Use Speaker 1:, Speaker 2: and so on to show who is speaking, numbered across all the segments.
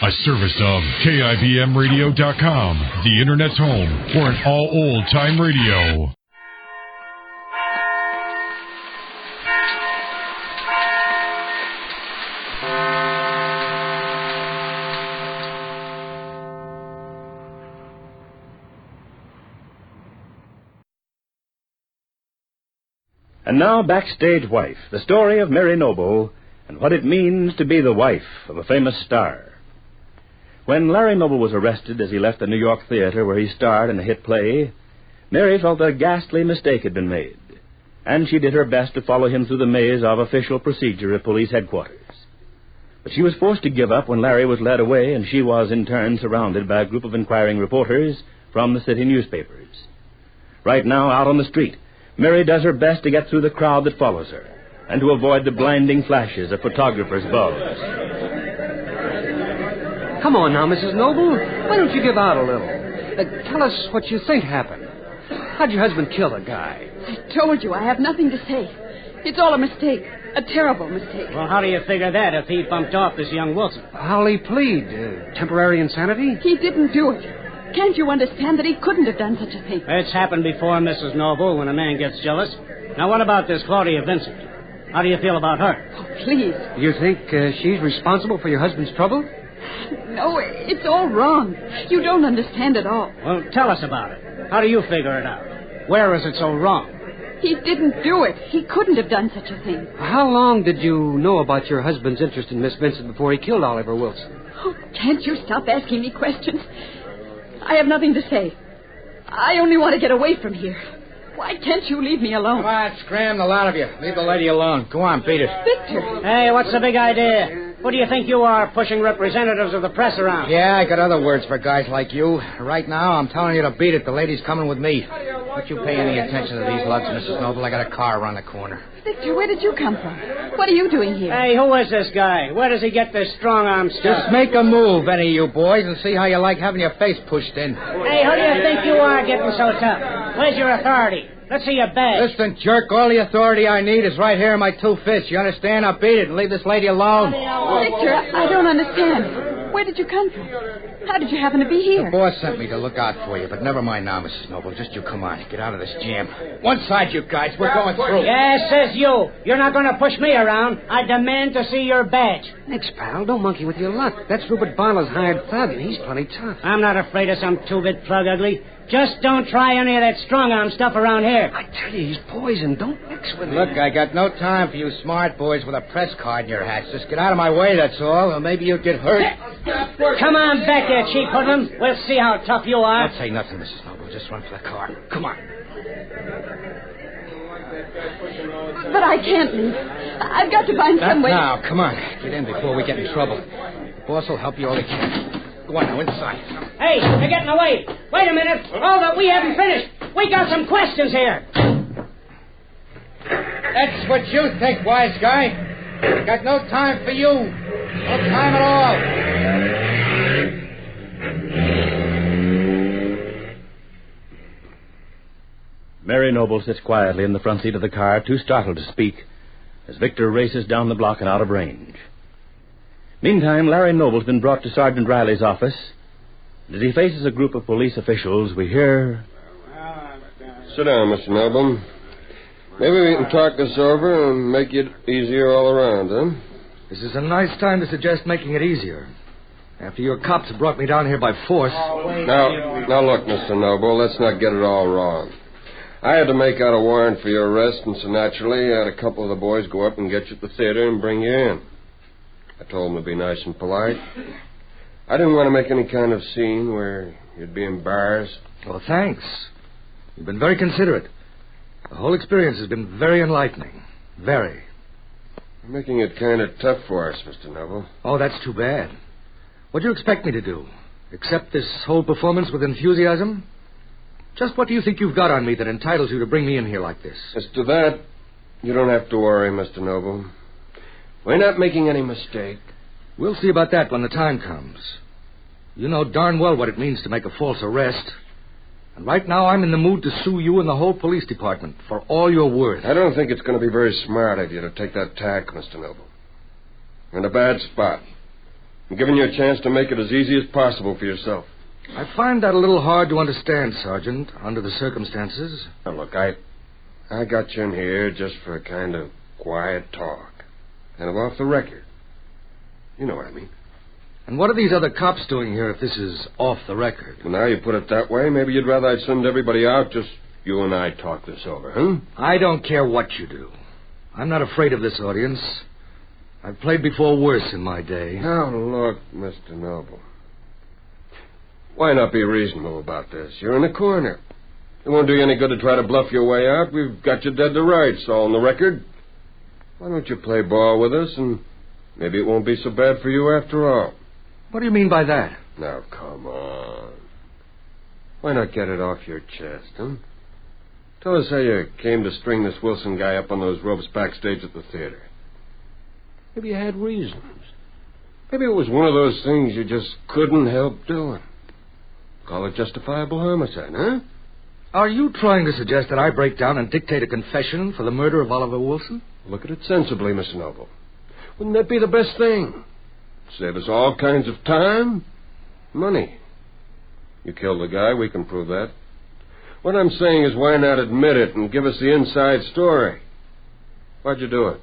Speaker 1: A service of KIBMradio.com, the Internet's home for an all old-time radio.
Speaker 2: And now, Backstage Wife, the story of Mary Noble and what it means to be the wife of a famous star. When Larry Noble was arrested as he left the New York theater where he starred in a hit play, Mary felt a ghastly mistake had been made, and she did her best to follow him through the maze of official procedure at police headquarters. But she was forced to give up when Larry was led away, and she was in turn surrounded by a group of inquiring reporters from the city newspapers. Right now, out on the street, Mary does her best to get through the crowd that follows her and to avoid the blinding flashes of photographers' bulbs.
Speaker 3: Come on now, Mrs. Noble. Why don't you give out a little? Tell us what you think happened. How'd your husband kill the guy?
Speaker 4: I told you I have nothing to say. It's all a mistake. A terrible mistake.
Speaker 5: Well, how do you figure that if he bumped off this young Wilson?
Speaker 3: How'll he plead? Temporary insanity?
Speaker 4: He didn't do it. Can't you understand that he couldn't have done such a thing?
Speaker 5: It's happened before, Mrs. Noble, when a man gets jealous. Now, what about this Claudia Vincent? How do you feel about her?
Speaker 4: Oh, please.
Speaker 3: You think she's responsible for your husband's trouble?
Speaker 4: No, it's all wrong. You don't understand at all.
Speaker 5: Well, tell us about it. How do you figure it out? Where is it so wrong?
Speaker 4: He didn't do it. He couldn't have done such a thing.
Speaker 3: How long did you know about your husband's interest in Miss Vincent before he killed Oliver Wilson?
Speaker 4: Oh, can't you stop asking me questions? I have nothing to say. I only want to get away from here. Why can't you leave me alone?
Speaker 6: Come on, scram, the lot of you. Leave the lady alone. Go on, beat it.
Speaker 4: Victor!
Speaker 5: Hey, what's the big idea? Who do you think you are, pushing representatives of the press around?
Speaker 6: Yeah, I got other words for guys like you. Right now, I'm telling you to beat it. The lady's coming with me. Don't you pay any attention to these lugs, Mrs. Noble. I got a car around the corner.
Speaker 4: Victor, where did you come from? What are you doing here?
Speaker 5: Hey, who is this guy? Where does he get this strong-arm stuff?
Speaker 6: Just make a move, any of you boys, and see how you like having your face pushed in.
Speaker 5: Hey, who do you think you are getting so tough? Where's your authority? Let's see your badge.
Speaker 6: Listen, jerk, all the authority I need is right here in my two fists. You understand? I'll beat it and leave this lady alone.
Speaker 4: Victor, I don't understand. Where did you come from? How did you happen to be here?
Speaker 6: The boss sent me to look out for you, but never mind now, Mrs. Noble. Just you come on. Get out of this jam. One side, you guys. We're going through.
Speaker 5: Yes, says you. You're not going to push me around. I demand to see your badge.
Speaker 3: Thanks, pal. Don't monkey with your luck. That's Rupert Barlow's hired thug, and he's plenty tough.
Speaker 5: I'm not afraid of some two-bit plug ugly. Just don't try any of that strong-arm stuff around here.
Speaker 3: I tell you, he's poison. Don't mix with him.
Speaker 6: Look, I got no time for you smart boys with a press card in your hats. Just get out of my way, that's all, or maybe you'll get hurt.
Speaker 5: Come on back there, cheap hoodlum. We'll see how tough you are.
Speaker 6: Don't say nothing, Mrs. Noble. Just run for the car. Come on.
Speaker 4: But I can't leave. I've got to find some way.
Speaker 6: Now, come on. Get in before we get in trouble. The boss will help you all he can. Go on now, inside.
Speaker 5: Hey, you're getting away. Wait a minute. Hold it, we haven't finished. We got some questions here.
Speaker 6: That's what you think, wise guy. Got no time for you. No time at all.
Speaker 2: Mary Noble sits quietly in the front seat of the car, too startled to speak, as Victor races down the block and out of range. Meantime, Larry Noble's been brought to Sergeant Riley's office. As he faces a group of police officials, we hear...
Speaker 7: Sit down, Mr. Noble. Maybe we can talk this over and make it easier all around, huh?
Speaker 8: This is a nice time to suggest making it easier. After your cops brought me down here by force...
Speaker 7: Now look, Mr. Noble, let's not get it all wrong. I had to make out a warrant for your arrest, and so naturally I had a couple of the boys go up and get you at the theater and bring you in. I told them to be nice and polite. I didn't want to make any kind of scene where you'd be embarrassed.
Speaker 8: Well, thanks. You've been very considerate. The whole experience has been very enlightening. Very.
Speaker 7: You're making it kind of tough for us, Mr. Noble.
Speaker 8: Oh, that's too bad. What do you expect me to do? Accept this whole performance with enthusiasm? Just what do you think you've got on me that entitles you to bring me in here like this?
Speaker 7: As to that, you don't have to worry, Mr. Noble. We're not making any mistake.
Speaker 8: We'll see about that when the time comes. You know darn well what it means to make a false arrest. And right now I'm in the mood to sue you and the whole police department for all you're worth.
Speaker 7: I don't think it's going to be very smart of you to take that tack, Mr. Noble. You're in a bad spot. I'm giving you a chance to make it as easy as possible for yourself.
Speaker 8: I find that a little hard to understand, Sergeant, under the circumstances.
Speaker 7: Now, look, I got you in here just for a kind of quiet talk. Kind of off the record. You know what I mean.
Speaker 8: And what are these other cops doing here if this is off the record?
Speaker 7: Well, now you put it that way, maybe you'd rather I'd send everybody out, just you and I talk this over, huh?
Speaker 8: I don't care what you do. I'm not afraid of this audience. I've played before worse in my day.
Speaker 7: Now, look, Mr. Noble. Why not be reasonable about this? You're in a corner. It won't do you any good to try to bluff your way out. We've got you dead to rights, all on the record. Why don't you play ball with us, and maybe it won't be so bad for you after all.
Speaker 8: What do you mean by that?
Speaker 7: Now, come on. Why not get it off your chest, huh? Tell us how you came to string this Wilson guy up on those ropes backstage at the theater. Maybe you had reasons. Maybe it was one of those things you just couldn't help doing. Call it justifiable homicide, huh?
Speaker 8: Are you trying to suggest that I break down and dictate a confession for the murder of Oliver Wilson?
Speaker 7: Look at it sensibly, Mr. Noble. Wouldn't that be the best thing? Save us all kinds of time, money. You killed the guy, we can prove that. What I'm saying is, why not admit it and give us the inside story? Why'd you do it?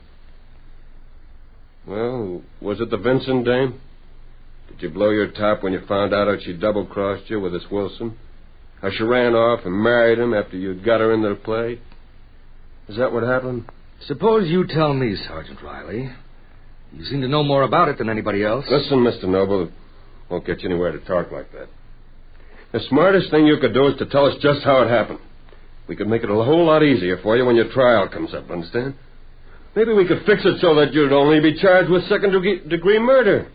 Speaker 7: Well, was it the Vincent dame? Did you blow your top when you found out how she double-crossed you with this Wilson? How she ran off and married him after you'd got her into the play? Is that what happened?
Speaker 8: Suppose you tell me, Sergeant Riley. You seem to know more about it than anybody else.
Speaker 7: Listen, Mr. Noble, it won't get you anywhere to talk like that. The smartest thing you could do is to tell us just how it happened. We could make it a whole lot easier for you when your trial comes up, understand? Maybe we could fix it so that you'd only be charged with second-degree murder.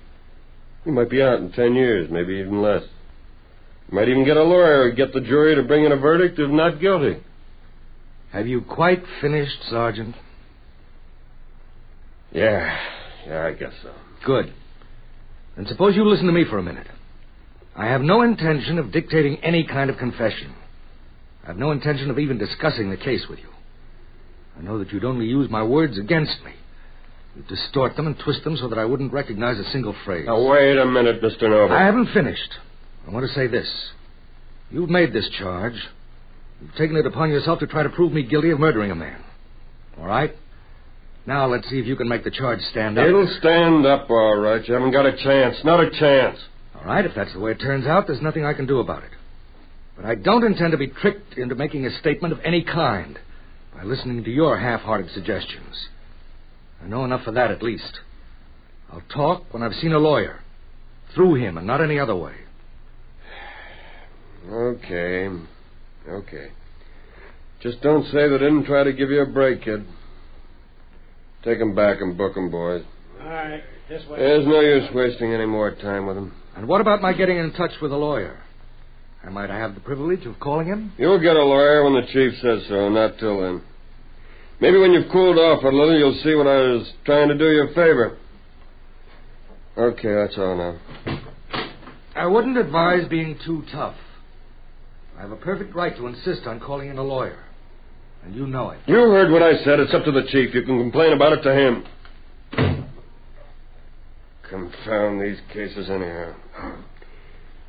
Speaker 7: You might be out in 10 years, maybe even less. You might even get a lawyer or get the jury to bring in a verdict of not guilty.
Speaker 8: Have you quite finished, Sergeant?
Speaker 7: Yeah, I guess so.
Speaker 8: Good. Then suppose you listen to me for a minute. I have no intention of dictating any kind of confession. I have no intention of even discussing the case with you. I know that you'd only use my words against me. You'd distort them and twist them so that I wouldn't recognize a single phrase.
Speaker 7: Now, wait a minute, Mr. Noble.
Speaker 8: I haven't finished. I want to say this. You've made this charge. You've taken it upon yourself to try to prove me guilty of murdering a man. All right? Now let's see if you can make the charge stand up.
Speaker 7: It'll stand up, all right. You haven't got a chance. Not a chance.
Speaker 8: All right, if that's the way it turns out, there's nothing I can do about it. But I don't intend to be tricked into making a statement of any kind by listening to your half-hearted suggestions. I know enough for that, at least. I'll talk when I've seen a lawyer. Through him and not any other way.
Speaker 7: Okay. Just don't say they didn't try to give you a break, kid. Take him back and book him, boys.
Speaker 5: All right, this way.
Speaker 7: There's no use wasting any more time with him.
Speaker 8: And what about my getting in touch with a lawyer? Might I have the privilege of calling him?
Speaker 7: You'll get a lawyer when the chief says so, not till then. Maybe when you've cooled off a little, you'll see what I was trying to do you a favor. Okay, that's all now.
Speaker 8: I wouldn't advise being too tough. I have a perfect right to insist on calling in a lawyer. And you know it.
Speaker 7: You heard what I said. It's up to the chief. You can complain about it to him. Confound these cases anyhow.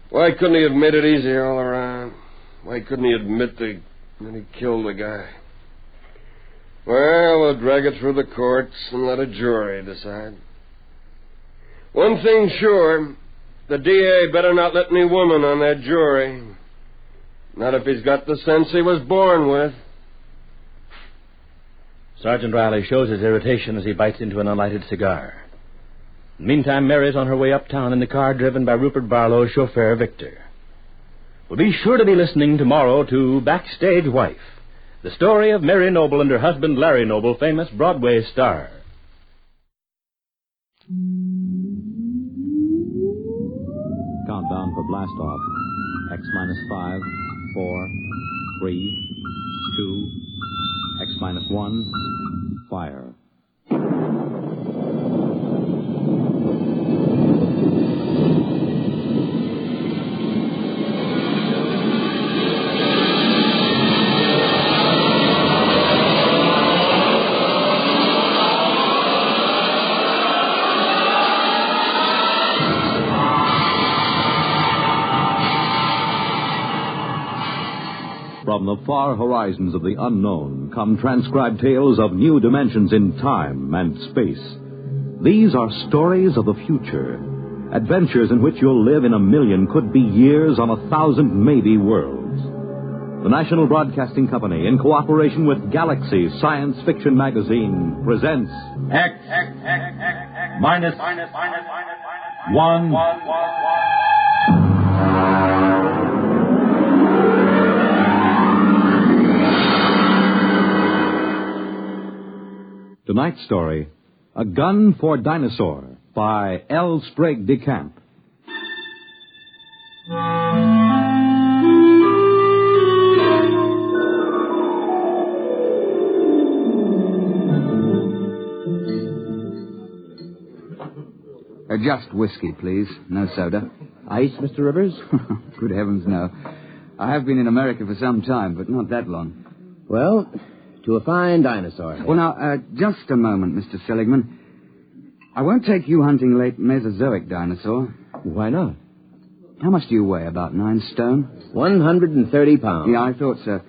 Speaker 7: Why couldn't he have made it easier all around? Why couldn't he admit that he killed the guy? Well, we'll drag it through the courts and let a jury decide. One thing sure, the DA better not let any woman on that jury. Not if he's got the sense he was born with.
Speaker 2: Sergeant Riley shows his irritation as he bites into an unlighted cigar. Meantime, Mary's on her way uptown in the car driven by Rupert Barlow's chauffeur, Victor. We'll be sure to be listening tomorrow to Backstage Wife, the story of Mary Noble and her husband, Larry Noble, famous Broadway star.
Speaker 9: Countdown for blast off. X minus 5, 4, 3, 2, X minus 1, fire. From the far horizons of the unknown come transcribed tales of new dimensions in time and space. These are stories of the future, adventures in which you'll live in 1,000,000, could be years, on 1,000 maybe worlds. The National Broadcasting Company, in cooperation with Galaxy Science Fiction Magazine, presents
Speaker 1: X minus 1.
Speaker 9: Tonight's story, A Gun for Dinosaur, by L. Sprague de Camp.
Speaker 10: Just whiskey, please. No soda.
Speaker 11: Ice, Mr. Rivers?
Speaker 10: Good heavens, no. I have been in America for some time, but not that long.
Speaker 11: Well, to a fine dinosaur.
Speaker 10: Well, now, just a moment, Mr. Seligman. I won't take you hunting late Mesozoic dinosaur.
Speaker 11: Why not?
Speaker 10: How much do you weigh? About 9 stone?
Speaker 11: 130 pounds.
Speaker 10: Yeah, I thought so.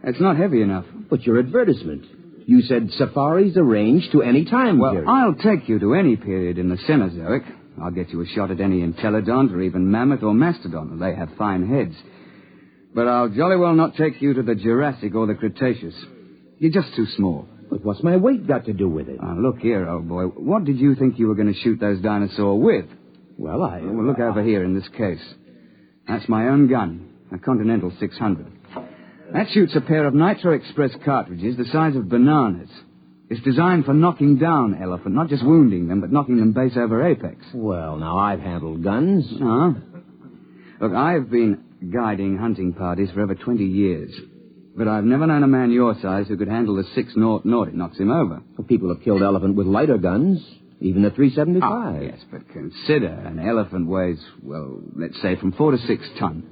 Speaker 10: It's not heavy enough.
Speaker 11: But your advertisement. You said safaris arranged to any time
Speaker 10: period.
Speaker 11: Well,
Speaker 10: I'll take you to any period in the Cenozoic. I'll get you a shot at any entelodont or even mammoth or mastodon. They have fine heads. But I'll jolly well not take you to the Jurassic or the Cretaceous. You're just too small.
Speaker 11: But what's my weight got to do with it?
Speaker 10: Look here, old boy. What did you think you were going to shoot those dinosaurs with?
Speaker 11: Well,
Speaker 10: Well, look over here in this case. That's my own gun, a Continental 600. That shoots a pair of Nitro Express cartridges the size of bananas. It's designed for knocking down elephant, not just wounding them, but knocking them base over apex.
Speaker 11: Well, now, I've handled guns.
Speaker 10: No. Look, I've been guiding hunting parties for over 20 years. But I've never known a man your size who could handle the 6.00. It knocks him over.
Speaker 11: Well, people have killed elephant with lighter guns, even the 375.
Speaker 10: Ah, yes, but consider an elephant weighs, well, let's say from 4 to 6 ton.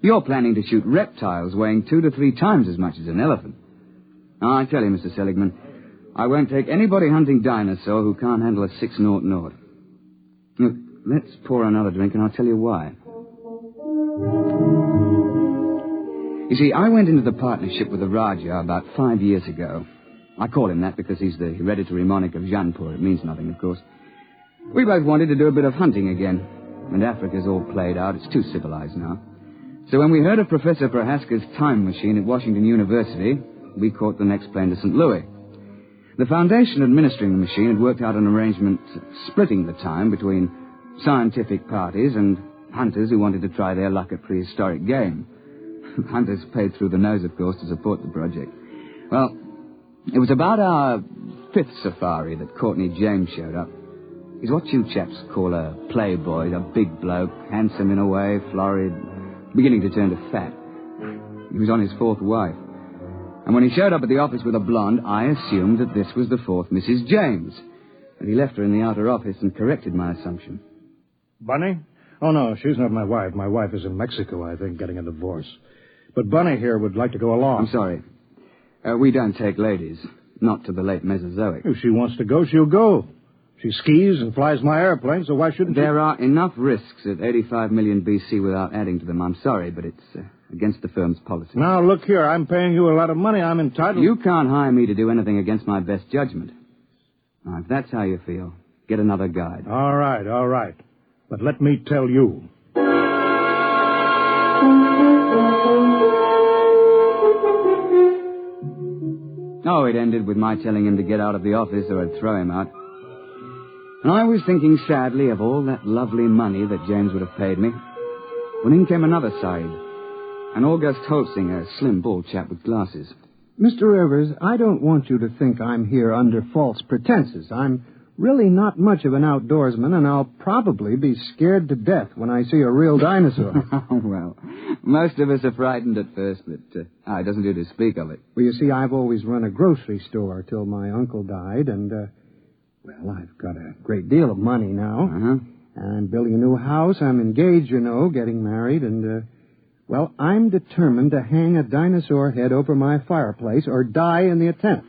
Speaker 10: You're planning to shoot reptiles weighing 2 to 3 times as much as an elephant. Now, I tell you, Mr. Seligman, I won't take anybody hunting dinosaur who can't handle a 6.00. Look, let's pour another drink and I'll tell you why. You see, I went into the partnership with the Raja about 5 years ago. I call him that because he's the hereditary monarch of Jaipur. It means nothing, of course. We both wanted to do a bit of hunting again. And Africa's all played out. It's too civilized now. So when we heard of Professor Prohaska's time machine at Washington University, we caught the next plane to St. Louis. The foundation administering the machine had worked out an arrangement splitting the time between scientific parties and hunters who wanted to try their luck at prehistoric game. Hunters paid through the nose, of course, to support the project. Well, it was about our 5th safari that Courtney James showed up. He's what you chaps call a playboy, a big bloke, handsome in a way, florid, beginning to turn to fat. He was on his 4th wife. And when he showed up at the office with a blonde, I assumed that this was the 4th Mrs. James. And he left her in the outer office and corrected my assumption.
Speaker 12: Bunny? Oh, no, she's not my wife. My wife is in Mexico, I think, getting a divorce. But Bunny here would like to go along.
Speaker 10: I'm sorry. We don't take ladies. Not to the late Mesozoic.
Speaker 12: If she wants to go, she'll go. She skis and flies my airplane, so why shouldn't
Speaker 10: There are enough risks at 85 million BC without adding to them. I'm sorry, but it's against the firm's policy.
Speaker 12: Now, look here. I'm paying you a lot of money. I'm entitled...
Speaker 10: You can't hire me to do anything against my best judgment. Now, if that's how you feel, get another guide.
Speaker 12: All right. But let me tell you...
Speaker 10: Oh, it ended with my telling him to get out of the office or I'd throw him out. And I was thinking sadly of all that lovely money that James would have paid me. When in came another side, an August Holsinger, a slim, bald chap with glasses.
Speaker 13: Mr. Rivers, I don't want you to think I'm here under false pretenses. I'm really not much of an outdoorsman, and I'll probably be scared to death when I see a real dinosaur.
Speaker 10: Well, most of us are frightened at first, but it doesn't do to speak of it.
Speaker 13: Well, you see, I've always run a grocery store till my uncle died, and, well, I've got a great deal of money now.
Speaker 10: Uh-huh.
Speaker 13: I'm building a new house. I'm engaged, you know, getting married, and, well, I'm determined to hang a dinosaur head over my fireplace or die in the attempt.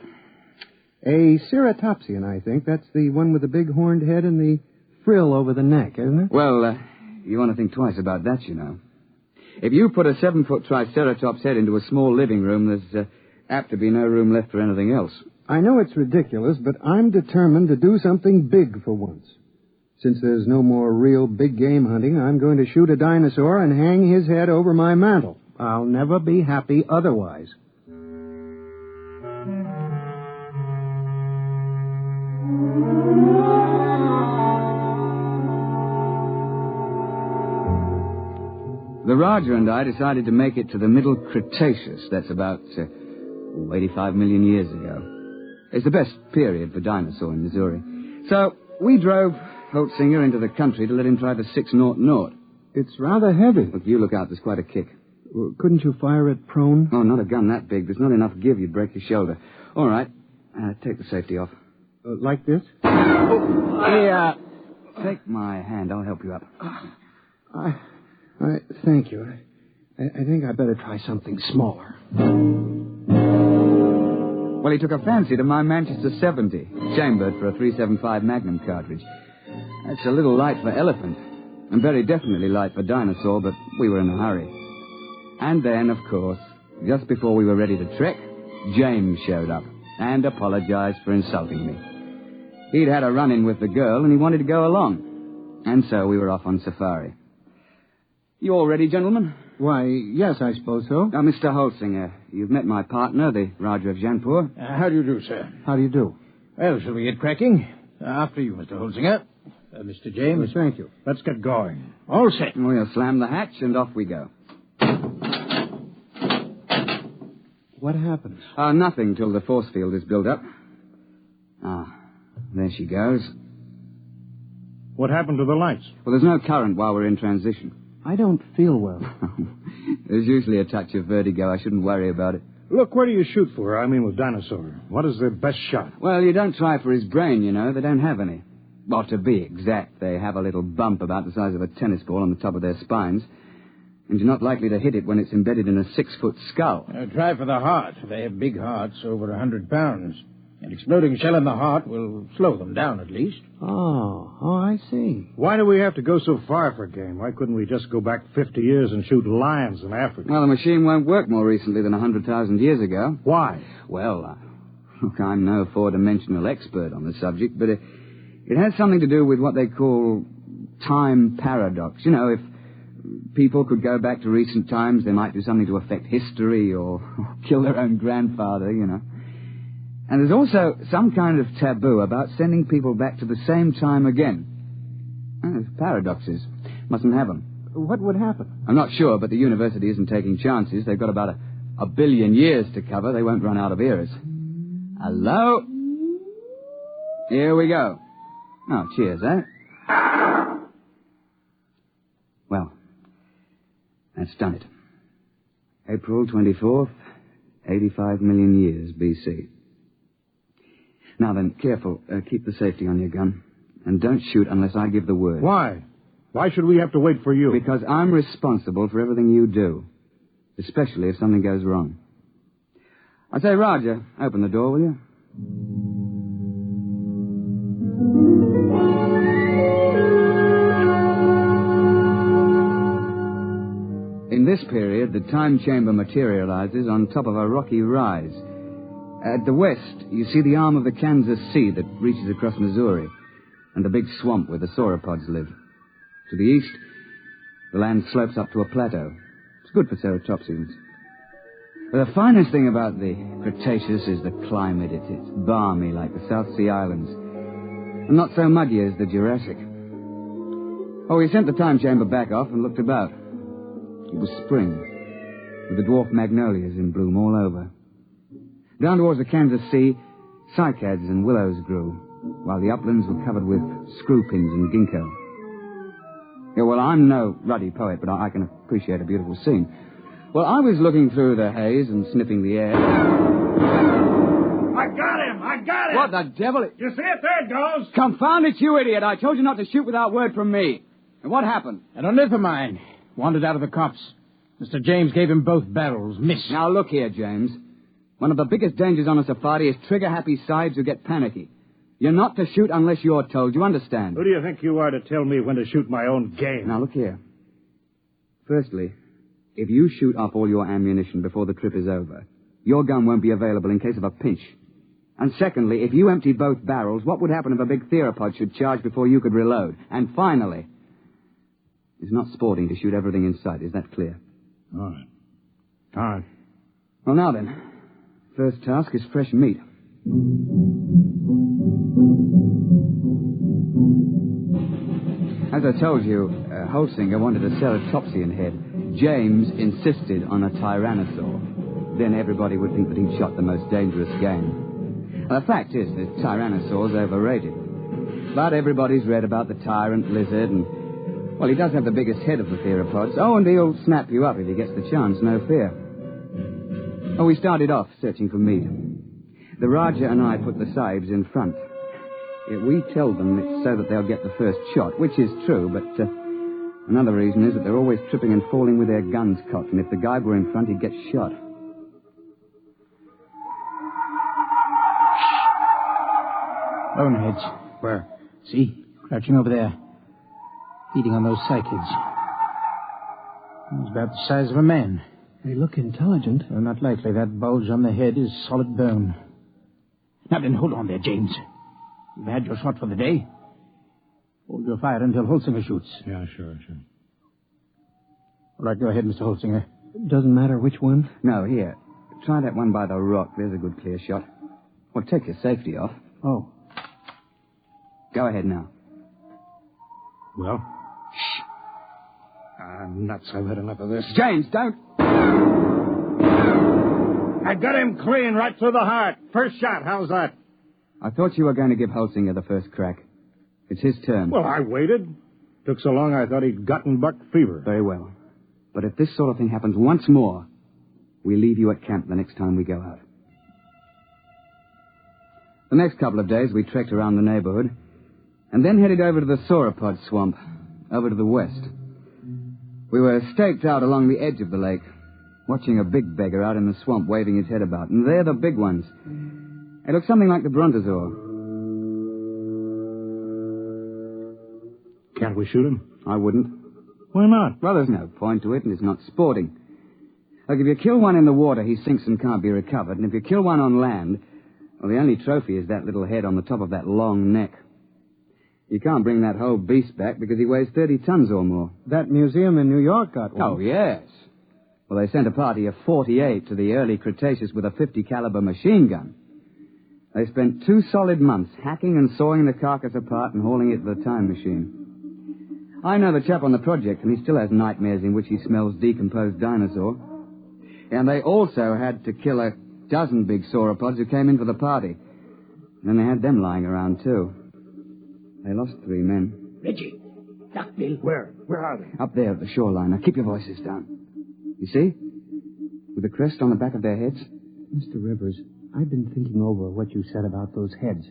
Speaker 13: A ceratopsian, I think. That's the one with the big horned head and the frill over the neck, isn't it?
Speaker 10: Well, you want to think twice about that, you know. If you put a 7-foot Triceratops head into a small living room, there's apt to be no room left for anything else.
Speaker 13: I know it's ridiculous, but I'm determined to do something big for once. Since there's no more real big game hunting, I'm going to shoot a dinosaur and hang his head over my mantel. I'll never be happy otherwise.
Speaker 10: The Raja and I decided to make it to the Middle Cretaceous. That's about 85 million years ago. It's the best period for dinosaur in Missouri. So we drove Holtzinger into the country to let him try the 600.
Speaker 13: It's rather heavy.
Speaker 10: Look, you look out. There's quite a kick.
Speaker 13: Couldn't you fire it prone?
Speaker 10: Oh, not a gun that big. There's not enough give. You'd break your shoulder. All right. Take the safety off.
Speaker 13: Like this?
Speaker 10: Yeah. Take my hand. I'll help you up.
Speaker 13: Thank you. I think I better try something smaller.
Speaker 10: Well, he took a fancy to my Manchester 70, chambered for a .375 Magnum cartridge. That's a little light for elephant, and very definitely light for dinosaur, but we were in a hurry. And then, of course, just before we were ready to trek, James showed up and apologized for insulting me. He'd had a run-in with the girl, and he wanted to go along. And so we were off on safari. You all ready, gentlemen?
Speaker 13: Why, yes, I suppose so.
Speaker 10: Now, Mr. Holtzinger, you've met my partner, the Raja of Jaunpur.
Speaker 14: How do you do, sir?
Speaker 13: How do you do?
Speaker 14: Well, shall we get cracking? After you, Mr. Holtzinger. Mr. James.
Speaker 13: Thank you.
Speaker 14: Let's get going. All set.
Speaker 10: We'll slam the hatch and off we go.
Speaker 13: What happens?
Speaker 10: Nothing till the force field is built up. There she goes.
Speaker 12: What happened to the lights?
Speaker 10: Well, there's no current while we're in transition.
Speaker 13: I don't feel well.
Speaker 10: There's usually a touch of vertigo. I shouldn't worry about it.
Speaker 12: Look, where do you shoot for? I mean, with Dinosaur. What is their best shot?
Speaker 10: Well, you don't try for his brain, you know. They don't have any. Well, to be exact, they have a little bump about the size of a tennis ball on the top of their spines. And you're not likely to hit it when it's embedded in a 6-foot skull.
Speaker 14: Try for the heart. They have big hearts, over 100 pounds. An exploding shell in the heart will slow them down, at least.
Speaker 13: Oh, I see.
Speaker 12: Why do we have to go so far for game? Why couldn't we just go back 50 years and shoot lions in Africa?
Speaker 10: Well, the machine won't work more recently than 100,000 years ago.
Speaker 12: Why?
Speaker 10: Well, look, I'm no four-dimensional expert on the subject, but it has something to do with what they call time paradox. You know, if people could go back to recent times, they might do something to affect history or kill their own grandfather, you know. And there's also some kind of taboo about sending people back to the same time again. There's paradoxes. Mustn't have them.
Speaker 13: What would happen?
Speaker 10: I'm not sure, but the university isn't taking chances. They've got about a billion years to cover. They won't run out of ears. Hello? Here we go. Oh, cheers, eh? Well, that's done it. April 24th, 85 million years B.C. Now then, careful. Keep the safety on your gun. And don't shoot unless I give the word.
Speaker 12: Why? Why should we have to wait for you?
Speaker 10: Because I'm responsible for everything you do. Especially if something goes wrong. I say, Roger, open the door, will you? In this period, the time chamber materializes on top of a rocky rise. At the west, you see the arm of the Kansas Sea that reaches across Missouri, and the big swamp where the sauropods live. To the east, the land slopes up to a plateau. It's good for ceratopsians. But the finest thing about the Cretaceous is the climate. It's balmy like the South Sea Islands, and not so muggy as the Jurassic. Oh, we sent the time chamber back off and looked about. It was spring, with the dwarf magnolias in bloom all over. Down towards the Kansas Sea, cycads and willows grew, while the uplands were covered with screw-pins and ginkgo. Yeah, well, I'm no ruddy poet, but I can appreciate a beautiful scene. Well, I was looking through the haze and sniffing the air.
Speaker 14: I got him!
Speaker 10: What the devil?
Speaker 14: You see it? There it goes!
Speaker 10: Confound it, you idiot! I told you not to shoot without word from me. And what happened?
Speaker 14: An ornith of mine wandered out of the copse. Mr. James gave him both barrels. Missed.
Speaker 10: Now, look here, James. One of the biggest dangers on a safari is trigger-happy sides who get panicky. You're not to shoot unless you're told. You understand?
Speaker 12: Who do you think you are to tell me when to shoot my own game?
Speaker 10: Now, look here. Firstly, If you shoot off all your ammunition before the trip is over, your gun won't be available in case of a pinch. And secondly, if you empty both barrels, what would happen if a big theropod should charge before you could reload? And finally, it's not sporting to shoot everything in sight. Is that clear?
Speaker 12: All right.
Speaker 10: Well, now then. First task is fresh meat. As I told you, Holsinger wanted to sell a Topsian head. James insisted on a Tyrannosaur. Then everybody would think that he'd shot the most dangerous game. Well, the fact is that Tyrannosaur's overrated. But everybody's read about the tyrant lizard, and, well, he does have the biggest head of the theropods. Oh, and he'll snap you up if he gets the chance, no fear. Oh, we started off searching for meat. The Raja and I put the Sahibs in front. We tell them it's so that they'll get the first shot, which is true, but another reason is that they're always tripping and falling with their guns cocked, and if the guide were in front, he'd get shot.
Speaker 14: Boneheads. Where? See? Crouching over there. Feeding on those cycads. He's about the size of a man.
Speaker 13: They look intelligent.
Speaker 14: Well, not likely. That bulge on the head is solid bone. Now then, hold on there, James. You've had your shot for the day. Hold your fire until Holsinger shoots.
Speaker 12: Yeah, sure.
Speaker 14: All right, go ahead, Mr. Holsinger.
Speaker 13: Doesn't matter which one?
Speaker 10: No, here. Try that one by the rock. There's a good clear shot. Well, take your safety off.
Speaker 13: Oh.
Speaker 10: Go ahead now.
Speaker 12: Well? Shh. Nuts, I've had enough of this.
Speaker 10: James, don't...
Speaker 12: I got him clean right through the heart. First shot, how's that?
Speaker 10: I thought you were going to give Holsinger the first crack. It's his turn.
Speaker 12: Well, I waited. Took so long I thought he'd gotten buck fever.
Speaker 10: Very well. But if this sort of thing happens once more, we leave you at camp the next time we go out. The next couple of days we trekked around the neighborhood and then headed over to the sauropod swamp, over to the west. We were staked out along the edge of the lake, watching a big beggar out in the swamp waving his head about. And they're the big ones. They look something like the Brontosaur.
Speaker 12: Can't we shoot him?
Speaker 10: I wouldn't.
Speaker 12: Why not?
Speaker 10: Well, there's no point to it, and it's not sporting. Like, if you kill one in the water, he sinks and can't be recovered. And if you kill one on land, well, the only trophy is that little head on the top of that long neck. You can't bring that whole beast back because he weighs 30 tons or more.
Speaker 13: That museum in New York got one.
Speaker 10: Oh, yes. Well, they sent a party of 48 to the early Cretaceous with a 50 caliber machine gun. They spent 2 solid months hacking and sawing the carcass apart and hauling it to the time machine. I know the chap on the project, and he still has nightmares in which he smells decomposed dinosaur. And they also had to kill a dozen big sauropods who came in for the party. And then they had them lying around, too. They lost 3 men.
Speaker 14: Reggie, Duckbill, where are they?
Speaker 10: Up there at the shoreline. Now, keep your voices down. You see? With the crest on the back of their heads.
Speaker 13: Mr. Rivers, I've been thinking over what you said about those heads.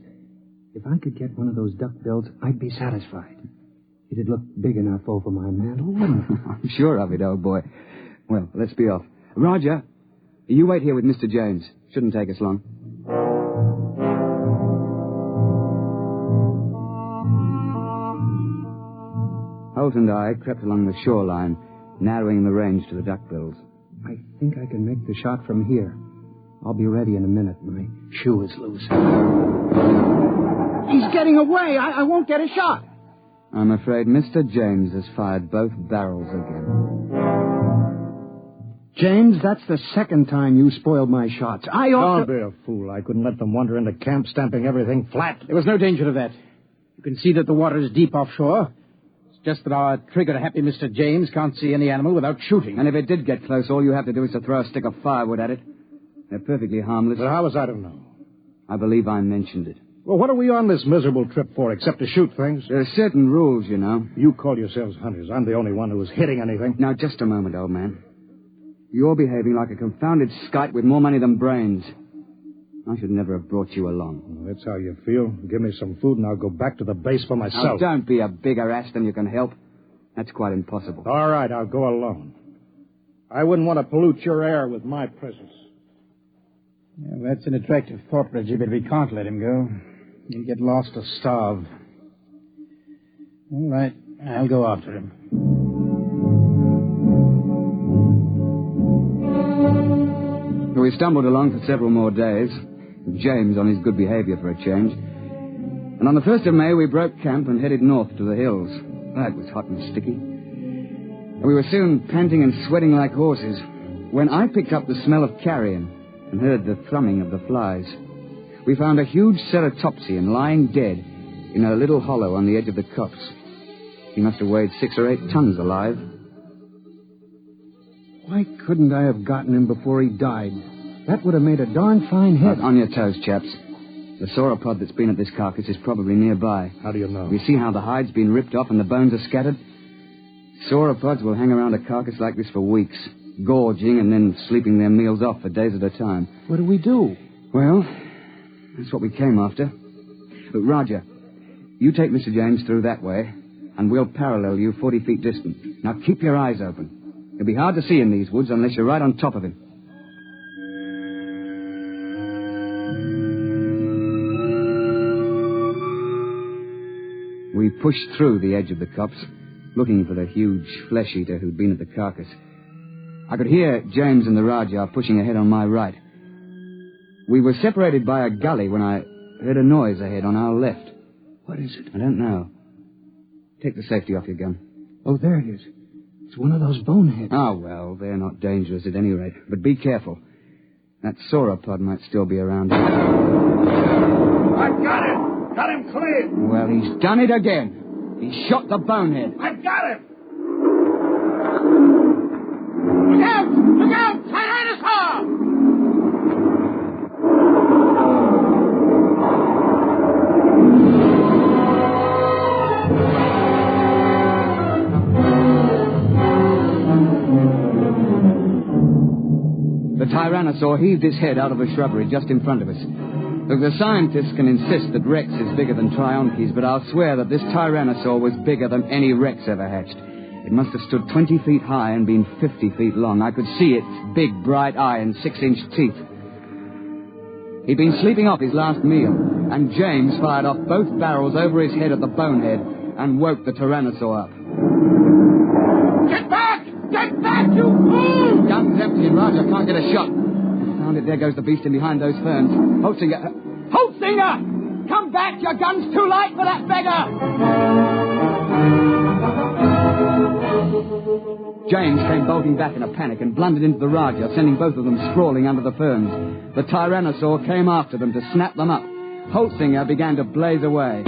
Speaker 13: If I could get one of those duckbills, I'd be satisfied. It'd look big enough over my mantle, wouldn't it?
Speaker 10: I'm sure of it, old boy. Well, let's be off. Roger, you wait here with Mr. James. Shouldn't take us long. Holt and I crept along the shoreline, narrowing the range to the duckbills.
Speaker 13: I think I can make the shot from here. I'll be ready in a minute. My shoe is loose. He's getting away. I won't get a shot.
Speaker 10: I'm afraid Mr. James has fired both barrels again.
Speaker 13: James, that's the second time you spoiled my shots. I ought
Speaker 12: Don't be a fool. I couldn't let them wander into camp stamping everything flat.
Speaker 14: There was no danger of that. You can see that the water is deep offshore. It's just that our trigger-happy Mr. James can't see any animal without shooting.
Speaker 10: And if it did get close, all you have to do is to throw a stick of firewood at it. They're perfectly harmless.
Speaker 12: But how was I to know?
Speaker 10: I believe I mentioned it.
Speaker 12: Well, what are we on this miserable trip for, except to shoot things?
Speaker 10: There are certain rules, you know.
Speaker 12: You call yourselves hunters. I'm the only one who was hitting anything.
Speaker 10: Now, just a moment, old man. You're behaving like a confounded skite with more money than brains. I should never have brought you along.
Speaker 12: Well, that's how you feel. Give me some food and I'll go back to the base for myself.
Speaker 10: Now, don't be a bigger ass than you can help. That's quite impossible.
Speaker 12: All right, I'll go alone. I wouldn't want to pollute your air with my presence.
Speaker 14: Yeah, that's an attractive thought, Reggie, but we can't let him go. He'll get lost or starve. All right, I'll go after him.
Speaker 10: we stumbled along for several more days. James on his good behavior for a change. And on the 1st of May, we broke camp and headed north to the hills. That was hot and sticky. We were soon panting and sweating like horses when I picked up the smell of carrion and heard the thrumming of the flies. We found a huge ceratopsian lying dead in a little hollow on the edge of the copse. He must have weighed 6 or 8 tons alive.
Speaker 13: Why couldn't I have gotten him before he died? That would have made a darn fine head.
Speaker 10: On your toes, chaps. The sauropod that's been at this carcass is probably nearby.
Speaker 12: How do you know?
Speaker 10: You see how the hide's been ripped off and the bones are scattered? Sauropods will hang around a carcass like this for weeks, gorging and then sleeping their meals off for days at a time.
Speaker 13: What do we do?
Speaker 10: Well, that's what we came after. But Roger, you take Mr. James through that way, and we'll parallel you 40 feet distant. Now keep your eyes open. It'll be hard to see in these woods unless you're right on top of him. We pushed through the edge of the copse, looking for the huge flesh-eater who'd been at the carcass. I could hear James and the Rajah pushing ahead on my right. We were separated by a gully when I heard a noise ahead on our left.
Speaker 13: What is it?
Speaker 10: I don't know. Take the safety off your gun.
Speaker 13: Oh, there it is. It's one of those boneheads.
Speaker 10: Oh, well, they're not dangerous at any rate. But be careful. That sauropod might still be around.
Speaker 15: I've got him! Got him clean!
Speaker 10: Well, he's done it again. He shot the bonehead.
Speaker 15: I've got him! Look out! Look out! Dinosaur!
Speaker 10: The Tyrannosaur heaved his head out of the shrubbery just in front of us. Look, the scientists can insist that Rex is bigger than Trionches, but I'll swear that this Tyrannosaur was bigger than any Rex ever hatched. It must have stood 20 feet high and been 50 feet long. I could see its big, bright eye and 6-inch teeth. He'd been sleeping off his last meal, and James fired off both barrels over his head at the bonehead and woke the Tyrannosaur up.
Speaker 15: Get back! Get back, you fool!
Speaker 10: Gun's empty and Roger can't get a shot. Found it. There goes the beast in behind those ferns. Holtzinger! Holtzinger! Come back! Your gun's too light for that beggar! James came bolting back in a panic and blundered into the Rajah, sending both of them sprawling under the ferns. The Tyrannosaur came after them to snap them up. Holtzinger began to blaze away.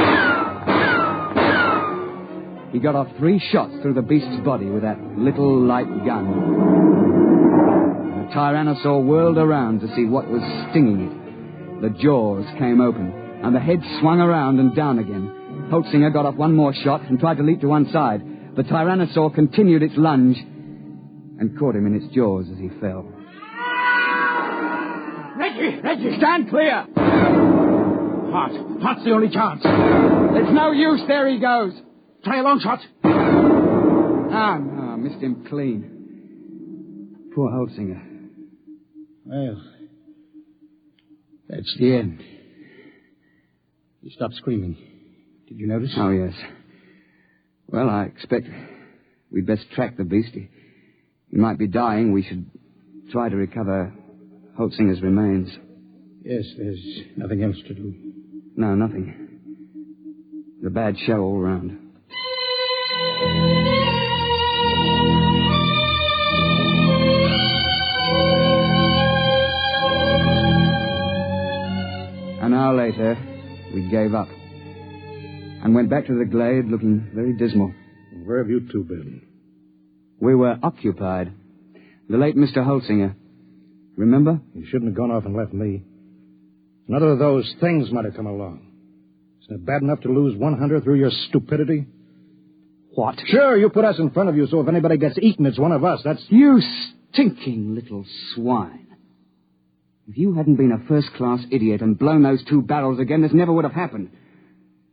Speaker 10: He got off 3 shots through the beast's body with that little light gun. The Tyrannosaur whirled around to see what was stinging it. The jaws came open, and the head swung around and down again. Holtzinger got off 1 more shot and tried to leap to one side. The Tyrannosaur continued its lunge and caught him in its jaws as he fell.
Speaker 14: Reggie, stand clear! Hot's the only chance.
Speaker 10: There's no use. There he goes.
Speaker 14: Try a long shot.
Speaker 10: Ah, no, missed him clean. Poor Holtzinger.
Speaker 14: Well, that's the end. He stopped screaming. Did you notice?
Speaker 10: Oh, yes. Well, I expect we'd best track the beast. He might be dying. We should try to recover Holtzinger's remains.
Speaker 14: Yes, there's nothing else to do.
Speaker 10: No, nothing. It's a bad show all round. An hour later, we gave up and went back to the glade looking very dismal.
Speaker 12: Where have you two been?
Speaker 10: We were occupied. The late Mr. Holtzinger. Remember?
Speaker 12: You shouldn't have gone off and left me. Another of those things might have come along. Isn't it bad enough to lose one hunter through your stupidity?
Speaker 10: What?
Speaker 12: Sure, you put us in front of you, so if anybody gets eaten, it's one of us. That's...
Speaker 10: You stinking little swine. If you hadn't been a first-class idiot and blown those 2 barrels again, this never would have happened.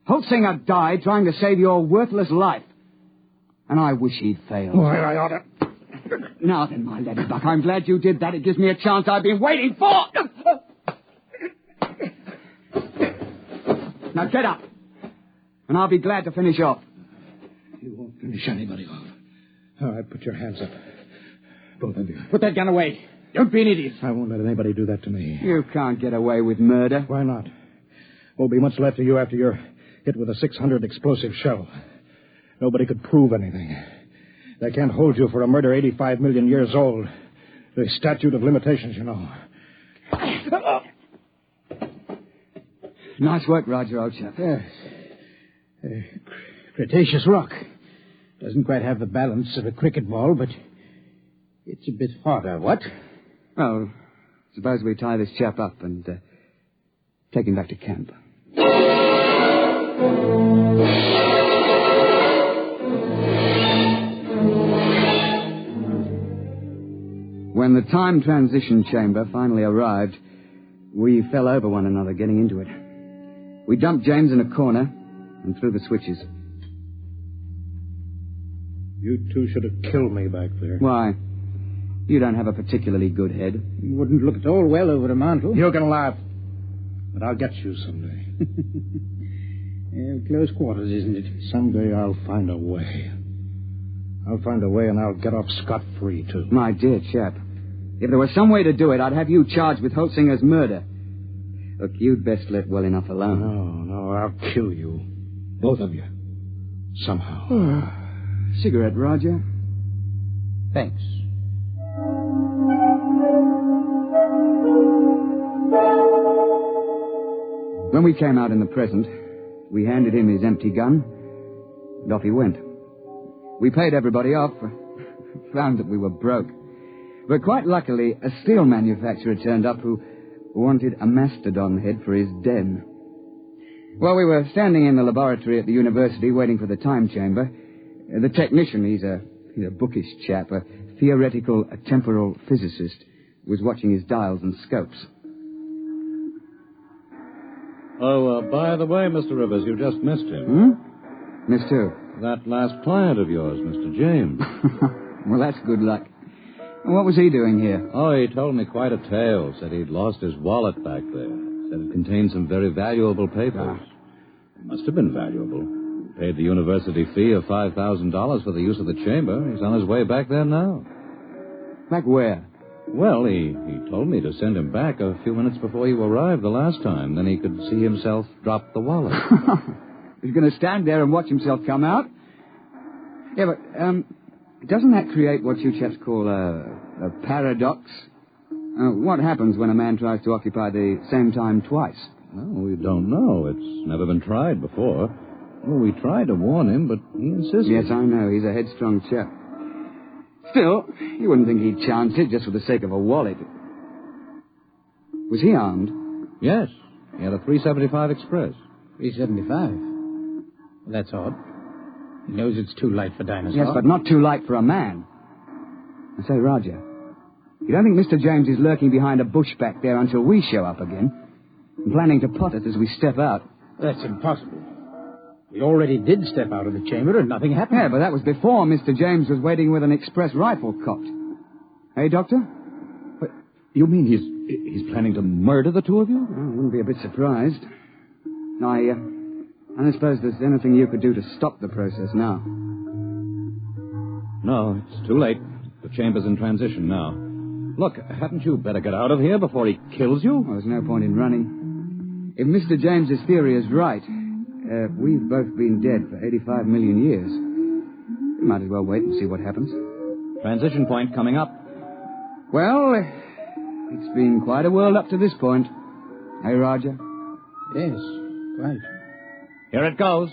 Speaker 10: Holtzinger died trying to save your worthless life. And I wish he'd failed.
Speaker 12: Why, I ought to...
Speaker 10: Now then, my lady buck, I'm glad you did that. It gives me a chance I've been waiting for. Now get up. And I'll be glad to finish off.
Speaker 14: You won't finish anybody off.
Speaker 12: All right, put your hands up.
Speaker 14: Both of you. Put that gun away. Don't be an idiot.
Speaker 12: I won't let anybody do that to me.
Speaker 10: You can't get away with murder.
Speaker 12: Why not? Won't be much left of you after you're hit with a 600 explosive shell. Nobody could prove anything. They can't hold you for a murder 85 million years old. The statute of limitations, you know.
Speaker 10: Nice work, Roger, old chap.
Speaker 14: Yes. Cretaceous rock. Doesn't quite have the balance of a cricket ball, but it's a bit harder, what?
Speaker 10: Well, suppose we tie this chap up and take him back to camp. When the time transition chamber finally arrived, we fell over one another getting into it. We dumped James in a corner and threw the switches.
Speaker 12: You two should have killed me back there.
Speaker 10: Why? You don't have a particularly good head.
Speaker 14: You wouldn't look at all well over a mantle.
Speaker 12: You can laugh, but I'll get you someday.
Speaker 14: Close quarters, isn't it?
Speaker 12: Someday I'll find a way. I'll find a way and I'll get off scot-free, too.
Speaker 10: My dear chap, if there was some way to do it, I'd have you charged with Holtzinger's murder. Look, you'd best let well enough alone.
Speaker 12: No, I'll kill you. Both of you. Somehow.
Speaker 10: Cigarette, Roger?
Speaker 14: Thanks.
Speaker 10: When we came out in the present, we handed him his empty gun, and off he went. We paid everybody off, found that we were broke. But quite luckily, a steel manufacturer turned up who wanted a mastodon head for his den. While we were standing in the laboratory at the university waiting for the time chamber, the technician, he's a bookish chap, a theoretical temporal physicist, was watching his dials and scopes.
Speaker 16: Oh, by the way, Mr. Rivers, you just missed him.
Speaker 10: Missed who?
Speaker 16: That last client of yours, Mr. James.
Speaker 10: Well, that's good luck. What was he doing here?
Speaker 16: Oh, he told me quite a tale. Said he'd lost his wallet back there. Said it contained some very valuable papers. It must have been valuable. He paid the university fee of $5,000 for the use of the chamber. He's on his way back there now.
Speaker 10: Back where?
Speaker 16: Well, he told me to send him back a few minutes before you arrived the last time. Then he could see himself drop the wallet.
Speaker 10: He's going to stand there and watch himself come out? Yeah, but, doesn't that create what you chaps call a paradox? What happens when a man tries to occupy the same time twice?
Speaker 16: No, we don't know. It's never been tried before. Well, we tried to warn him, but he insisted.
Speaker 10: Yes, I know. He's a headstrong chap. Still, you wouldn't think he'd chance it just for the sake of a wallet. Was he armed?
Speaker 16: Yes. He had a .375 Express.
Speaker 14: .375? Well, that's odd. He knows it's too light for Dinosaur.
Speaker 10: Yes, but not too light for a man. I say, Roger, you don't think Mr. James is lurking behind a bush back there until we show up again? And planning to pot us as we step out?
Speaker 14: That's impossible. We already did step out of the chamber and nothing happened.
Speaker 10: Yeah, but that was before Mr. James was waiting with an express rifle cocked. Hey, Doctor?
Speaker 16: But you mean he's planning to murder the two of you?
Speaker 10: Well, I wouldn't be a bit surprised. I don't suppose there's anything you could do to stop the process now.
Speaker 16: No, it's too late. The chamber's in transition now. Look, hadn't you better get out of here before he kills you?
Speaker 10: Well, there's no point in running. If Mr. James's theory is right, we've both been dead for 85 million years. We might as well wait and see what happens.
Speaker 16: Transition point coming up.
Speaker 10: Well, it's been quite a world up to this point. Hey, Roger?
Speaker 14: Yes, quite.
Speaker 16: Here it goes.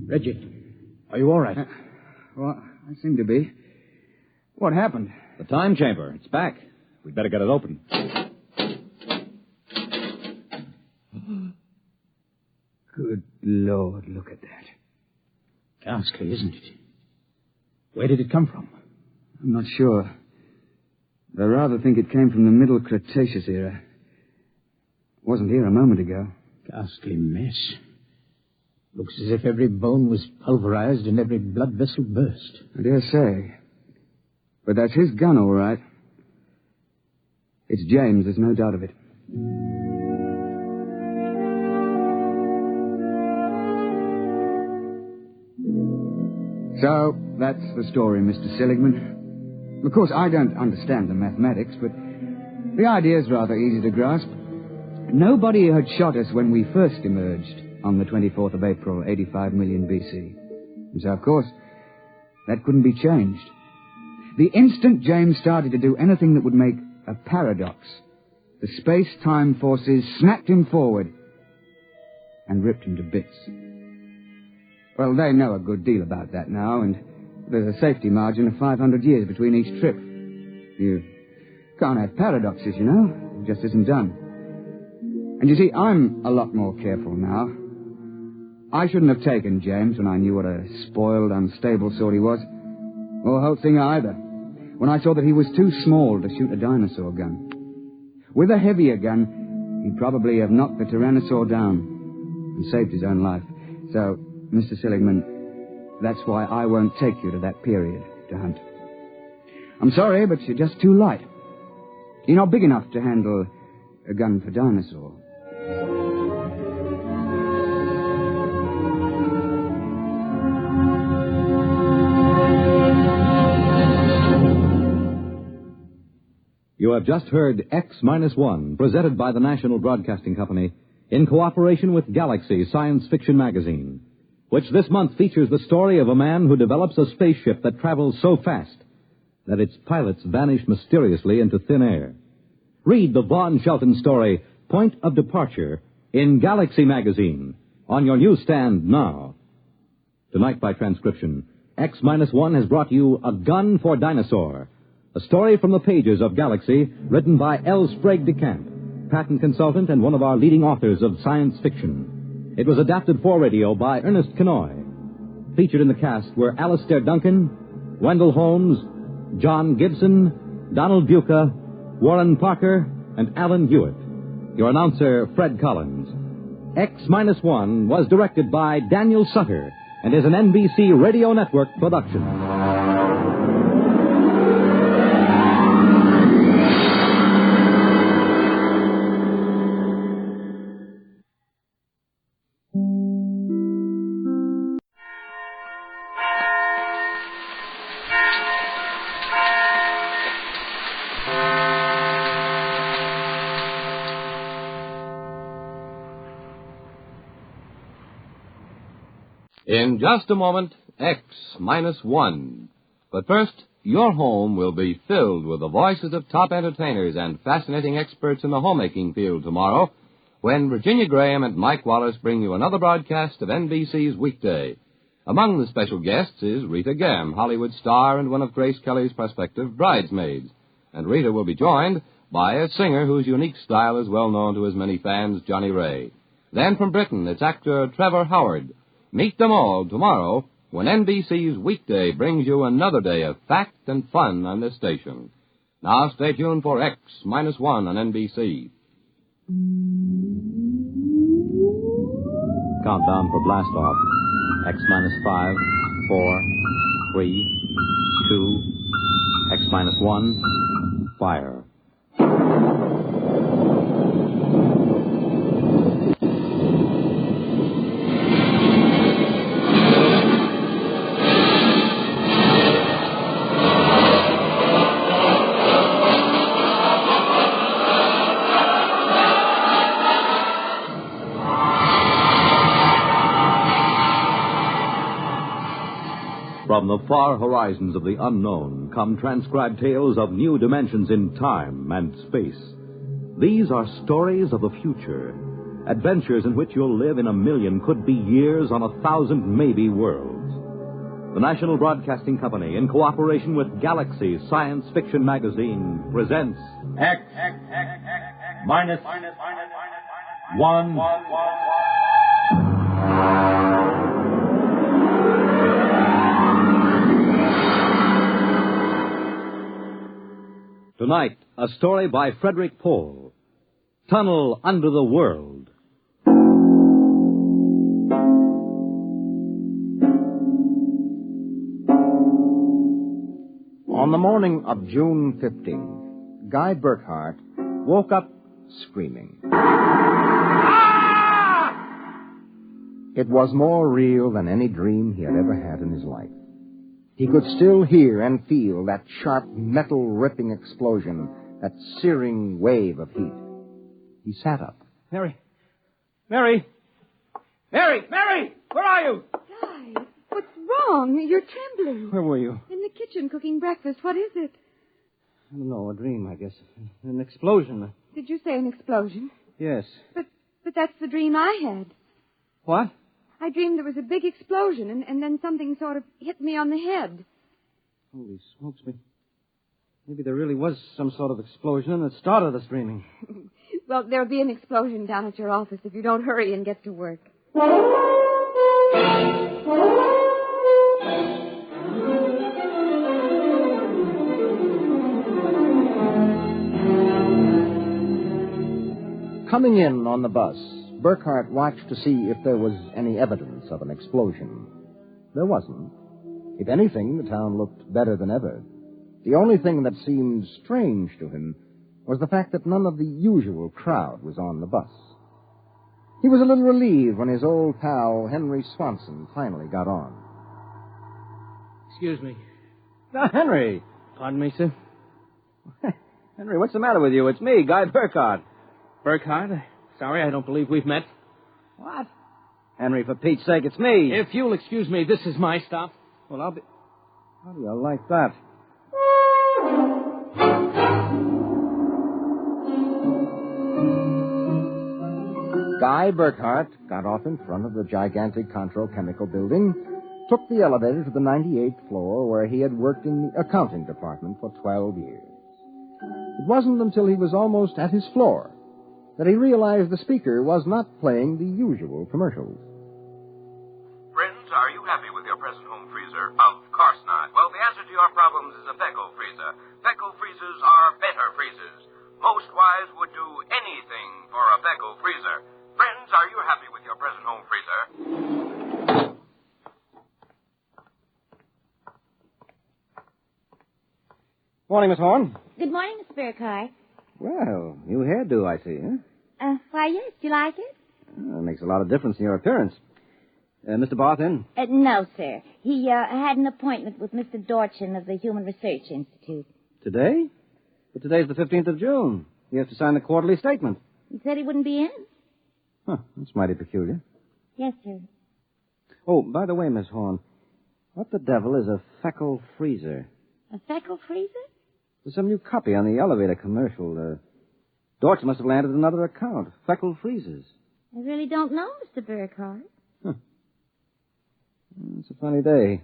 Speaker 14: Reggie, are you all right?
Speaker 10: Well, I seem to be. What happened?
Speaker 16: The time chamber. It's back. We'd better get it open.
Speaker 10: Good Lord, look at that.
Speaker 14: Ghastly, isn't it? Where did it come from?
Speaker 10: I'm not sure. But I rather think it came from the Middle Cretaceous era. It wasn't here a moment ago.
Speaker 14: Ghastly mess. Looks as if every bone was pulverized and every blood vessel burst.
Speaker 10: I dare say. But that's his gun, all right. It's James, there's no doubt of it. So, that's the story, Mr. Seligman. Of course, I don't understand the mathematics, but the idea's rather easy to grasp. Nobody had shot us when we first emerged on the 24th of April, 85 million BC. And so, of course, that couldn't be changed. The instant James started to do anything that would make a paradox, the space-time forces snapped him forward and ripped him to bits. Well, they know a good deal about that now, and there's a safety margin of 500 years between each trip. You can't have paradoxes, you know. It just isn't done. And you see, I'm a lot more careful now. I shouldn't have taken James when I knew what a spoiled, unstable sort he was. Or Holtzinger either, when I saw that he was too small to shoot a dinosaur gun. With a heavier gun, he'd probably have knocked the Tyrannosaur down and saved his own life. So, Mr. Seligman, that's why I won't take you to that period to hunt. I'm sorry, but you're just too light. You're not big enough to handle a gun for Dinosaur.
Speaker 9: You have just heard X-1, presented by the National Broadcasting Company in cooperation with Galaxy Science Fiction Magazine, which this month features the story of a man who develops a spaceship that travels so fast that its pilots vanish mysteriously into thin air. Read the Vaughn Shelton story, Point of Departure, in Galaxy Magazine, on your newsstand now. Tonight, by transcription, X-1 has brought you A Gun for Dinosaur, a story from the pages of Galaxy, written by L. Sprague de Camp, patent consultant and one of our leading authors of science fiction. It was adapted for radio by Ernest Kenoy. Featured in the cast were Alistair Duncan, Wendell Holmes, John Gibson, Donald Buca, Warren Parker, and Alan Hewitt. Your announcer, Fred Collins. X-1 was directed by Daniel Sutter and is an NBC Radio Network production.
Speaker 17: In just a moment, X-1. But first, your home will be filled with the voices of top entertainers and fascinating experts in the homemaking field tomorrow, when Virginia Graham and Mike Wallace bring you another broadcast of NBC's Weekday. Among the special guests is Rita Gam, Hollywood star and one of Grace Kelly's prospective bridesmaids. And Rita will be joined by a singer whose unique style is well known to his many fans, Johnny Ray. Then from Britain, it's actor Trevor Howard. Meet them all tomorrow when NBC's Weekday brings you another day of fact and fun on this station. Now stay tuned for X-1 on NBC.
Speaker 16: Countdown for blast off. X-5, 4, 3, 2, X-1, fire.
Speaker 9: From the far horizons of the unknown come transcribed tales of new dimensions in time and space. These are stories of the future, adventures in which you'll live in a million, could be years, on 1,000 maybe worlds. The National Broadcasting Company, in cooperation with Galaxy Science Fiction Magazine, presents
Speaker 1: X-1.
Speaker 9: Tonight, a story by Frederick Pohl, Tunnel Under the World.
Speaker 11: On the morning of June 15th, Guy Burkhart woke up screaming. It was more real than any dream he had ever had in his life. He could still hear and feel that sharp, metal-ripping explosion, that searing wave of heat. He sat up.
Speaker 3: Mary! Mary! Mary! Mary! Where are you?
Speaker 4: Guy, what's wrong? You're trembling.
Speaker 3: Where were you?
Speaker 4: In the kitchen cooking breakfast. What is it?
Speaker 3: I don't know, a dream, I guess. An explosion.
Speaker 4: Did you say an explosion?
Speaker 3: Yes.
Speaker 4: But that's the dream I had.
Speaker 3: What?
Speaker 4: I dreamed there was a big explosion, and then something sort of hit me on the head.
Speaker 3: Holy smokes, maybe there really was some sort of explosion, and it started us dreaming.
Speaker 4: Well, there'll be an explosion down at your office if you don't hurry and get to work.
Speaker 11: Coming in on the bus, Burkhart watched to see if there was any evidence of an explosion. There wasn't. If anything, the town looked better than ever. The only thing that seemed strange to him was the fact that none of the usual crowd was on the bus. He was a little relieved when his old pal, Henry Swanson, finally got on.
Speaker 3: Excuse me.
Speaker 11: Henry!
Speaker 3: Pardon me, sir? Henry, what's the matter with you? It's me, Guy Burkhart. Burkhart? Sorry, I don't believe we've met. What? Henry, for Pete's sake, it's me. If you'll excuse me, this is my stop. Well, I'll be... How do you like that?
Speaker 11: Guy Burkhart got off in front of the gigantic Contro Chemical Building, took the elevator to the 98th floor where he had worked in the accounting department for 12 years. It wasn't until he was almost at his floor that he realized the speaker was not playing the usual commercials.
Speaker 18: Friends, are you happy with your present home freezer? Of course not. Well, the answer to your problems is a Fecco freezer. Fecco freezers are better freezers. Most wives would do anything for a Fecco freezer. Friends, are you happy with your present home freezer?
Speaker 3: Morning, Miss Horn.
Speaker 19: Good morning, Mr. Burkhart.
Speaker 3: Well, new hairdo, I see, huh?
Speaker 19: Why, yes. Do you like it?
Speaker 3: That makes a lot of difference in your appearance. Mr. Barth in?
Speaker 19: No, sir. He had an appointment with Mr. Dorchin of the Human Research Institute.
Speaker 3: Today? But today's the 15th of June. He has to sign the quarterly statement.
Speaker 19: He said he wouldn't be in.
Speaker 3: Huh, that's mighty peculiar.
Speaker 19: Yes, sir.
Speaker 3: Oh, by the way, Miss Horn, what the devil is a Fecco freezer?
Speaker 19: A Fecco freezer?
Speaker 3: There's some new copy on the elevator commercial. Dorchin must have landed another account. Fecco freezers.
Speaker 19: I really don't know, Mr. Burkhart.
Speaker 3: It's a funny day.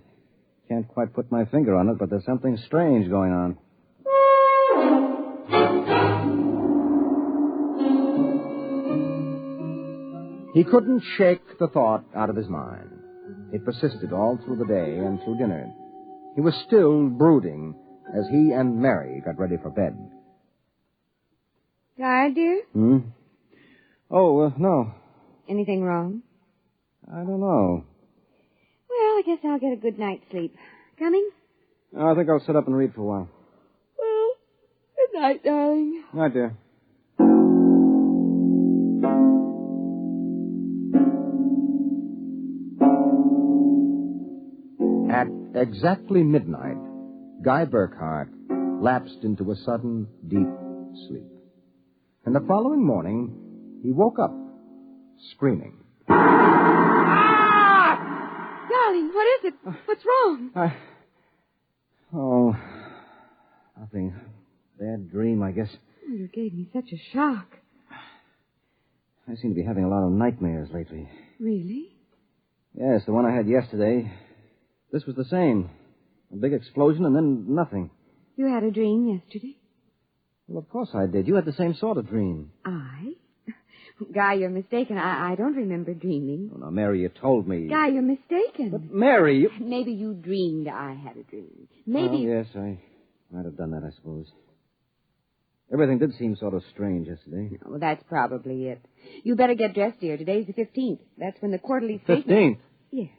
Speaker 3: Can't quite put my finger on it, but there's something strange going on.
Speaker 11: He couldn't shake the thought out of his mind. It persisted all through the day and through dinner. He was still brooding as he and Mary got ready for bed.
Speaker 4: Tired, dear?
Speaker 3: Oh, no.
Speaker 4: Anything wrong?
Speaker 3: I don't know.
Speaker 4: Well, I guess I'll get a good night's sleep. Coming?
Speaker 3: I think I'll sit up and read for a while.
Speaker 4: Well, good night, darling.
Speaker 3: Night, dear.
Speaker 11: At exactly midnight, Guy Burkhart lapsed into a sudden, deep sleep. And the following morning, he woke up, screaming.
Speaker 4: Darling, what is it? What's wrong?
Speaker 3: Oh, nothing. Bad dream, I guess.
Speaker 4: Oh, you gave me such a shock.
Speaker 3: I seem to be having a lot of nightmares lately.
Speaker 4: Really?
Speaker 3: Yes, the one I had yesterday. This was the same. A big explosion and then nothing.
Speaker 4: You had a dream yesterday?
Speaker 3: Well, of course I did. You had the same sort of dream.
Speaker 4: I? Guy, you're mistaken. I don't remember dreaming.
Speaker 3: Oh, now, Mary, you told me.
Speaker 4: Guy, you're mistaken.
Speaker 3: But, Mary, you...
Speaker 4: Maybe you dreamed I had a dream. Maybe...
Speaker 3: Oh, yes, I might have done that, I suppose. Everything did seem sort of strange yesterday.
Speaker 4: Oh, that's probably it. You better get dressed, dear. Today's the 15th. That's when the quarterly
Speaker 3: 15th?
Speaker 4: statement... Yes.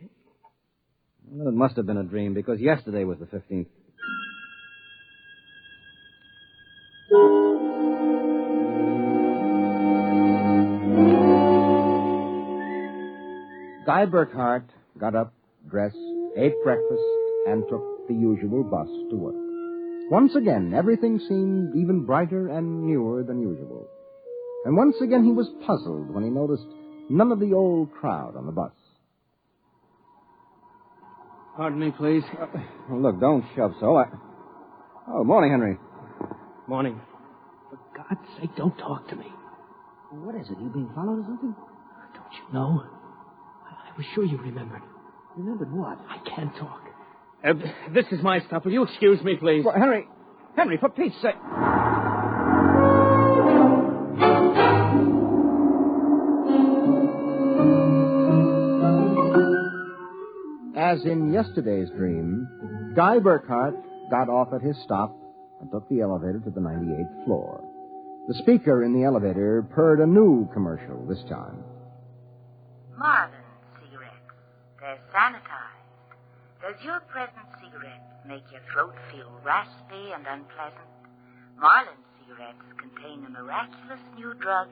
Speaker 3: Well, it must have been a dream, because yesterday was the 15th.
Speaker 11: Guy Burkhart got up, dressed, ate breakfast, and took the usual bus to work. Once again, everything seemed even brighter and newer than usual. And once again he was puzzled when he noticed none of the old crowd on the bus.
Speaker 3: Pardon me, please.
Speaker 10: Look, don't shove so. Oh, morning, Henry.
Speaker 3: Morning. For God's sake, don't talk to me.
Speaker 10: What is it? You being followed or something?
Speaker 3: Don't you know? I was sure you remembered.
Speaker 10: Remembered what?
Speaker 3: I can't talk. This is my stuff. Will you excuse me, please?
Speaker 10: Well, Henry, for Pete's sake.
Speaker 11: As in yesterday's dream, Guy Burkhart got off at his stop and took the elevator to the 98th floor. The speaker in the elevator purred a new commercial this time.
Speaker 20: Marlin cigarettes. They're sanitized. Does your present cigarette make your throat feel raspy and unpleasant? Marlin cigarettes contain a miraculous new drug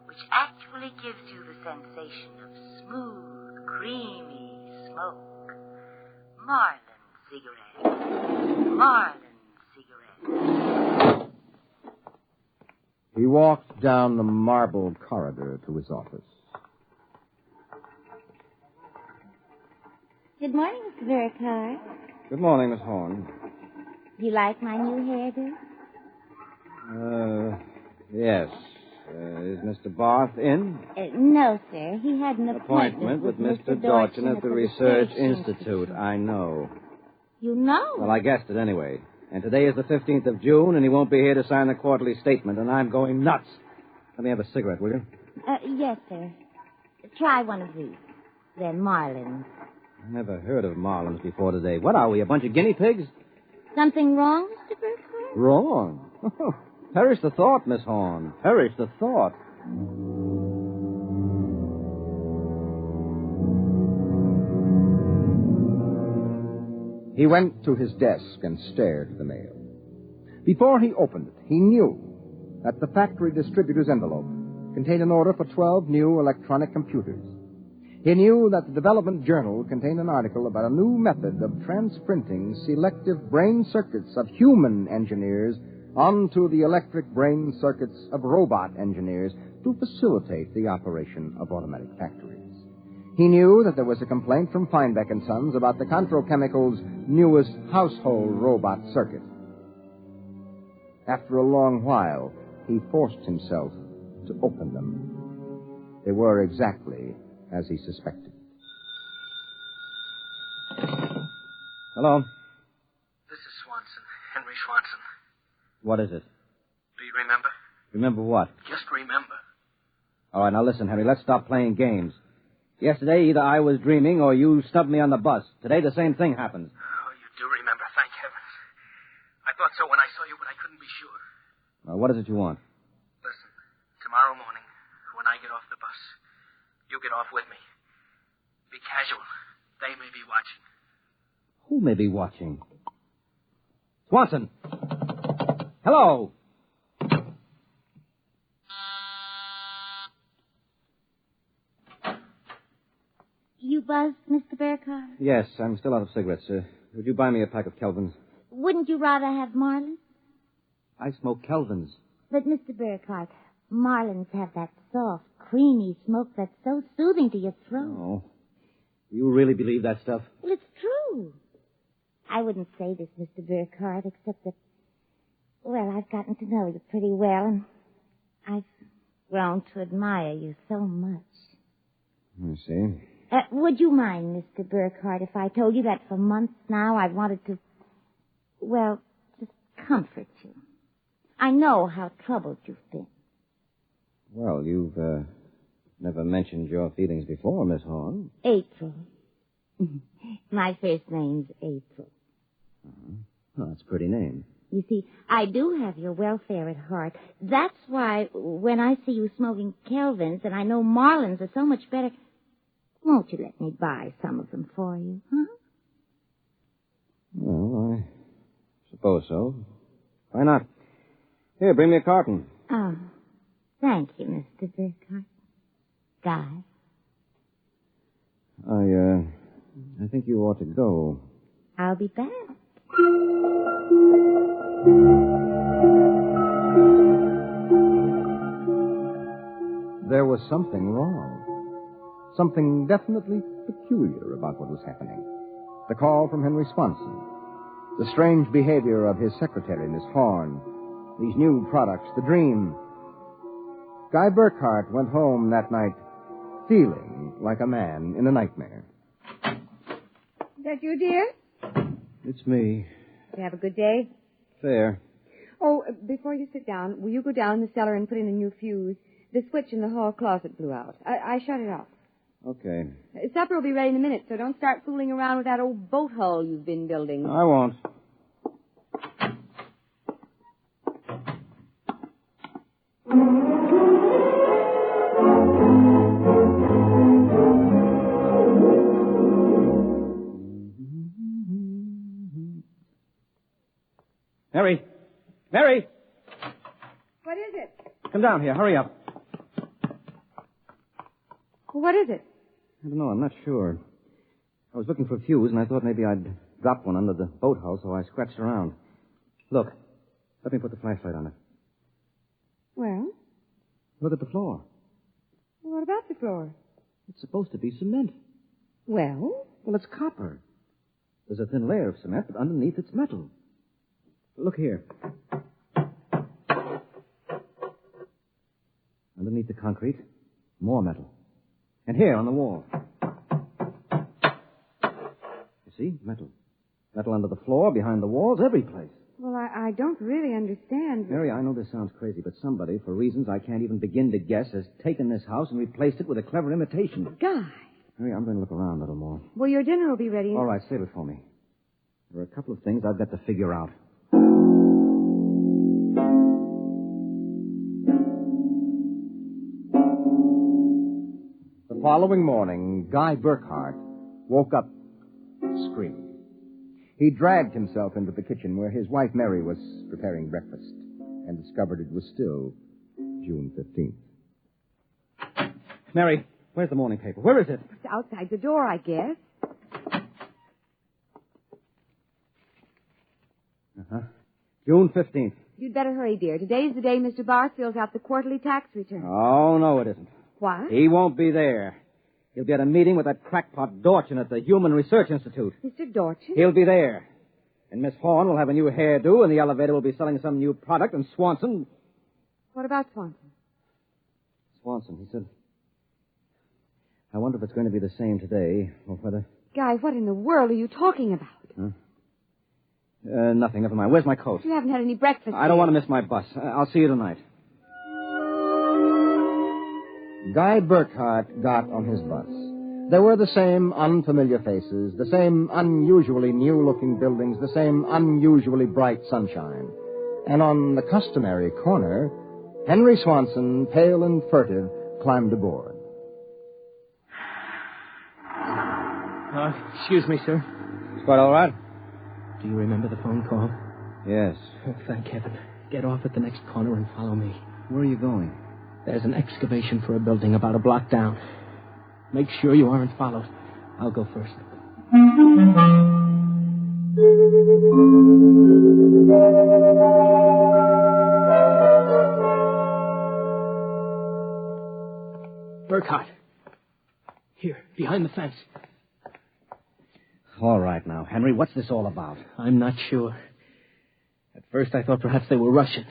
Speaker 20: which actually gives you the sensation of smooth, creamy smoke. Marlin cigarettes. Marlin cigarettes.
Speaker 11: He walked down the marble corridor to his office.
Speaker 19: Good morning, Mr. Burkhart.
Speaker 10: Good morning, Miss Horn.
Speaker 19: Do you like my new hairdo?
Speaker 10: Yes. Is Mr. Barth in?
Speaker 19: No, sir. He had an appointment
Speaker 10: with Mr. Dorchin at the Research Institute. I know.
Speaker 19: You know?
Speaker 10: Well, I guessed it anyway. And today is the 15th of June, and he won't be here to sign the quarterly statement, and I'm going nuts. Let me have a cigarette, will you?
Speaker 19: Yes, sir. Try one of these. They're Marlins.
Speaker 10: I never heard of Marlins before today. What are we, a bunch of guinea pigs?
Speaker 19: Something wrong, Mr. Burkhart?
Speaker 10: Wrong? Perish the thought, Miss Horn. Perish the thought.
Speaker 11: He went to his desk and stared at the mail. Before he opened it, he knew that the factory distributor's envelope contained an order for 12 new electronic computers. He knew that the Development Journal contained an article about a new method of transprinting selective brain circuits of human engineers onto the electric brain circuits of robot engineers to facilitate the operation of automatic factories. He knew that there was a complaint from Feinbeck & Sons about the Contro Chemicals' newest household robot circuit. After a long while, he forced himself to open them. They were exactly as he suspected.
Speaker 10: Hello?
Speaker 21: This is Swanson, Henry Swanson.
Speaker 10: What is it?
Speaker 21: Do you remember?
Speaker 10: Remember what?
Speaker 21: Just remember.
Speaker 10: All right, now listen, Henry, let's stop playing games. Yesterday, either I was dreaming or you snubbed me on the bus. Today, the same thing happens.
Speaker 21: Oh, you do remember, thank heavens. I thought so when I saw you, but I couldn't be sure.
Speaker 10: Now, what is it you want?
Speaker 21: Listen, tomorrow morning, when I get off the bus, you get off with me. Be casual. They may be watching.
Speaker 10: Who may be watching? Swanson! Hello!
Speaker 19: You buzzed, Mr. Burkhart?
Speaker 10: Yes, I'm still out of cigarettes. Would you buy me a pack of Kelvins?
Speaker 19: Wouldn't you rather have Marlins?
Speaker 10: I smoke Kelvins.
Speaker 19: But, Mr. Burkhart, Marlins have that soft, creamy smoke that's so soothing to your throat.
Speaker 10: Oh. Do you really believe that stuff?
Speaker 19: Well, it's true. I wouldn't say this, Mr. Burkhart, except that, well, I've gotten to know you pretty well, and I've grown to admire you so much.
Speaker 10: I see.
Speaker 19: Would you mind, Mr. Burkhart, if I told you that for months now I've wanted to, well, just comfort you? I know how troubled you've been.
Speaker 10: Well, you've never mentioned your feelings before, Miss Horn.
Speaker 19: April. My first name's April.
Speaker 10: Oh, that's a pretty name.
Speaker 19: You see, I do have your welfare at heart. That's why when I see you smoking Kelvins and I know Marlins are so much better, won't you let me buy some of them for you, huh?
Speaker 10: Well, I suppose so. Why not? Here, bring me a carton.
Speaker 19: Oh, thank you, Mr. Burkhart. Guy?
Speaker 10: I think you ought to go.
Speaker 19: I'll be back.
Speaker 11: There was something wrong. Something definitely peculiar about what was happening. The call from Henry Swanson. The strange behavior of his secretary, Miss Horn. These new products, the dream. Guy Burkhart went home that night feeling like a man in a nightmare.
Speaker 6: Is that you, dear?
Speaker 10: It's me.
Speaker 6: Did you have a good day?
Speaker 10: Fair.
Speaker 6: Oh, before you sit down, will you go down in the cellar and put in a new fuse? The switch in the hall closet blew out. I shut it off.
Speaker 10: Okay.
Speaker 6: Supper will be ready in a minute, so don't start fooling around with that old boat hull you've been building.
Speaker 10: I won't.
Speaker 3: Mary! Mary!
Speaker 6: What is it?
Speaker 3: Come down here. Hurry up.
Speaker 6: What is it?
Speaker 10: I don't know. I'm not sure. I was looking for a fuse, and I thought maybe I'd drop one under the boat hull, so I scratched around. Look. Let me put the flashlight on it.
Speaker 6: Well?
Speaker 10: Look at the floor.
Speaker 6: What about the floor?
Speaker 10: It's supposed to be cement.
Speaker 6: Well?
Speaker 10: Well, it's copper. There's a thin layer of cement, but underneath it's metal. Look here. Underneath the concrete, more metal. And here on the wall. You see? Metal. Metal under the floor, behind the walls, every place.
Speaker 6: Well, I don't really understand.
Speaker 10: Mary, I know this sounds crazy, but somebody, for reasons I can't even begin to guess, has taken this house and replaced it with a clever imitation.
Speaker 6: Guy.
Speaker 10: Mary, I'm going to look around a little more.
Speaker 6: Well, your dinner will be ready.
Speaker 10: All right, save it for me. There are a couple of things I've got to figure out.
Speaker 11: The following morning, Guy Burkhart woke up screaming. He dragged himself into the kitchen where his wife Mary was preparing breakfast and discovered it was still June 15th.
Speaker 3: Mary, where's the morning paper? Where is it?
Speaker 6: It's outside the door, I guess.
Speaker 10: Uh-huh. June 15th.
Speaker 6: You'd better hurry, dear. Today's the day Mr. Barr fills out the quarterly tax return.
Speaker 10: Oh, no, it isn't.
Speaker 6: What?
Speaker 10: He won't be there. He'll be at a meeting with that crackpot Dorchin at the Human Research Institute.
Speaker 6: Mr. Dorchin?
Speaker 10: He'll be there. And Miss Horn will have a new hairdo, and the elevator will be selling some new product, and Swanson...
Speaker 6: What about Swanson?
Speaker 10: Swanson, he said... I wonder if it's going to be the same today, or whether...
Speaker 6: Guy, what in the world are you talking about?
Speaker 10: Huh? Nothing, never mind. Where's my coat?
Speaker 6: You haven't had any breakfast.
Speaker 10: I don't want to miss my bus. I'll see you tonight.
Speaker 11: Guy Burkhart got on his bus. There were the same unfamiliar faces, the same unusually new-looking buildings, the same unusually bright sunshine. And on the customary corner, Henry Swanson, pale and furtive, climbed aboard.
Speaker 14: Excuse me, sir.
Speaker 10: Quite all right?
Speaker 14: Do you remember the phone call?
Speaker 10: Yes.
Speaker 14: Oh, thank heaven. Get off at the next corner and follow me.
Speaker 10: Where are you going?
Speaker 14: There's an excavation for a building about a block down. Make sure you aren't followed. I'll go first. Burkhart. Here, behind the fence.
Speaker 10: All right now, Henry, what's this all about?
Speaker 14: I'm not sure. At first I thought perhaps they were Russians.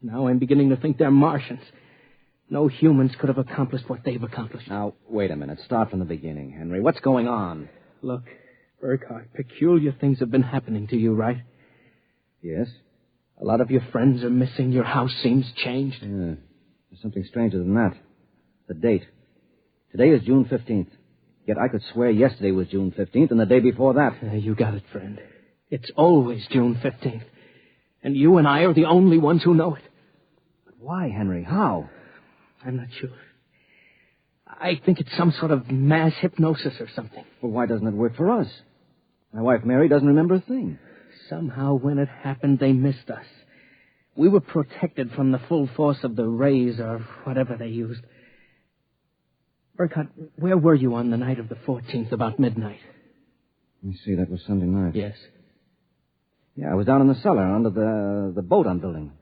Speaker 14: Now I'm beginning to think they're Martians. No humans could have accomplished what they've accomplished.
Speaker 10: Now, wait a minute. Start from the beginning, Henry. What's going on?
Speaker 14: Look, Burkhart, peculiar things have been happening to you, right?
Speaker 10: Yes.
Speaker 14: A lot of your friends are missing. Your house seems changed.
Speaker 10: Yeah. There's something stranger than that. The date. Today is June 15th. Yet I could swear yesterday was June 15th and the day before that.
Speaker 14: You got it, friend. It's always June 15th. And you and I are the only ones who know it.
Speaker 10: But why, Henry? How?
Speaker 14: I'm not sure. I think it's some sort of mass hypnosis or something.
Speaker 10: Well, why doesn't it work for us? My wife, Mary, doesn't remember a thing.
Speaker 14: Somehow, when it happened, they missed us. We were protected from the full force of the rays or whatever they used. Burkhart, where were you on the night of the 14th, about midnight?
Speaker 10: Let me see, that was Sunday night.
Speaker 14: Yes.
Speaker 11: Yeah, I was down in the cellar under the boat I'm building.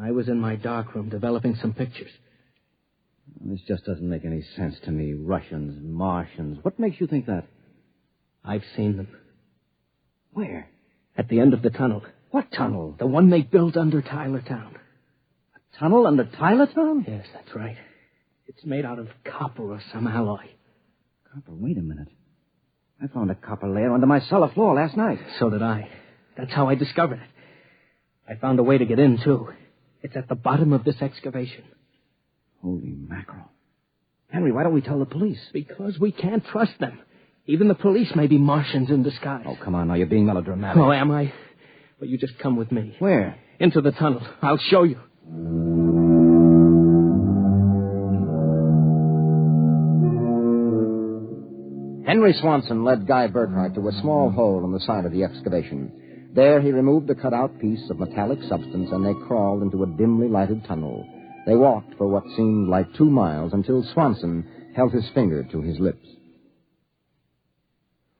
Speaker 14: I was in my darkroom developing some pictures.
Speaker 11: This just doesn't make any sense to me. Russians, Martians. What makes you think that?
Speaker 14: I've seen them.
Speaker 11: Where?
Speaker 14: At the end of the tunnel.
Speaker 11: What tunnel?
Speaker 14: The one they built under Tylertown.
Speaker 11: A tunnel under Tylertown?
Speaker 14: Yes, that's right. It's made out of copper or some alloy.
Speaker 11: Copper? Wait a minute. I found a copper layer under my cellar floor last night.
Speaker 14: So did I. That's how I discovered it. I found a way to get in, too. It's at the bottom of this excavation.
Speaker 11: Holy mackerel. Henry, why don't we tell the police?
Speaker 14: Because we can't trust them. Even the police may be Martians in disguise.
Speaker 11: Oh, come on now. You're being melodramatic.
Speaker 14: Oh, am I? Well, you just come with me.
Speaker 11: Where?
Speaker 14: Into the tunnel. I'll show you.
Speaker 11: Henry Swanson led Guy Burkhart to a small hole in the side of the excavation. There he removed a cut-out piece of metallic substance, and they crawled into a dimly lighted tunnel. They walked for what seemed like 2 miles until Swanson held his finger to his lips.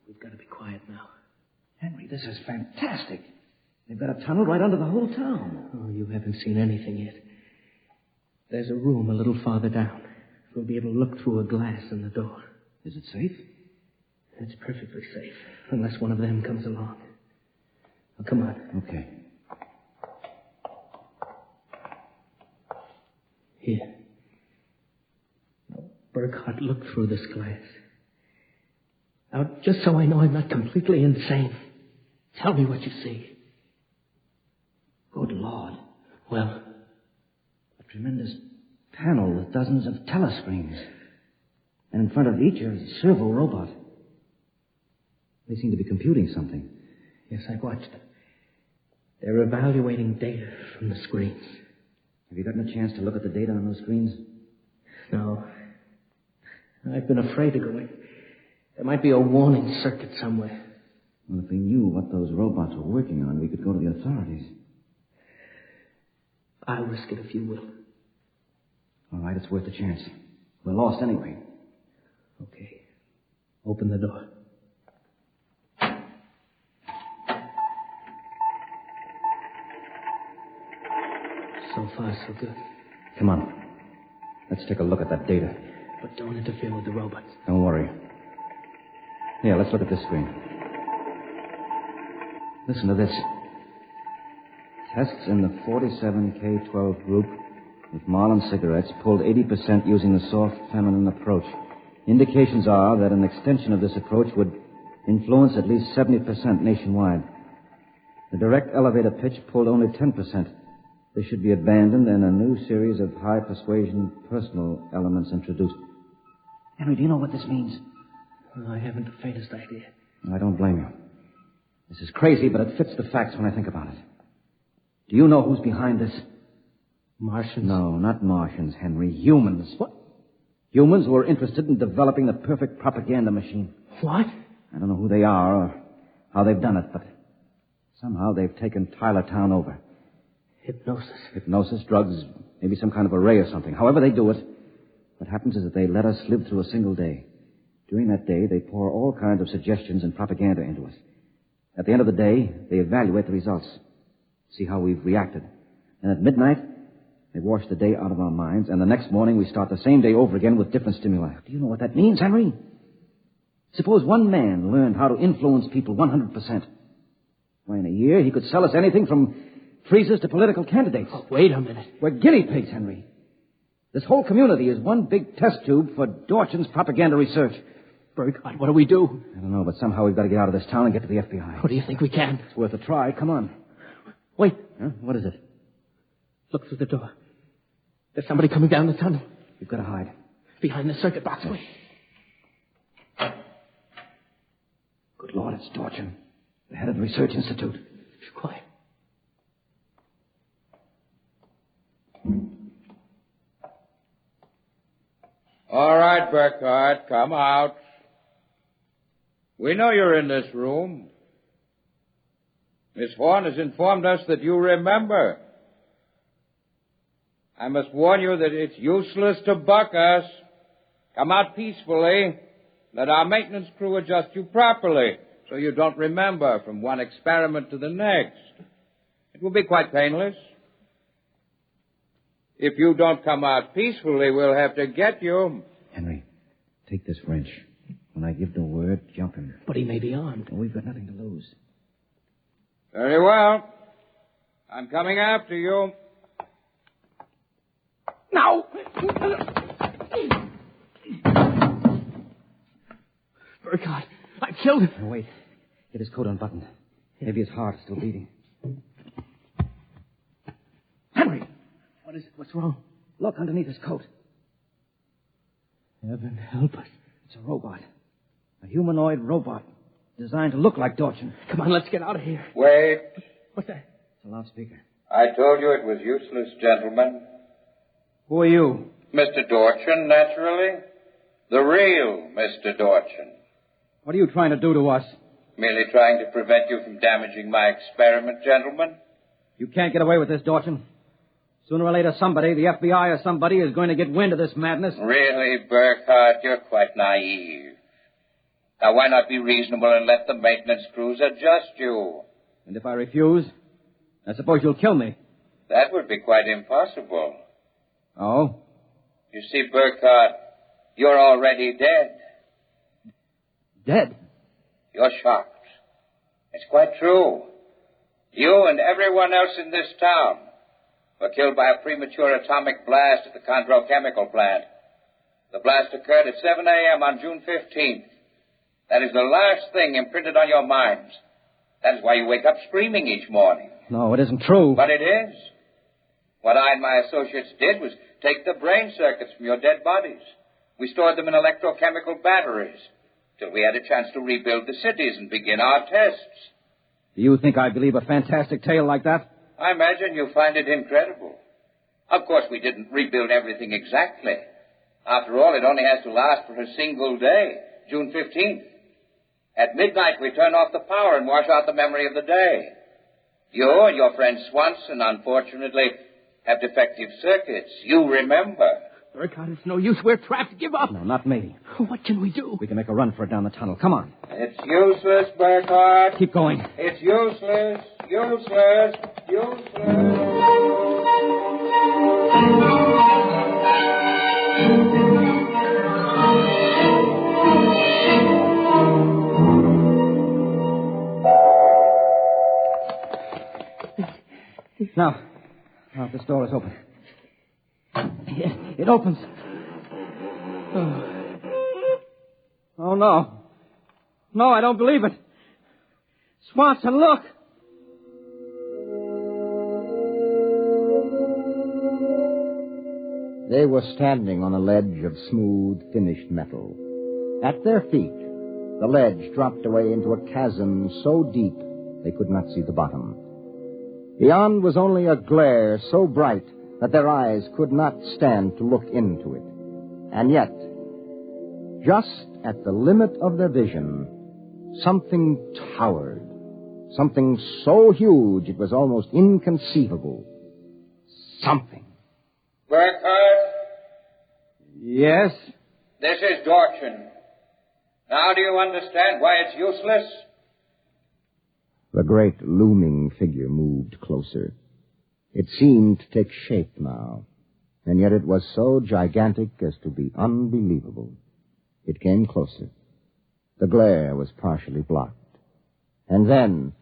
Speaker 14: We've got to be quiet now.
Speaker 11: Henry, this is fantastic. They've got a tunnel right under the whole town.
Speaker 14: Oh, you haven't seen anything yet. There's a room a little farther down. We'll be able to look through a glass in the door.
Speaker 11: Is it safe?
Speaker 14: It's perfectly safe, unless one of them comes along. Now, come on.
Speaker 11: Okay.
Speaker 14: Here. Now, Burkhart, look through this glass. Now, just so I know I'm not completely insane, tell me what you see.
Speaker 11: Good Lord.
Speaker 14: Well?
Speaker 11: A tremendous panel with dozens of telescreens. And in front of each is a servo robot. They seem to be computing something.
Speaker 14: Yes, I watched them. They're evaluating data from the screens.
Speaker 11: Have you gotten a chance to look at the data on those screens?
Speaker 14: No. I've been afraid to go in. There might be a warning circuit somewhere.
Speaker 11: Well, if we knew what those robots were working on, we could go to the authorities.
Speaker 14: I'll risk it if you will.
Speaker 11: All right, it's worth a chance. We're lost anyway.
Speaker 14: Okay. Open the door. So far, so good.
Speaker 11: Come on. Let's take a look at that data.
Speaker 14: But don't interfere with the robots.
Speaker 11: Don't worry. Here, let's look at this screen. Listen to this. Tests in the 47K12 group with Marlin cigarettes pulled 80% using the soft feminine approach. Indications are that an extension of this approach would influence at least 70% nationwide. The direct elevator pitch pulled only 10%. They should be abandoned and a new series of high persuasion personal elements introduced. Henry, do you know what this means?
Speaker 14: Well, I haven't the faintest idea.
Speaker 11: I don't blame you. This is crazy, but it fits the facts when I think about it. Do you know who's behind this?
Speaker 14: Martians?
Speaker 11: No, not Martians, Henry. Humans.
Speaker 14: What?
Speaker 11: Humans who are interested in developing the perfect propaganda machine.
Speaker 14: What?
Speaker 11: I don't know who they are or how they've done it, but somehow they've taken Tylertown over.
Speaker 14: Hypnosis,
Speaker 11: drugs, maybe some kind of array or something. However they do it, what happens is that they let us live through a single day. During that day, they pour all kinds of suggestions and propaganda into us. At the end of the day, they evaluate the results, see how we've reacted. And at midnight, they wash the day out of our minds, and the next morning we start the same day over again with different stimuli. Do you know what that means, Henry? Suppose one man learned how to influence people 100%. Why, in a year, he could sell us anything from freezers to political candidates.
Speaker 14: Oh, wait a minute.
Speaker 11: We're guinea pigs, Henry. This whole community is one big test tube for Dorchin's propaganda research.
Speaker 14: Burkhart, what do we do?
Speaker 11: I don't know, but somehow we've got to get out of this town and get to the FBI.
Speaker 14: What do you think we can?
Speaker 11: It's worth a try. Come on.
Speaker 14: Wait.
Speaker 11: Huh? What is it?
Speaker 14: Look through the door. There's somebody coming down the tunnel.
Speaker 11: You've got to hide.
Speaker 14: Behind the circuit box. Wait.
Speaker 11: Good Lord, it's Dorchin, the head of the Research Institute.
Speaker 14: Quiet.
Speaker 5: All right, Burkhart, come out. We know you're in this room. Miss Horn has informed us that you remember. I must warn you that it's useless to buck us. Come out peacefully. Let our maintenance crew adjust you properly. so you don't remember from one experiment to the next. It will be quite painless. If you don't come out peacefully, we'll have to get you.
Speaker 11: Henry, take this wrench. When I give the word, jump him.
Speaker 14: But he may be armed.
Speaker 11: Well, we've got nothing to lose.
Speaker 5: Very well. I'm coming after you.
Speaker 14: Now! Burkhardt, I killed him.
Speaker 11: Now, wait. Get his coat unbuttoned. Maybe his heart is still beating.
Speaker 14: Henry! What is it? What's wrong?
Speaker 11: Look underneath his coat.
Speaker 14: Heaven help us.
Speaker 11: It's a robot. A humanoid robot designed to look like Dorchin.
Speaker 14: Come on, let's get out of here.
Speaker 5: Wait.
Speaker 14: What's that?
Speaker 11: It's a loudspeaker.
Speaker 5: I told you it was useless, gentlemen.
Speaker 11: Who are you?
Speaker 5: Mr. Dorchin, naturally. The real Mr. Dorchin.
Speaker 11: What are you trying to do to us?
Speaker 5: Merely trying to prevent you from damaging my experiment, gentlemen.
Speaker 11: You can't get away with this, Dorchin. Sooner or later, somebody, the FBI or somebody, is going to get wind of this madness.
Speaker 5: Really, Burkhardt, you're quite naive. Now, why not be reasonable and let the maintenance crews adjust you?
Speaker 11: And if I refuse, I suppose you'll kill me.
Speaker 5: That would be quite impossible.
Speaker 11: Oh?
Speaker 5: You see, Burkhardt, you're already dead.
Speaker 11: Dead?
Speaker 5: You're shocked. It's quite true. You and everyone else in this town were killed by a premature atomic blast at the Condro chemical plant. The blast occurred at 7 a.m. on June 15th. That is the last thing imprinted on your minds. That is why you wake up screaming each morning.
Speaker 11: No, it isn't true.
Speaker 5: But it is. What I and my associates did was take the brain circuits from your dead bodies. We stored them in electrochemical batteries till we had a chance to rebuild the cities and begin our tests.
Speaker 11: Do you think I believe a fantastic tale like that?
Speaker 5: I imagine you find it incredible. Of course, we didn't rebuild everything exactly. After all, it only has to last for a single day, June 15th. At midnight, we turn off the power and wash out the memory of the day. You and your friend Swanson, unfortunately, have defective circuits. You remember.
Speaker 14: Burkhardt, it's no use. We're trapped. Give up.
Speaker 11: No, not me.
Speaker 14: What can we do?
Speaker 11: We can make a run for it down the tunnel. Come on.
Speaker 5: It's useless, Burkhardt.
Speaker 11: Keep going.
Speaker 5: It's useless. Useless. Useless.
Speaker 11: Now, this door is open. It opens. Oh, no. No, I don't believe it. Swanson, look. They were standing on a ledge of smooth, finished metal. At their feet, the ledge dropped away into a chasm so deep they could not see the bottom. Beyond was only a glare so bright that their eyes could not stand to look into it. And yet, just at the limit of their vision, something towered. Something so huge it was almost inconceivable. Something.
Speaker 5: Burkhardt?
Speaker 11: Yes?
Speaker 5: This is Dorchin. Now do you understand why it's useless?
Speaker 11: The great looming figure moved closer. It seemed to take shape now, and yet it was so gigantic as to be unbelievable. It came closer. The glare was partially blocked. And then,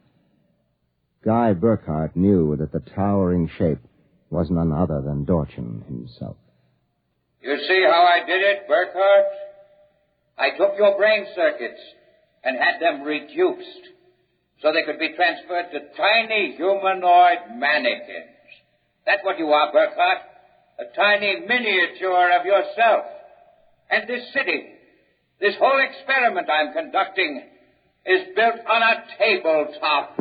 Speaker 11: Guy Burkhardt knew that the towering shape was none other than Dorchin himself.
Speaker 5: You see how I did it, Burkhardt? I took your brain circuits and had them reduced so they could be transferred to tiny humanoid mannequins. That's what you are, Burkhardt. A tiny miniature of yourself. And this city, this whole experiment I'm conducting, is built on a tabletop.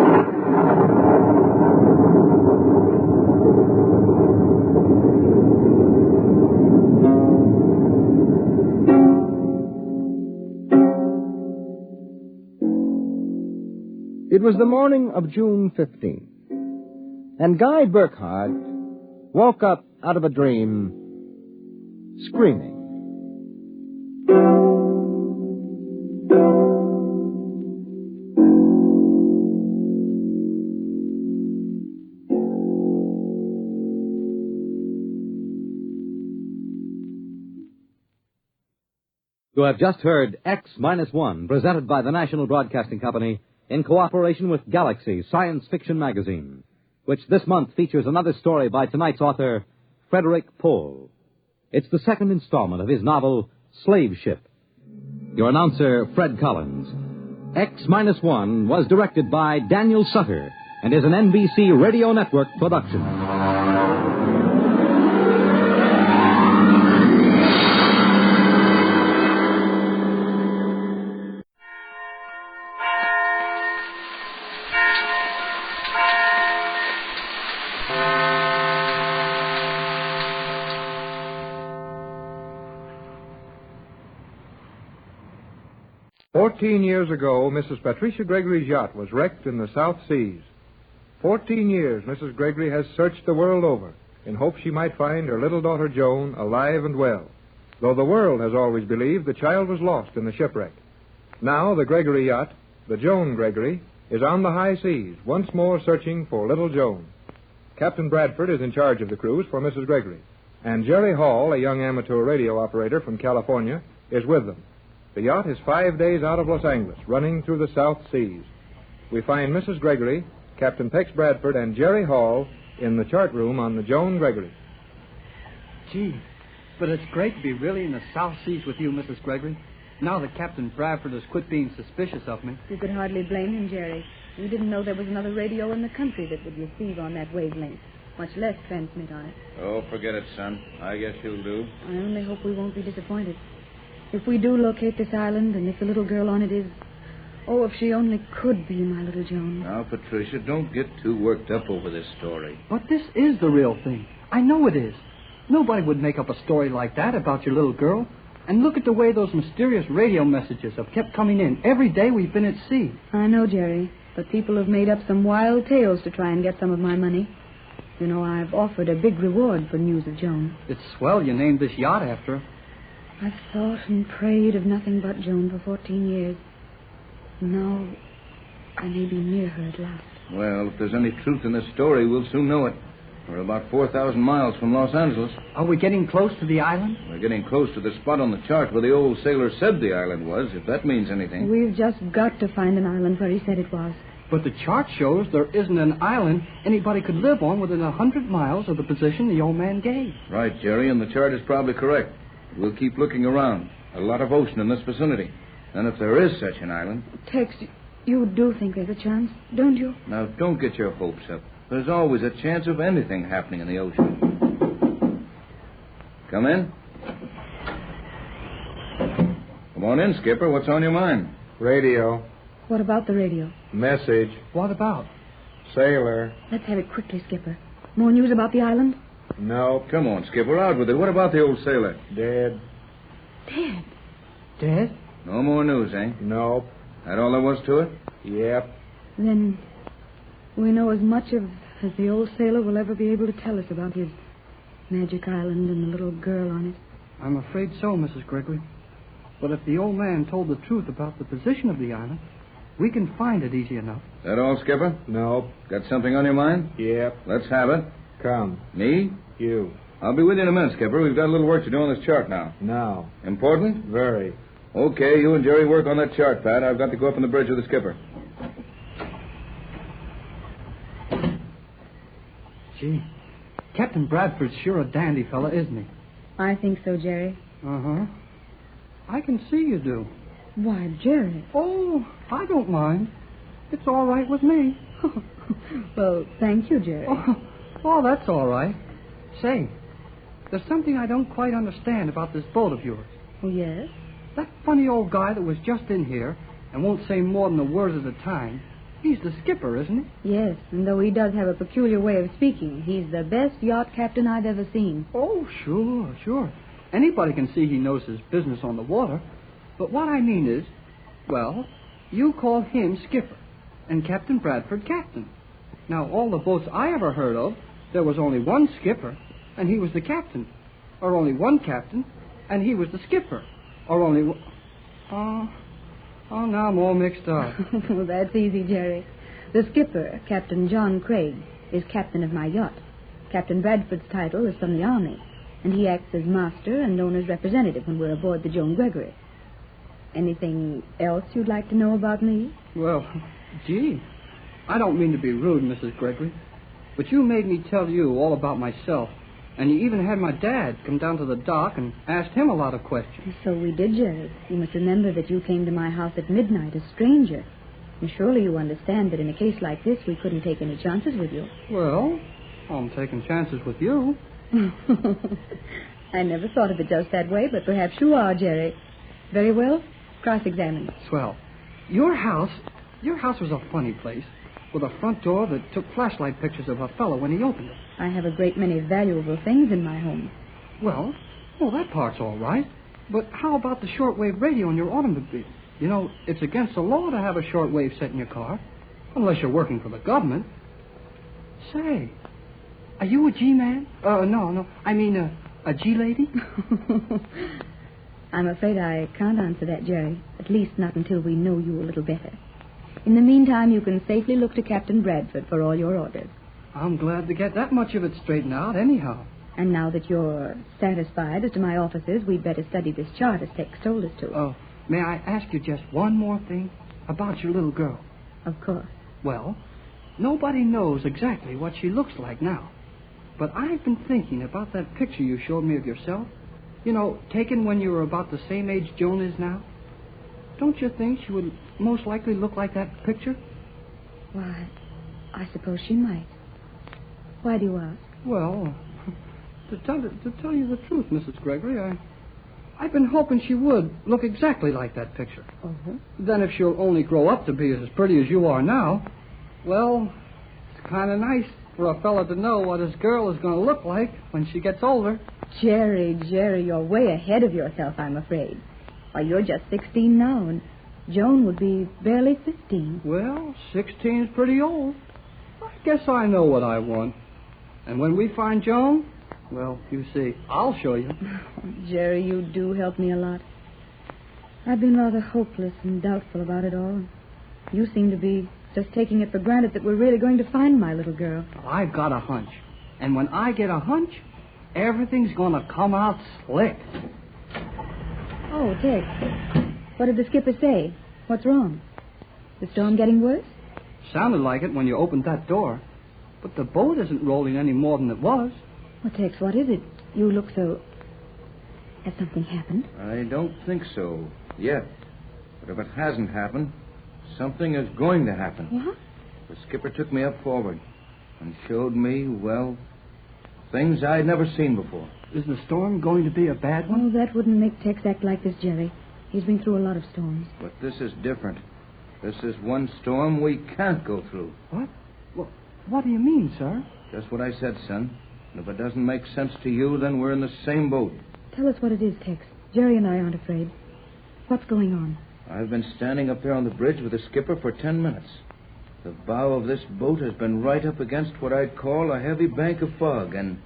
Speaker 11: It was the morning of June 15th, and Guy Burkhardt woke up out of a dream screaming.
Speaker 8: You have just heard X-1, presented by the National Broadcasting Company in cooperation with Galaxy Science Fiction Magazine, which this month features another story by tonight's author, Frederick Pohl. It's the second installment of his novel, Slave Ship. Your announcer, Fred Collins. X-1 was directed by Daniel Sutter and is an NBC Radio Network production.
Speaker 22: 14 years ago, Mrs. Patricia Gregory's yacht was wrecked in the South Seas. 14 years Mrs. Gregory has searched the world over in hopes she might find her little daughter Joan alive and well, though the world has always believed the child was lost in the shipwreck. Now the Gregory yacht, the Joan Gregory, is on the high seas, once more searching for little Joan. Captain Bradford is in charge of the cruise for Mrs. Gregory, and Jerry Hall, a young amateur radio operator from California, is with them. The yacht is 5 days out of Los Angeles, running through the South Seas. We find Mrs. Gregory, Captain Tex Bradford, and Jerry Hall in the chart room on the Joan Gregory.
Speaker 23: Gee, but it's great to be really in the South Seas with you, Mrs. Gregory. Now that Captain Bradford has quit being suspicious of me.
Speaker 6: You could hardly blame him, Jerry. We didn't know there was another radio in the country that would receive on that wavelength, much less transmit on it.
Speaker 24: Oh, forget it, son. I guess you'll do.
Speaker 6: I only hope we won't be disappointed. If we do locate this island, and if the little girl on it is... Oh, if she only could be my little Joan.
Speaker 24: Now, Patricia, don't get too worked up over this story.
Speaker 23: But this is the real thing. I know it is. Nobody would make up a story like that about your little girl. And look at the way those mysterious radio messages have kept coming in every day we've been at sea.
Speaker 6: I know, Jerry, but people have made up some wild tales to try and get some of my money. You know, I've offered a big reward for news of Joan.
Speaker 23: It's swell you named this yacht after her.
Speaker 6: I've thought and prayed of nothing but Joan for 14 years. Now, I may be near her at last.
Speaker 24: Well, if there's any truth in this story, we'll soon know it. We're about 4,000 miles from Los Angeles.
Speaker 23: Are we getting close to the island?
Speaker 24: We're getting close to the spot on the chart where the old sailor said the island was, if that means anything.
Speaker 6: We've just got to find an island where he said it was.
Speaker 23: But the chart shows there isn't an island anybody could live on within 100 miles of the position the old man gave.
Speaker 24: Right, Jerry, and the chart is probably correct. We'll keep looking around. A lot of ocean in this vicinity. And if there is such an island...
Speaker 6: Tex, you do think there's a chance, don't you?
Speaker 24: Now, don't get your hopes up. There's always a chance of anything happening in the ocean. Come in. Come on in, Skipper. What's on your mind?
Speaker 22: Radio.
Speaker 6: What about the radio?
Speaker 22: Message.
Speaker 23: What about?
Speaker 22: Sailor.
Speaker 6: Let's have it quickly, Skipper. More news about the island?
Speaker 22: No.
Speaker 24: Come on, Skipper, out with it. What about the old sailor?
Speaker 22: Dead.
Speaker 6: Dead?
Speaker 23: Dead?
Speaker 24: No more news, eh?
Speaker 22: Nope.
Speaker 24: That all there was to it?
Speaker 22: Yep.
Speaker 6: Then we know as much as the old sailor will ever be able to tell us about his magic island and the little girl on it.
Speaker 23: I'm afraid so, Mrs. Gregory. But if the old man told the truth about the position of the island, we can find it easy enough.
Speaker 24: That all, Skipper?
Speaker 22: Nope.
Speaker 24: Got something on your mind?
Speaker 22: Yep.
Speaker 24: Let's have it.
Speaker 22: Come.
Speaker 24: Me?
Speaker 22: You.
Speaker 24: I'll be with you in a minute, Skipper. We've got a little work to do on this chart now.
Speaker 22: Now.
Speaker 24: Important?
Speaker 22: Very.
Speaker 24: Okay, you and Jerry work on that chart, Pat. I've got to go up on the bridge with the skipper.
Speaker 23: Gee, Captain Bradford's sure a dandy fella, isn't he?
Speaker 6: I think so, Jerry.
Speaker 23: Uh-huh. I can see you do.
Speaker 6: Why, Jerry.
Speaker 23: Oh, I don't mind. It's all right with me.
Speaker 6: Well, thank you, Jerry.
Speaker 23: Oh, that's all right. Say, there's something I don't quite understand about this boat of yours.
Speaker 6: Oh, yes?
Speaker 23: That funny old guy that was just in here and won't say more than a word at a time, he's the skipper, isn't he?
Speaker 6: Yes, and though he does have a peculiar way of speaking, he's the best yacht captain I've ever seen.
Speaker 23: Oh, sure. Anybody can see he knows his business on the water. But what I mean is, well, you call him skipper and Captain Bradford captain. Now, all the boats I ever heard of, there was only one skipper, and he was the captain. Or only one captain, and he was the skipper. Or only one... Oh, now I'm all mixed up.
Speaker 6: Well, that's easy, Jerry. The skipper, Captain John Craig, is captain of my yacht. Captain Bradford's title is from the Army, and he acts as master and owner's representative when we're aboard the Joan Gregory. Anything else you'd like to know about me?
Speaker 23: Well, gee, I don't mean to be rude, Mrs. Gregory, but you made me tell you all about myself. And you even had my dad come down to the dock and asked him a lot of questions.
Speaker 6: So we did, Jerry. You must remember that you came to my house at midnight, a stranger. And surely you understand that in a case like this, we couldn't take any chances with you.
Speaker 23: Well, I'm taking chances with you.
Speaker 6: I never thought of it just that way, but perhaps you are, Jerry. Very well. Cross-examine.
Speaker 23: Swell. Your house was a funny place, with a front door that took flashlight pictures of a fellow when he opened it.
Speaker 6: I have a great many valuable things in my home.
Speaker 23: Well, that part's all right. But how about the shortwave radio in your automobile? You know, it's against the law to have a shortwave set in your car, unless you're working for the government. Say, are you a G-man? No. I mean, a G-lady?
Speaker 6: I'm afraid I can't answer that, Jerry. At least not until we know you a little better. In the meantime, you can safely look to Captain Bradford for all your orders.
Speaker 23: I'm glad to get that much of it straightened out, anyhow.
Speaker 6: And now that you're satisfied as to my officers, we'd better study this chart as Tex told us to.
Speaker 23: Oh, may I ask you just one more thing about your little girl?
Speaker 6: Of course.
Speaker 23: Well, nobody knows exactly what she looks like now. But I've been thinking about that picture you showed me of yourself. You know, taken when you were about the same age Joan is now. Don't you think she would most likely look like that picture?
Speaker 6: Why, I suppose she might. Why do you ask?
Speaker 23: Well, to tell you the truth, Mrs. Gregory, I've been hoping she would look exactly like that picture.
Speaker 6: Uh-huh.
Speaker 23: Then if she'll only grow up to be as pretty as you are now, well, it's kind of nice for a fella to know what his girl is going to look like when she gets older.
Speaker 6: Jerry, you're way ahead of yourself, I'm afraid. Why, you're just 16 now, and Joan would be barely 15.
Speaker 23: Well, 16's pretty old. I guess I know what I want. And when we find Joan, well, you see, I'll show you.
Speaker 6: Jerry, you do help me a lot. I've been rather hopeless and doubtful about it all. You seem to be just taking it for granted that we're really going to find my little girl.
Speaker 23: I've got a hunch. And when I get a hunch, everything's going to come out slick.
Speaker 6: Oh, Tex. What did the skipper say? What's wrong? The storm getting worse?
Speaker 23: Sounded like it when you opened that door. But the boat isn't rolling any more than it was.
Speaker 6: Well, Tex, what is it? You look so... Has something happened?
Speaker 24: I don't think so yet. But if it hasn't happened, something is going to happen.
Speaker 6: What?
Speaker 24: The skipper took me up forward and showed me, well, things I'd never seen before.
Speaker 23: Is the storm going to be a bad one?
Speaker 6: Oh, that wouldn't make Tex act like this, Jerry. He's been through a lot of storms.
Speaker 24: But this is different. This is one storm we can't go through.
Speaker 23: What? What do you mean, sir?
Speaker 24: Just what I said, son. And if it doesn't make sense to you, then we're in the same boat.
Speaker 6: Tell us what it is, Tex. Jerry and I aren't afraid. What's going on?
Speaker 24: I've been standing up there on the bridge with the skipper for 10 minutes. The bow of this boat has been right up against what I'd call a heavy bank of fog, and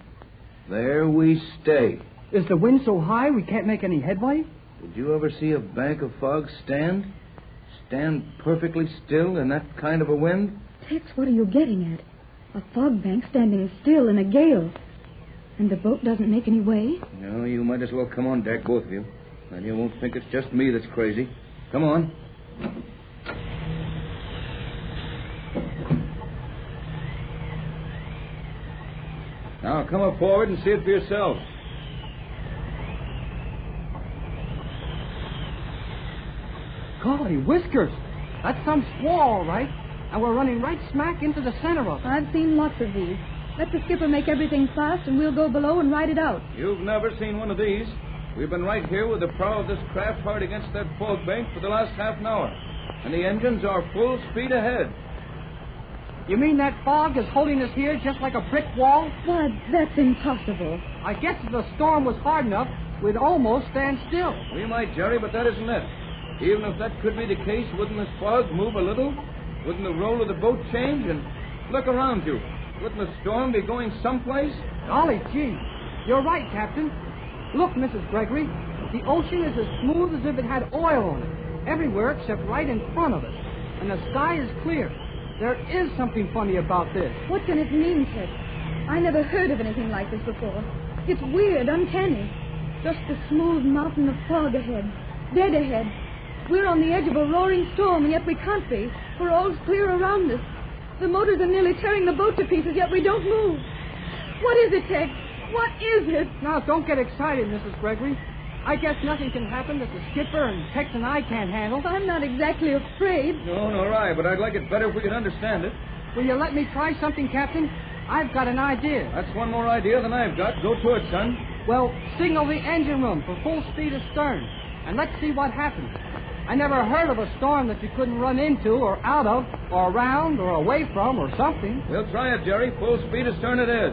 Speaker 24: there we stay.
Speaker 23: Is the wind so high we can't make any headway?
Speaker 24: Did you ever see a bank of fog stand? Stand perfectly still in that kind of a wind?
Speaker 6: Tex, what are you getting at? A fog bank standing still in a gale. And the boat doesn't make any way?
Speaker 24: No, you might as well come on deck, both of you. Then you won't think it's just me that's crazy. Come on. Now, come up forward and see it for yourselves.
Speaker 23: Golly whiskers! That's some squall, all right. And we're running right smack into the center of it.
Speaker 6: I've seen lots of these. Let the skipper make everything fast, and we'll go below and ride it out.
Speaker 24: You've never seen one of these. We've been right here with the prow of this craft hard against that fog bank for the last half an hour. And the engines are full speed ahead.
Speaker 23: You mean that fog is holding us here just like a brick wall?
Speaker 6: Why, that's impossible.
Speaker 23: I guess if the storm was hard enough, we'd almost stand still.
Speaker 24: We might, Jerry, but that isn't it. Even if that could be the case, wouldn't this fog move a little? Wouldn't the roll of the boat change? And look around you. Wouldn't the storm be going someplace?
Speaker 23: Golly gee, you're right, Captain. Look, Mrs. Gregory, the ocean is as smooth as if it had oil on it, everywhere except right in front of us. And the sky is clear. There is something funny about this.
Speaker 6: What can it mean, Tex? I never heard of anything like this before. It's weird, uncanny. Just a smooth mountain of fog ahead. Dead ahead. We're on the edge of a roaring storm, and yet we can't be, for all's clear around us. The motors are nearly tearing the boat to pieces, yet we don't move. What is it, Tex? What is it?
Speaker 23: Now, don't get excited, Mrs. Gregory. I guess nothing can happen that the skipper and Tex and I can't handle.
Speaker 6: I'm not exactly afraid.
Speaker 24: No, nor I, but I'd like it better if we could understand it.
Speaker 23: Will you let me try something, Captain? I've got an idea.
Speaker 24: That's one more idea than I've got. Go to it, son.
Speaker 23: Well, signal the engine room for full speed astern, and let's see what happens. I never heard of a storm that you couldn't run into or out of or around or away from or something.
Speaker 24: We'll try it, Jerry. Full speed astern it is.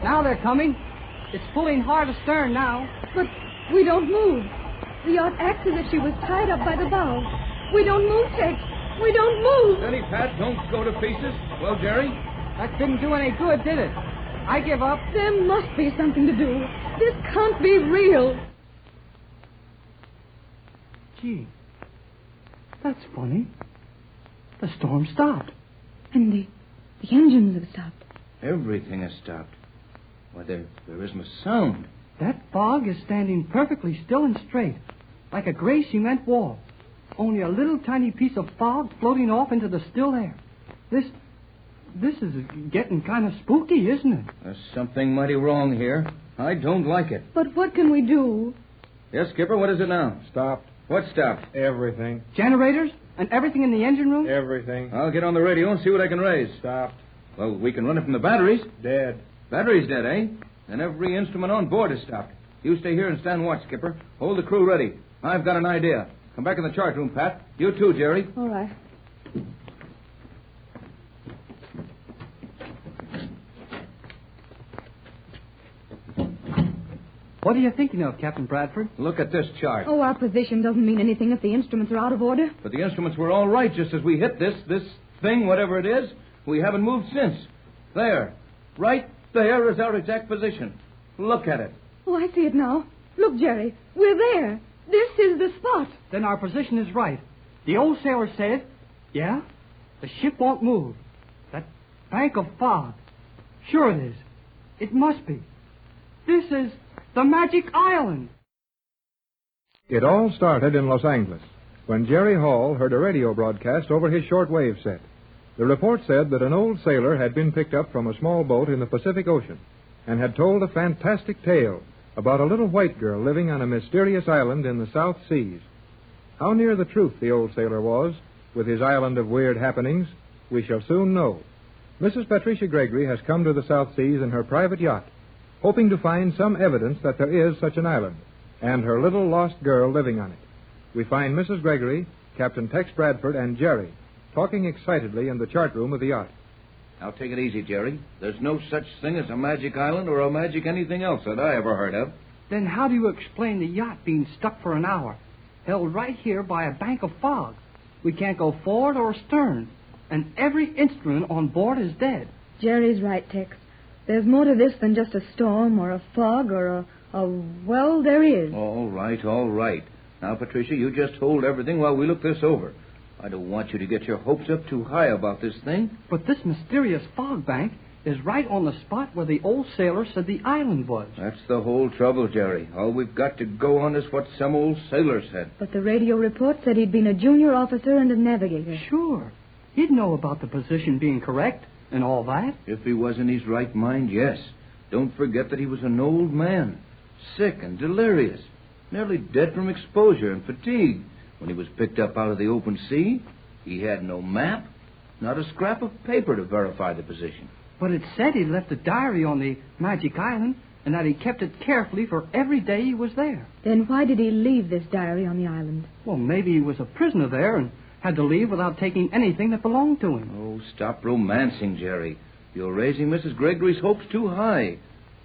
Speaker 23: Now they're coming. It's pulling hard astern now.
Speaker 6: But we don't move. The yacht acts as if she was tied up by the bow. We don't move, Tex. We don't move.
Speaker 24: Steady, Pat. Don't go to pieces. Well, Jerry?
Speaker 23: That didn't do any good, did it? I give up.
Speaker 6: There must be something to do. This can't be real.
Speaker 23: Gee, that's funny. The storm stopped.
Speaker 6: And the engines have stopped.
Speaker 24: Everything has stopped. Why, there isn't a sound.
Speaker 23: That fog is standing perfectly still and straight, like a gray cement wall. Only a little tiny piece of fog floating off into the still air. This is getting kind of spooky, isn't it?
Speaker 24: There's something mighty wrong here. I don't like it.
Speaker 6: But what can we do?
Speaker 24: Yes, Skipper, what is it now?
Speaker 22: Stopped.
Speaker 24: What stopped?
Speaker 22: Everything.
Speaker 23: Generators? And everything in the engine room?
Speaker 22: Everything.
Speaker 24: I'll get on the radio and see what I can raise.
Speaker 22: Stopped.
Speaker 24: Well, we can run it from the batteries.
Speaker 22: Dead.
Speaker 24: Battery's dead, eh? And every instrument on board is stopped. You stay here and stand watch, Skipper. Hold the crew ready. I've got an idea. Come back in the chart room, Pat. You too, Jerry.
Speaker 6: All right.
Speaker 23: What are you thinking of, Captain Bradford?
Speaker 24: Look at this chart.
Speaker 6: Oh, our position doesn't mean anything if the instruments are out of order.
Speaker 24: But the instruments were all right just as we hit this thing, whatever it is. We haven't moved since. There. Right there is our exact position. Look at it.
Speaker 6: Oh, I see it now. Look, Jerry. We're there. This is the spot.
Speaker 23: Then our position is right. The old sailor said, yeah, the ship won't move. That bank of fog. Sure it is. It must be. This is the Magic Island.
Speaker 22: It all started in Los Angeles when Jerry Hall heard a radio broadcast over his shortwave set. The report said that an old sailor had been picked up from a small boat in the Pacific Ocean and had told a fantastic tale about a little white girl living on a mysterious island in the South Seas. How near the truth the old sailor was with his island of weird happenings, we shall soon know. Mrs. Patricia Gregory has come to the South Seas in her private yacht, hoping to find some evidence that there is such an island and her little lost girl living on it. We find Mrs. Gregory, Captain Tex Bradford, and Jerry talking excitedly in the chart room of the yacht.
Speaker 24: Now, take it easy, Jerry. There's no such thing as a magic island or a magic anything else that I ever heard of.
Speaker 23: Then how do you explain the yacht being stuck for an hour, held right here by a bank of fog? We can't go forward or astern, and every instrument on board is dead.
Speaker 6: Jerry's right, Tex. There's more to this than just a storm or a fog or well, there is.
Speaker 24: All right, all right. Now, Patricia, you just hold everything while we look this over. I don't want you to get your hopes up too high about this thing.
Speaker 23: But this mysterious fog bank is right on the spot where the old sailor said the island was.
Speaker 24: That's the whole trouble, Jerry. All we've got to go on is what some old sailor said.
Speaker 6: But the radio report said he'd been a junior officer and a navigator.
Speaker 23: Sure. He'd know about the position being correct and all that.
Speaker 24: If he was in his right mind, yes. Don't forget that he was an old man, sick and delirious, nearly dead from exposure and fatigue. When he was picked up out of the open sea, he had no map, not a scrap of paper to verify the position.
Speaker 23: But it said he left a diary on the Magic Island and that he kept it carefully for every day he was there.
Speaker 6: Then why did he leave this diary on the island?
Speaker 23: Well, maybe he was a prisoner there and had to leave without taking anything that belonged to him.
Speaker 24: Oh, stop romancing, Jerry. You're raising Mrs. Gregory's hopes too high.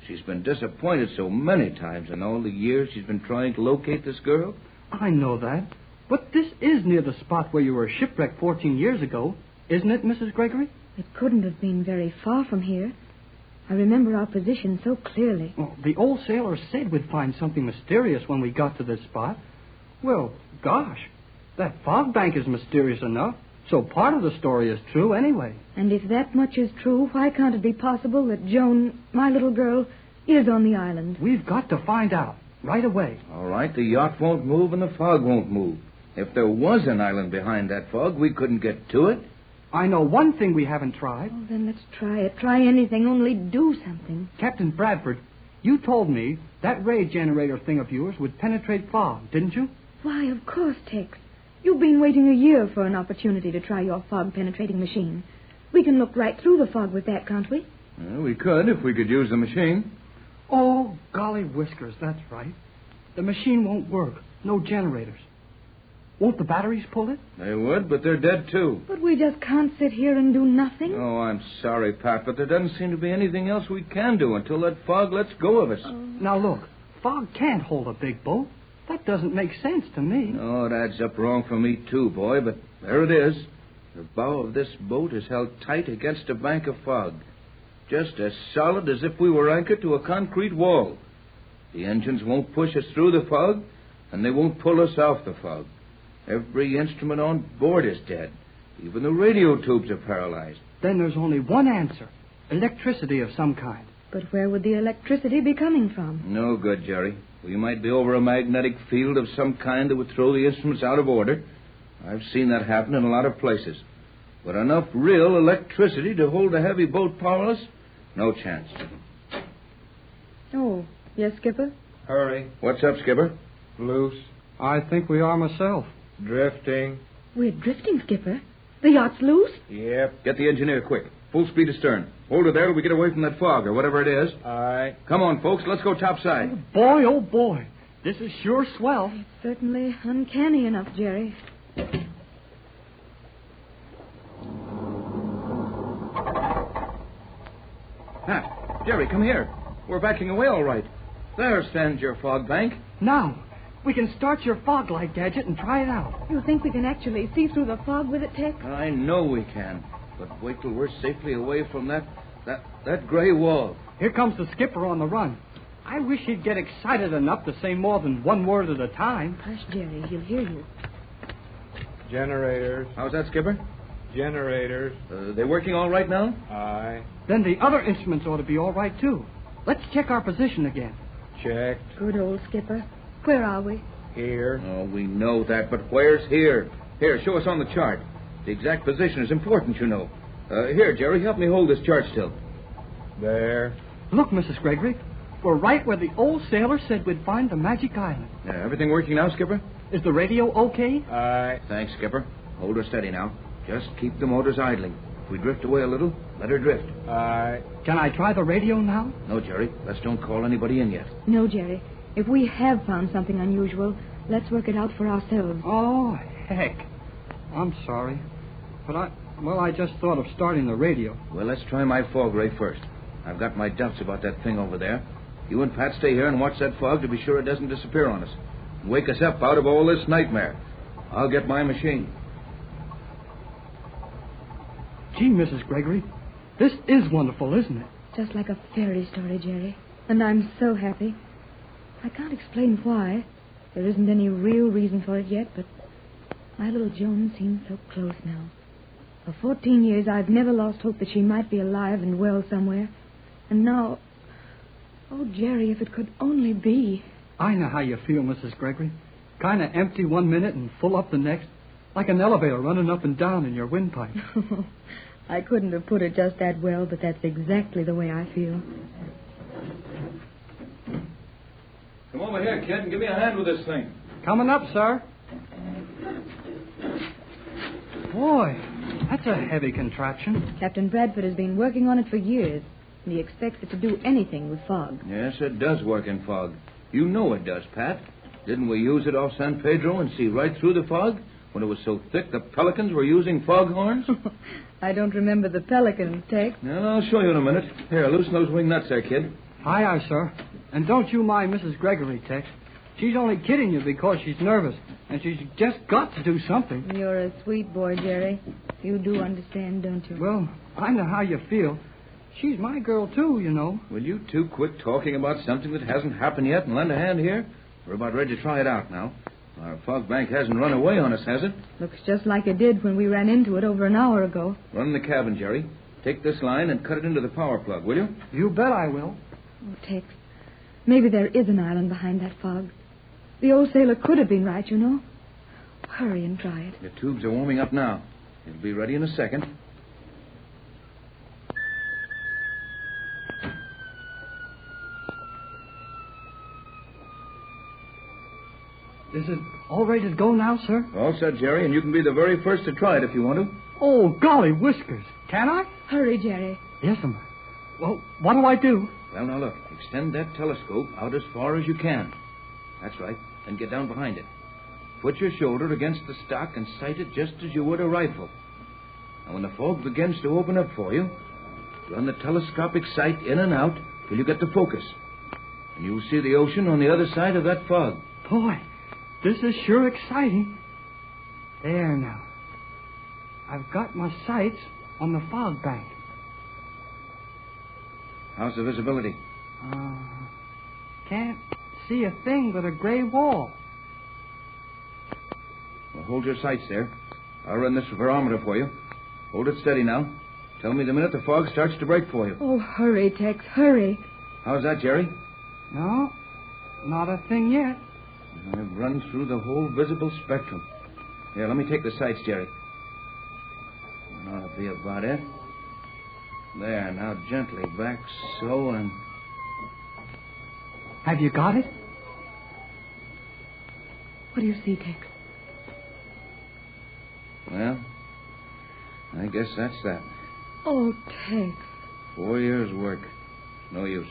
Speaker 24: She's been disappointed so many times in all the years she's been trying to locate this girl.
Speaker 23: I know that. But this is near the spot where you were shipwrecked 14 years ago, isn't it, Mrs. Gregory?
Speaker 6: It couldn't have been very far from here. I remember our position so clearly.
Speaker 23: Well, the old sailor said we'd find something mysterious when we got to this spot. Well, gosh, that fog bank is mysterious enough. So part of the story is true anyway.
Speaker 6: And if that much is true, why can't it be possible that Joan, my little girl, is on the island?
Speaker 23: We've got to find out right away.
Speaker 24: All right, the yacht won't move and the fog won't move. If there was an island behind that fog, we couldn't get to it.
Speaker 23: I know one thing we haven't tried.
Speaker 6: Oh, then let's try it. Try anything, only do something.
Speaker 23: Captain Bradford, you told me that ray generator thing of yours would penetrate fog, didn't you?
Speaker 6: Why, of course, Tex. You've been waiting a year for an opportunity to try your fog-penetrating machine. We can look right through the fog with that, can't we?
Speaker 24: Well, we could if we could use the machine.
Speaker 23: Oh, golly whiskers, that's right. The machine won't work. No generators. Won't the batteries pull it?
Speaker 24: They would, but they're dead, too.
Speaker 6: But we just can't sit here and do nothing.
Speaker 24: Oh, I'm sorry, Pat, but there doesn't seem to be anything else we can do until that fog lets go of us.
Speaker 23: Now, look, fog can't hold a big boat. That doesn't make sense to me.
Speaker 24: Oh, it adds up wrong for me, too, boy, but there it is. The bow of this boat is held tight against a bank of fog, just as solid as if we were anchored to a concrete wall. The engines won't push us through the fog, and they won't pull us off the fog. Every instrument on board is dead. Even the radio tubes are paralyzed.
Speaker 23: Then there's only one answer. Electricity of some kind.
Speaker 6: But where would the electricity be coming from?
Speaker 24: No good, Jerry. We might be over a magnetic field of some kind that would throw the instruments out of order. I've seen that happen in a lot of places. But enough real electricity to hold a heavy boat powerless? No chance.
Speaker 6: Oh, yes, Skipper?
Speaker 22: Hurry.
Speaker 24: What's up, Skipper?
Speaker 22: Loose.
Speaker 23: I think we are myself.
Speaker 22: Drifting.
Speaker 6: We're drifting, Skipper. The yacht's loose?
Speaker 24: Yep. Get the engineer quick. Full speed astern. Hold her there till we get away from that fog or whatever it is.
Speaker 22: Aye.
Speaker 24: Come on, folks. Let's go topside.
Speaker 23: Oh, boy. This is sure swell.
Speaker 6: It's certainly uncanny enough, Jerry.
Speaker 24: Pat, Jerry, come here. We're backing away all right. There stands your fog bank.
Speaker 23: Now, we can start your fog light gadget and try it out.
Speaker 6: You think we can actually see through the fog with it, Tex?
Speaker 24: I know we can. But wait till we're safely away from that gray wall.
Speaker 23: Here comes the skipper on the run. I wish he'd get excited enough to say more than one word at a time.
Speaker 6: Hush, Jerry. He'll hear you.
Speaker 22: Generators.
Speaker 24: How's that, Skipper?
Speaker 22: Generators.
Speaker 24: They working all right now?
Speaker 22: Aye.
Speaker 23: Then the other instruments ought to be all right, too. Let's check our position again.
Speaker 22: Checked.
Speaker 6: Good old Skipper. Where are we?
Speaker 22: Here.
Speaker 24: Oh, we know that, but where's here? Here, show us on the chart. The exact position is important, you know. Here, Jerry, help me hold this chart still.
Speaker 22: There.
Speaker 23: Look, Mrs. Gregory. We're right where the old sailor said we'd find the magic island.
Speaker 24: Everything working now, Skipper?
Speaker 23: Is the radio okay?
Speaker 22: Aye.
Speaker 24: Thanks, Skipper. Hold her steady now. Just keep the motors idling. If we drift away a little, let her drift.
Speaker 22: Aye.
Speaker 23: Can I try the radio now?
Speaker 24: No, Jerry. Let's don't call anybody in yet.
Speaker 6: No, Jerry. If we have found something unusual, let's work it out for ourselves.
Speaker 23: Oh, heck. I'm sorry. But I just thought of starting the radio.
Speaker 24: Well, let's try my fog ray first. I've got my doubts about that thing over there. You and Pat stay here and watch that fog to be sure it doesn't disappear on us. And wake us up out of all this nightmare. I'll get my machine.
Speaker 23: Gee, Mrs. Gregory, this is wonderful, isn't it?
Speaker 6: Just like a fairy story, Jerry. And I'm so happy. I can't explain why. There isn't any real reason for it yet, but my little Joan seems so close now. For 14 years, I've never lost hope that she might be alive and well somewhere. And now... Oh, Jerry, if it could only be.
Speaker 23: I know how you feel, Mrs. Gregory. Kind of empty one minute and full up the next. Like an elevator running up and down in your windpipe.
Speaker 6: I couldn't have put it just that well, but that's exactly the way I feel.
Speaker 24: Come over here, kid, and give me a hand with this thing.
Speaker 23: Coming up, sir. Boy, that's a heavy contraption.
Speaker 6: Captain Bradford has been working on it for years, and he expects it to do anything with fog.
Speaker 24: Yes, it does work in fog. You know it does, Pat. Didn't we use it off San Pedro and see right through the fog? When it was so thick the pelicans were using foghorns?
Speaker 6: I don't remember the pelicans, Tex.
Speaker 24: No, I'll show you in a minute. Here, loosen those wing nuts there, kid.
Speaker 23: Aye, aye, sir. And don't you mind Mrs. Gregory, Tex. She's only kidding you because she's nervous, and she's just got to do something.
Speaker 6: You're a sweet boy, Jerry. You do understand, don't you?
Speaker 23: Well, I know how you feel. She's my girl, too, you know.
Speaker 24: Will you two quit talking about something that hasn't happened yet and lend a hand here? We're about ready to try it out now. Our fog bank hasn't run away on us, has it?
Speaker 6: Looks just like it did when we ran into it over an hour ago.
Speaker 24: Run in the cabin, Jerry. Take this line and cut it into the power plug, will you?
Speaker 23: You bet I will.
Speaker 6: Oh, Tex, maybe there is an island behind that fog. The old sailor could have been right, you know. Hurry and try it.
Speaker 24: The tubes are warming up now. It'll be ready in a second.
Speaker 23: Is it all ready to go now, sir?
Speaker 24: All set, Jerry, and you can be the very first to try it if you want to.
Speaker 23: Oh, golly whiskers. Can I?
Speaker 6: Hurry, Jerry.
Speaker 23: Yes, ma'am. Well, what do I do?
Speaker 24: Well, now look. Extend that telescope out as far as you can. That's right. Then get down behind it. Put your shoulder against the stock and sight it just as you would a rifle. And when the fog begins to open up for you, run the telescopic sight in and out till you get to focus. And you'll see the ocean on the other side of that fog.
Speaker 23: Boy, this is sure exciting. There now. I've got my sights on the fog bank.
Speaker 24: How's the visibility?
Speaker 23: Can't see a thing but a gray wall.
Speaker 24: Well, hold your sights there. I'll run this barometer for you. Hold it steady now. Tell me the minute the fog starts to break for you.
Speaker 6: Oh, hurry, Tex, hurry.
Speaker 24: How's that, Jerry?
Speaker 23: No, not a thing yet.
Speaker 24: I've run through the whole visible spectrum. Here, let me take the sights, Jerry. That'll be about it. There, now gently back, so, and...
Speaker 23: Have you got it?
Speaker 6: What do you see, Tex?
Speaker 24: Well, I guess that's that.
Speaker 6: Oh, Tex.
Speaker 24: 4 years' work. No use.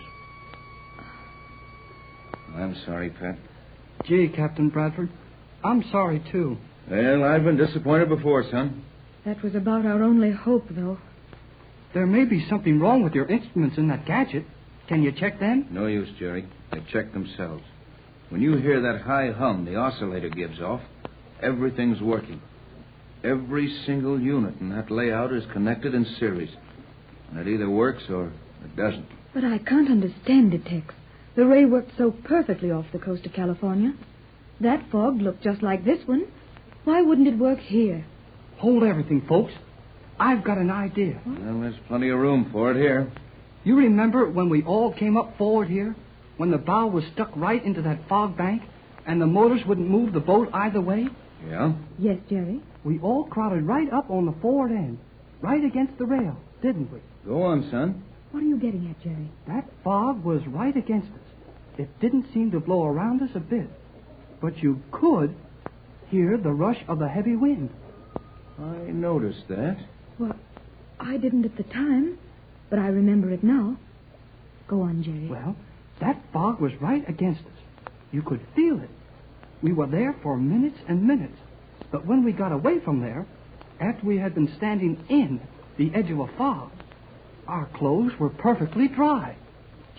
Speaker 24: I'm sorry, Pat.
Speaker 23: Gee, Captain Bradford, I'm sorry, too.
Speaker 24: Well, I've been disappointed before, son.
Speaker 6: That was about our only hope, though.
Speaker 23: There may be something wrong with your instruments in that gadget. Can you check them?
Speaker 24: No use, Jerry. They check themselves. When you hear that high hum the oscillator gives off, everything's working. Every single unit in that layout is connected in series. And it either works or it doesn't.
Speaker 6: But I can't understand it, Tex. The ray worked so perfectly off the coast of California. That fog looked just like this one. Why wouldn't it work here?
Speaker 23: Hold everything, folks. I've got an idea.
Speaker 24: Well, there's plenty of room for it here.
Speaker 23: You remember when we all came up forward here? When the bow was stuck right into that fog bank and the motors wouldn't move the boat either way?
Speaker 24: Yeah?
Speaker 6: Yes, Jerry.
Speaker 23: We all crowded right up on the forward end, right against the rail, didn't we?
Speaker 24: Go on, son.
Speaker 6: What are you getting at, Jerry?
Speaker 23: That fog was right against us. It didn't seem to blow around us a bit. But you could hear the rush of the heavy wind.
Speaker 24: I noticed that.
Speaker 6: Well, I didn't at the time, but I remember it now. Go on, Jerry.
Speaker 23: Well, that fog was right against us. You could feel it. We were there for minutes and minutes. But when we got away from there, after we had been standing in the edge of a fog, our clothes were perfectly dry.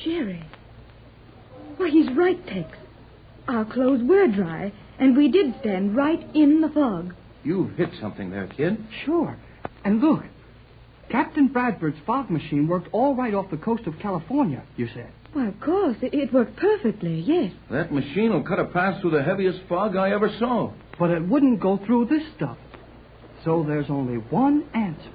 Speaker 6: Jerry. Why, he's right, Tex. Our clothes were dry, and we did stand right in the fog.
Speaker 24: You hit something there, kid.
Speaker 23: Sure. And look, Captain Bradford's fog machine worked all right off the coast of California, you said.
Speaker 6: Why, of course. It worked perfectly, yes.
Speaker 24: That machine will cut a path through the heaviest fog I ever saw.
Speaker 23: But it wouldn't go through this stuff. So there's only one answer.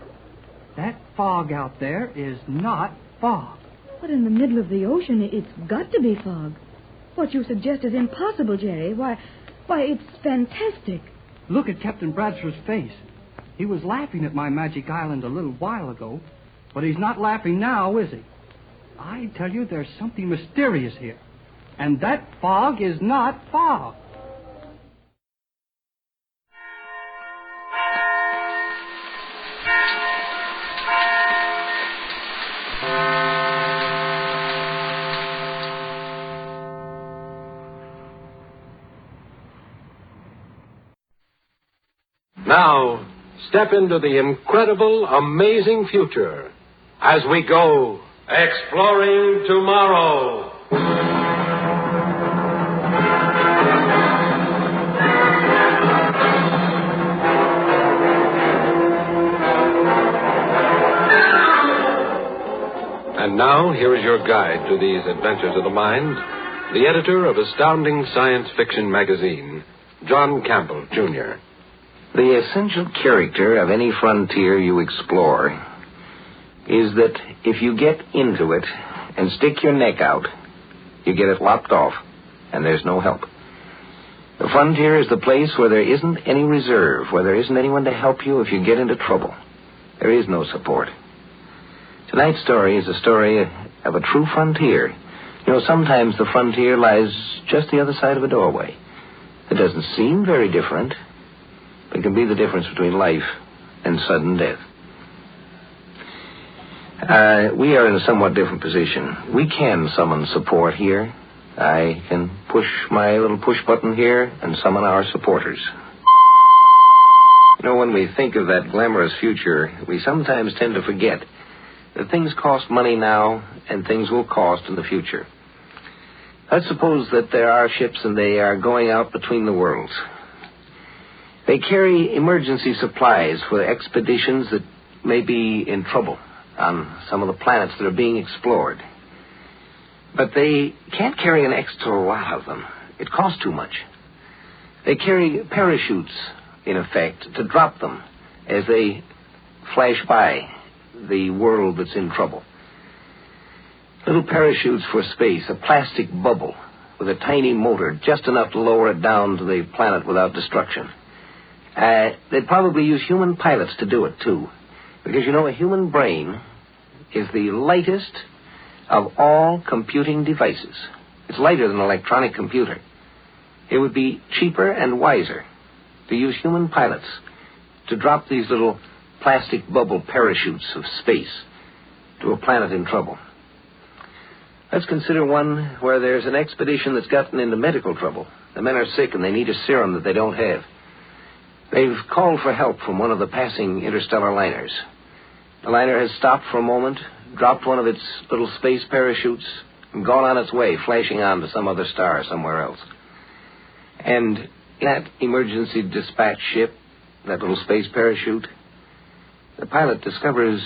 Speaker 23: That fog out there is not fog.
Speaker 6: But in the middle of the ocean, it's got to be fog. What you suggest is impossible, Jerry. Why, it's fantastic.
Speaker 23: Look at Captain Bradford's face. He was laughing at my magic island a little while ago, but he's not laughing now, is he? I tell you, there's something mysterious here. And that fog is not fog.
Speaker 2: Now, step into the incredible, amazing future as we go exploring tomorrow. And now, here is your guide to these adventures of the mind, the editor of Astounding Science Fiction magazine, John Campbell, Jr.
Speaker 7: The essential character of any frontier you explore is that if you get into it and stick your neck out, you get it lopped off, and there's no help. The frontier is the place where there isn't any reserve, where there isn't anyone to help you if you get into trouble. There is no support. Tonight's story is a story of a true frontier. You know, sometimes the frontier lies just the other side of a doorway. It doesn't seem very different, but it can be the difference between life and sudden death. We are in a somewhat different position. We can summon support here. I can push my little push button here and summon our supporters. You know, when we think of that glamorous future, we sometimes tend to forget that things cost money now and things will cost in the future. Let's suppose that there are ships and they are going out between the worlds. They carry emergency supplies for expeditions that may be in trouble on some of the planets that are being explored. But they can't carry an extra lot of them. It costs too much. They carry parachutes, in effect, to drop them as they flash by the world that's in trouble. Little parachutes for space, a plastic bubble with a tiny motor, just enough to lower it down to the planet without destruction. They'd probably use human pilots to do it, too. Because, you know, a human brain is the lightest of all computing devices. It's lighter than an electronic computer. It would be cheaper and wiser to use human pilots to drop these little plastic bubble parachutes of space to a planet in trouble. Let's consider one where there's an expedition that's gotten into medical trouble. The men are sick and they need a serum that they don't have. They've called for help from one of the passing interstellar liners. The liner has stopped for a moment, dropped one of its little space parachutes, and gone on its way, flashing on to some other star somewhere else. And that emergency dispatch ship, that little space parachute, the pilot discovers...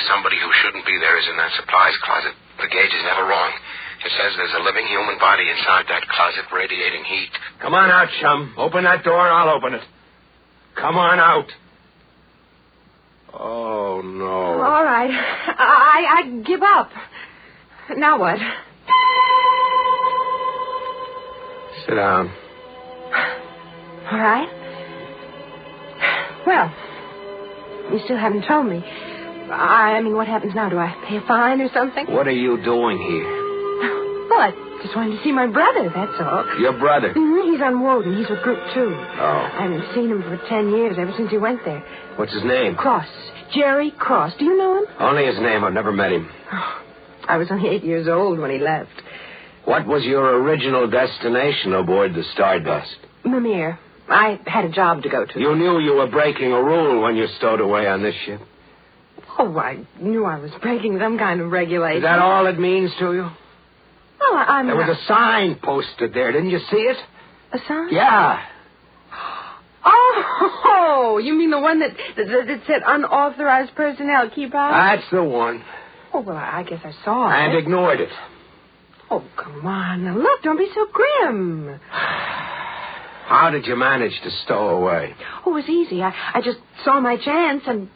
Speaker 12: Somebody who shouldn't be there is in that supplies closet. The gauge is never wrong. It says there's a living human body inside that closet radiating heat.
Speaker 2: Come on out, chum. Open that door and I'll open it. Come on out. Oh, no.
Speaker 13: All right. I give up. Now what?
Speaker 2: Sit down.
Speaker 13: All right. Well, you still haven't told me. I mean, what happens now? Do I pay a fine or something?
Speaker 2: What are you doing here?
Speaker 13: Well, I just wanted to see my brother, that's all.
Speaker 2: Your brother?
Speaker 13: Mm-hmm. He's on Woden. He's with Group 2.
Speaker 2: Oh.
Speaker 13: I haven't seen him for 10 years, ever since he went there.
Speaker 2: What's his name?
Speaker 13: Cross. Jerry Cross. Do you know him?
Speaker 2: Only his name. I've never met him.
Speaker 13: Oh, I was only 8 years old when he left.
Speaker 2: What was your original destination aboard the Stardust?
Speaker 13: Mimir. I had a job to go to.
Speaker 2: You knew you were breaking a rule when you stowed away on this ship?
Speaker 13: Oh, I knew I was breaking some kind of regulation.
Speaker 2: Is that all it means to you?
Speaker 13: Well, I'm
Speaker 2: There was a sign posted there. Didn't you see it?
Speaker 13: A sign?
Speaker 2: Yeah.
Speaker 13: Oh, you mean the one that said unauthorized personnel, keep out?
Speaker 2: That's the one.
Speaker 13: Oh, well, I guess I saw it.
Speaker 2: And ignored it.
Speaker 13: Oh, come on. Now, look, don't be so grim.
Speaker 2: How did you manage to stow away?
Speaker 13: Oh, it was easy. I just saw my chance and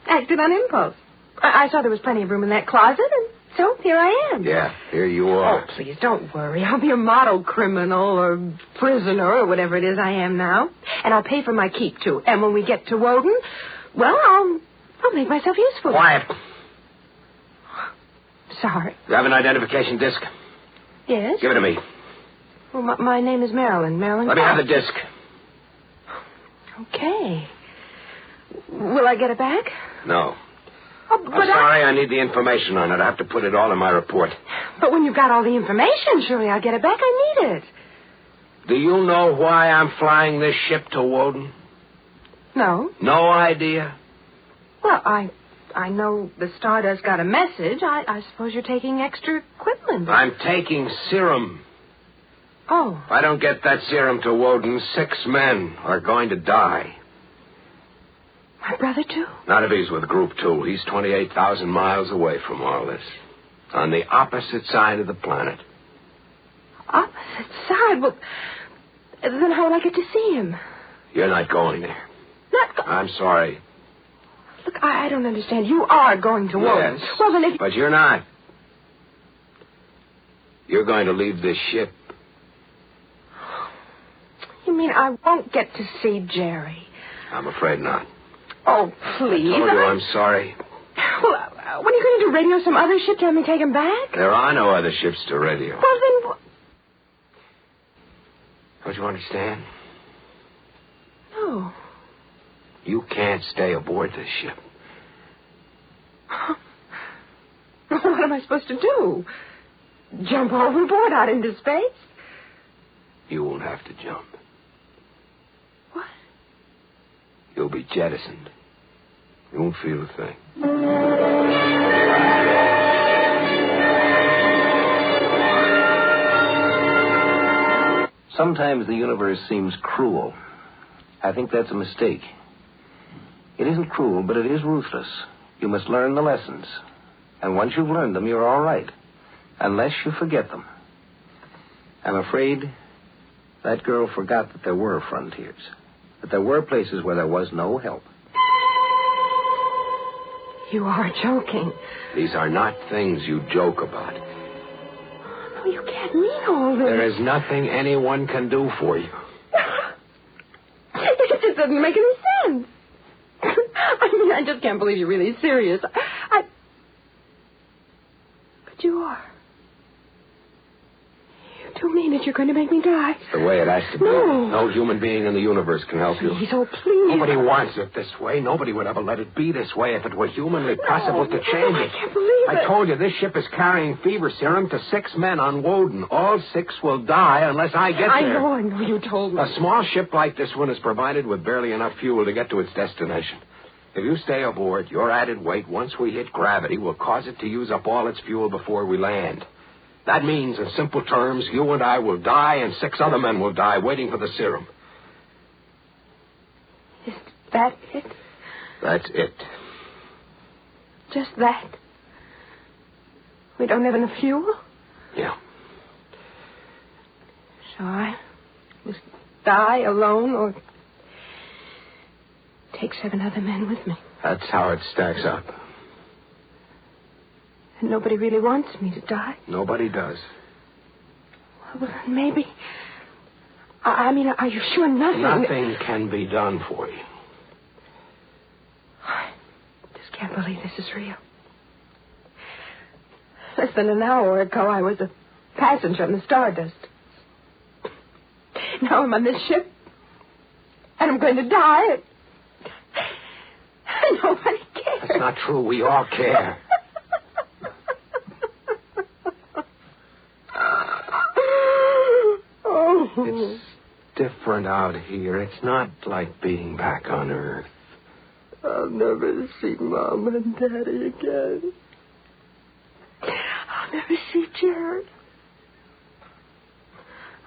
Speaker 13: acted on impulse. I saw there was plenty of room in that closet, and so here I am.
Speaker 2: Yeah, here you are.
Speaker 13: Oh, please, don't worry. I'll be a model criminal or prisoner or whatever it is I am now. And I'll pay for my keep, too. And when we get to Woden, well, I'll make myself useful.
Speaker 2: Quiet.
Speaker 13: Sorry.
Speaker 2: You have an identification disc?
Speaker 13: Yes?
Speaker 2: Give it to me.
Speaker 13: Well, my name is Marilyn. Marilyn
Speaker 2: Let me have the disc.
Speaker 13: Okay. Will I get it back?
Speaker 2: No.
Speaker 13: Oh, but
Speaker 2: I'm sorry, I need the information on it. I have to put it all in my report.
Speaker 13: But when you've got all the information, surely I'll get it back. I need it.
Speaker 2: Do you know why I'm flying this ship to Woden?
Speaker 13: No.
Speaker 2: No idea?
Speaker 13: Well, I know the Stardust got a message. I suppose you're taking extra equipment.
Speaker 2: I'm taking serum.
Speaker 13: Oh.
Speaker 2: If I don't get that serum to Woden, 6 men are going to die.
Speaker 13: My brother, too?
Speaker 2: Not if he's with Group 2. He's 28,000 miles away from all this. On the opposite side of the planet.
Speaker 13: Opposite side? Well, Then how will I get to see him?
Speaker 2: You're not going there. I'm sorry.
Speaker 13: Look, I don't understand. You are going to Woden.
Speaker 2: Yes,
Speaker 13: Well, then if...
Speaker 2: but you're not. You're going to leave this ship.
Speaker 13: You mean I won't get to see Jerry?
Speaker 2: I'm afraid not.
Speaker 13: Oh, please.
Speaker 2: I told you I'm sorry.
Speaker 13: Well, when are you going to do? Radio some other ship to have me take him back?
Speaker 2: There are no other ships to radio.
Speaker 13: Well, then...
Speaker 2: Don't you understand?
Speaker 13: No.
Speaker 2: You can't stay aboard this ship.
Speaker 13: What am I supposed to do? Jump overboard out into space?
Speaker 2: You won't have to jump.
Speaker 13: What?
Speaker 2: You'll be jettisoned. You won't feel a thing.
Speaker 7: Sometimes the universe seems cruel. I think that's a mistake. It isn't cruel, but it is ruthless. You must learn the lessons. And once you've learned them, you're all right. Unless you forget them. I'm afraid that girl forgot that there were frontiers. That there were places where there was no help.
Speaker 13: You are joking.
Speaker 2: These are not things you joke about.
Speaker 13: No, you can't mean all this.
Speaker 2: There is nothing anyone can do for you.
Speaker 13: It just doesn't make any sense. I mean, I just can't believe you're really serious. But you are. You do mean it. You're going to make me die.
Speaker 2: It's the way it has to be.
Speaker 13: No.
Speaker 2: No human being in the universe can help you.
Speaker 13: Please, oh, please.
Speaker 2: Nobody wants it this way. Nobody would ever let it be this way if it were humanly possible to change it.
Speaker 13: I can't believe it.
Speaker 2: I told you this ship is carrying fever serum to 6 men on Woden. All 6 will die unless I get there.
Speaker 13: I know you told me.
Speaker 2: A small ship like this one is provided with barely enough fuel to get to its destination. If you stay aboard, your added weight, once we hit gravity, will cause it to use up all its fuel before we land. That means, in simple terms, you and I will die and 6 other men will die waiting for the serum.
Speaker 13: Is that it?
Speaker 2: That's it.
Speaker 13: Just that? We don't have enough fuel?
Speaker 2: Yeah.
Speaker 13: So I must die alone or take 7 other men with me?
Speaker 2: That's how it stacks up.
Speaker 13: And nobody really wants me to die?
Speaker 2: Nobody does.
Speaker 13: Well, maybe... I mean, are you sure nothing...
Speaker 2: Nothing can be done for you.
Speaker 13: I just can't believe this is real. Less than an hour ago, I was a passenger on the Stardust. Now I'm on this ship, and I'm going to die, and nobody cares.
Speaker 2: That's not true. We all care. It's different out here. It's not like being back on Earth.
Speaker 13: I'll never see Mom and Daddy again. I'll never see Jared.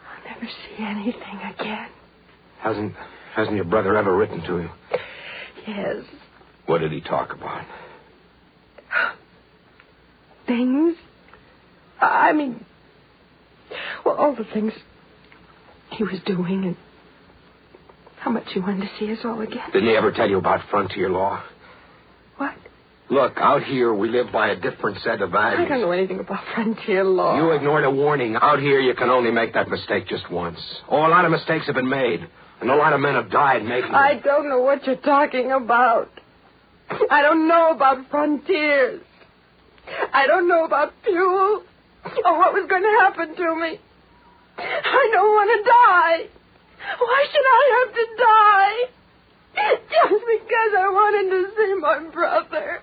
Speaker 13: I'll never see anything again.
Speaker 2: Hasn't your brother ever written to you?
Speaker 13: Yes.
Speaker 2: What did he talk about?
Speaker 13: Things? I mean, well, all the things he was doing and how much he wanted to see us all again.
Speaker 2: Didn't he ever tell you about frontier law?
Speaker 13: What?
Speaker 2: Look, out here we live by a different set of values.
Speaker 13: I don't know anything about frontier law.
Speaker 2: You ignored a warning. Out here you can only make that mistake just once. Oh, a lot of mistakes have been made. And a lot of men have died making them.
Speaker 13: I don't know what you're talking about. I don't know about frontiers. I don't know about fuel or what was going to happen to me. I don't want to die. Why should I have to die? Just because I wanted to see my brother.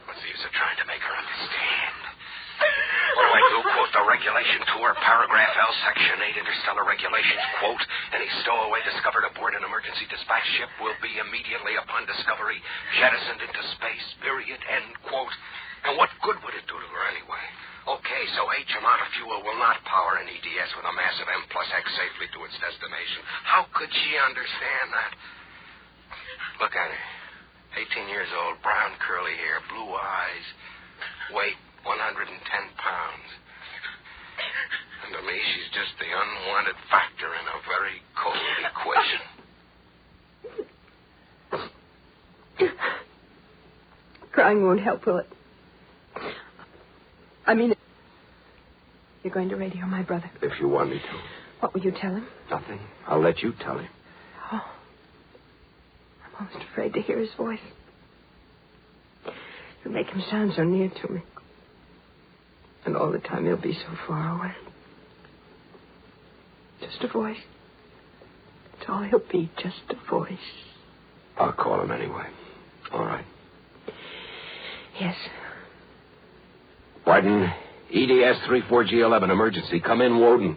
Speaker 12: What's the use of trying to make her understand? What do I do? Quote the regulation tour, paragraph L, section 8, interstellar regulations. Quote, any stowaway discovered aboard an emergency dispatch ship will be immediately upon discovery jettisoned into space, period, end quote. And what good would it do to her anyway? Okay, so H amount of fuel will not power an EDS with a massive M plus X safely to its destination. How could she understand that? Look at her. 18 years old, brown curly hair, blue eyes, weight 110 pounds. And to me, she's just the unwanted unwanted factor in a very cold equation.
Speaker 13: Crying won't help, will it? I mean, you're going to radio my brother.
Speaker 2: If you want me to.
Speaker 13: What will you tell him?
Speaker 2: Nothing. I'll let you tell him.
Speaker 13: Oh, I'm almost afraid to hear his voice. You make him sound so near to me. And all the time he'll be so far away. Just a voice. That's all he'll be, just a voice.
Speaker 2: I'll call him anyway. All right.
Speaker 13: Yes.
Speaker 2: Whiten, EDS 34G11, emergency. Come in, Woden.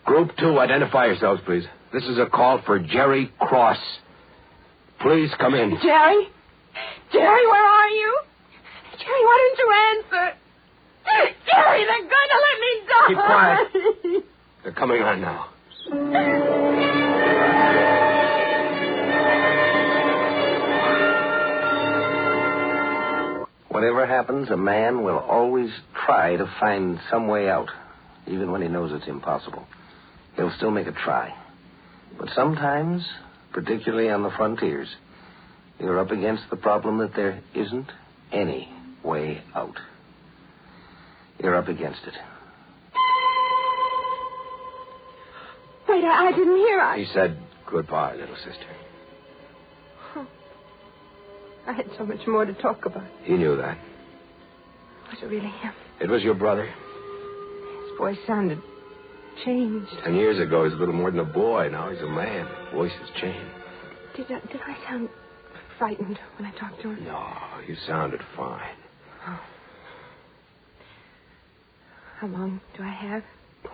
Speaker 2: Group 2, identify yourselves, please. This is a call for Jerry Cross. Please come in.
Speaker 13: Jerry? Jerry, where are you? Jerry, why didn't you answer? Jerry, they're going to let me die.
Speaker 2: Keep quiet. They're coming on now.
Speaker 7: Whatever happens, a man will always try to find some way out, even when he knows it's impossible. He'll still make a try. But sometimes, particularly on the frontiers, you're up against the problem that there isn't any way out. You're up against it.
Speaker 13: Wait, I didn't hear.
Speaker 2: He said goodbye, little sister.
Speaker 13: Oh. I had so much more to talk about.
Speaker 2: He knew that.
Speaker 13: Was it really him?
Speaker 2: It was your brother.
Speaker 13: His voice sounded changed.
Speaker 2: 10 years ago, he was a little more than a boy. Now he's a man. Voice has changed.
Speaker 13: Did I sound frightened when I talked to him?
Speaker 2: No, you sounded fine.
Speaker 13: Oh. How long do I have?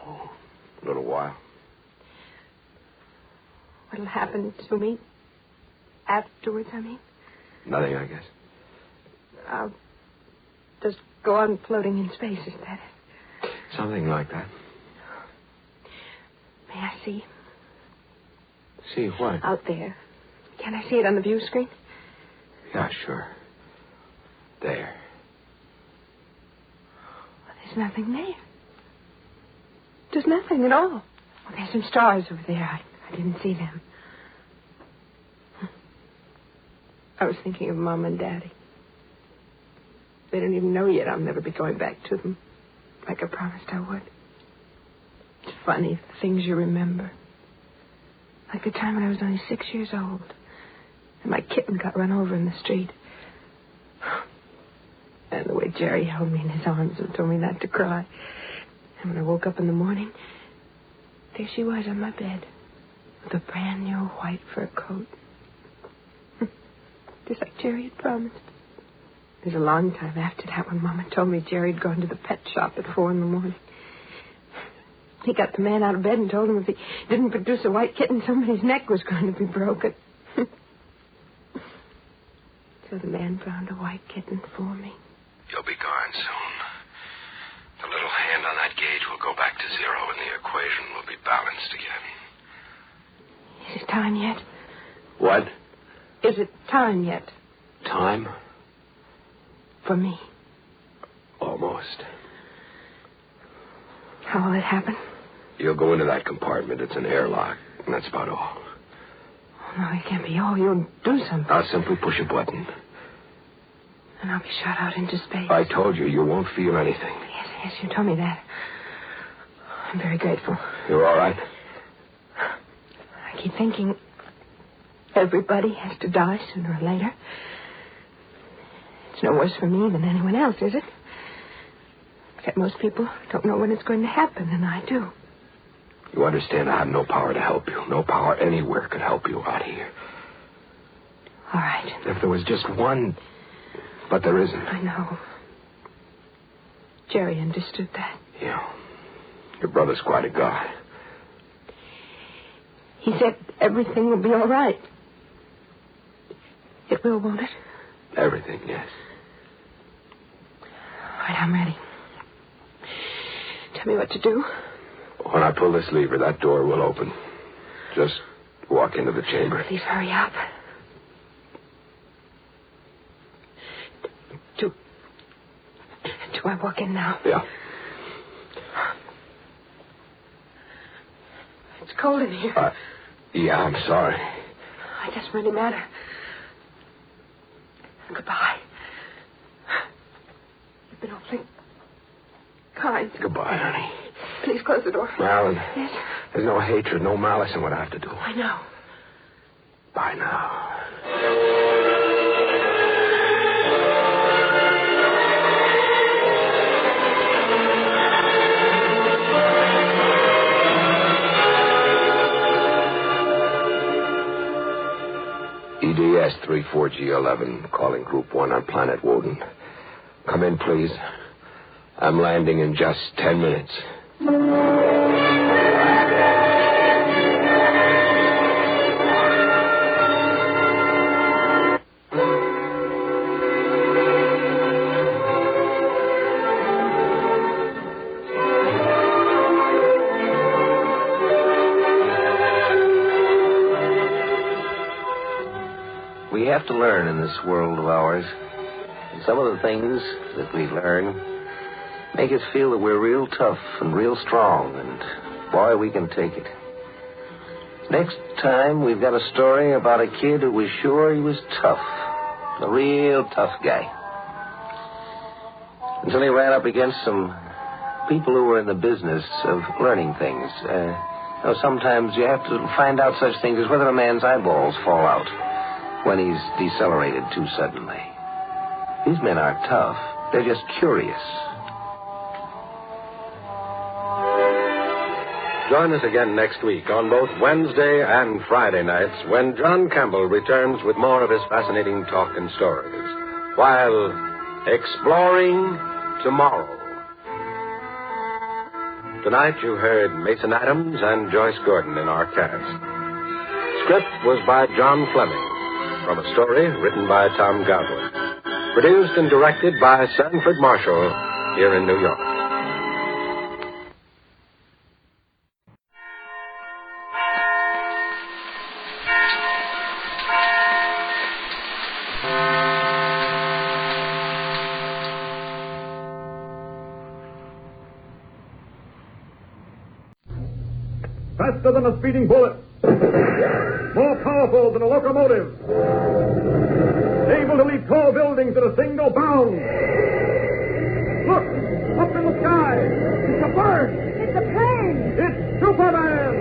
Speaker 2: Oh, a little while.
Speaker 13: What'll happen to me afterwards, I mean?
Speaker 2: Nothing, I guess.
Speaker 13: I'll just go on floating in space, is that it?
Speaker 2: Something like that.
Speaker 13: May I see?
Speaker 2: See what?
Speaker 13: Out there. Can I see it on the view screen?
Speaker 2: Yeah, sure. There.
Speaker 13: Well, there's nothing there. There's nothing at all. Well, there's some stars over there. I didn't see them. I was thinking of Mom and Daddy. They don't even know yet I'll never be going back to them, like I promised I would. It's funny, the things you remember. Like the time when I was only 6 years old, and my kitten got run over in the street. And the way Jerry held me in his arms and told me not to cry. And when I woke up in the morning, there she was on my bed, with a brand new white fur coat. Just like Jerry had promised. It was a long time after that when Mama told me Jerry had gone to the pet shop at 4 a.m. He got the man out of bed and told him if he didn't produce a white kitten, somebody's neck was going to be broken. So the man found a white kitten for me.
Speaker 12: You'll be gone soon. The little hand on that gauge will go back to zero and the equation will be balanced again.
Speaker 13: Is it time yet?
Speaker 2: What?
Speaker 13: Is it time yet?
Speaker 2: Time?
Speaker 13: For me.
Speaker 2: Almost.
Speaker 13: How will it happen?
Speaker 2: You'll go into that compartment. It's an airlock. And that's about all.
Speaker 13: Oh, no, it can't be all. You'll do something.
Speaker 2: I'll simply push a button.
Speaker 13: And I'll be shot out into space.
Speaker 2: I told you, you won't feel anything.
Speaker 13: Yes, you told me that. I'm very grateful.
Speaker 2: You're all right?
Speaker 13: I keep thinking everybody has to die sooner or later. It's no worse for me than anyone else, is it? Except most people don't know when it's going to happen, and I do.
Speaker 2: You understand I have no power to help you. No power anywhere could help you out here.
Speaker 13: All right.
Speaker 2: If there was just one... But there isn't.
Speaker 13: I know. Jerry understood that.
Speaker 2: Yeah. Your brother's quite a guy.
Speaker 13: He said everything will be all right. It will, won't it?
Speaker 2: Everything, yes.
Speaker 13: All right, I'm ready. Tell me what to do.
Speaker 2: When I pull this lever, that door will open. Just walk into the chamber.
Speaker 13: Please hurry up. Do I walk in now?
Speaker 2: Yeah.
Speaker 13: cold in here.
Speaker 2: Yeah, I'm sorry.
Speaker 13: It doesn't really matter. Goodbye. You've been awfully kind.
Speaker 2: Goodbye, honey.
Speaker 13: Please close the door.
Speaker 2: Marlon,
Speaker 13: Yes?
Speaker 2: there's no hatred, no malice in what I have to do.
Speaker 13: I know.
Speaker 2: Bye now. EDS 34G11, calling Group 1 on Planet Woden. Come in, please. I'm landing in just 10 minutes.
Speaker 7: We have to learn in this world of ours. And some of the things that we learn make us feel that we're real tough and real strong, and boy, we can take it. Next time, we've got a story about a kid who was sure he was tough, a real tough guy, until he ran up against some people who were in the business of learning things. Sometimes you have to find out such things as whether a man's eyeballs fall out when he's decelerated too suddenly. These men aren't tough. They're just curious.
Speaker 1: Join us again next week on both Wednesday and Friday nights when John Campbell returns with more of his fascinating talk and stories while exploring tomorrow. Tonight you heard Mason Adams and Joyce Gordon in our cast. Script was by John Fleming, from a story written by Tom Goodwin. Produced and directed by Sanford Marshall here in New York.
Speaker 22: Faster than a speeding bullet. More powerful than a locomotive. Able to leap tall buildings in a single bound. Look! Up in the sky! It's a bird!
Speaker 13: It's a plane!
Speaker 22: It's Superman!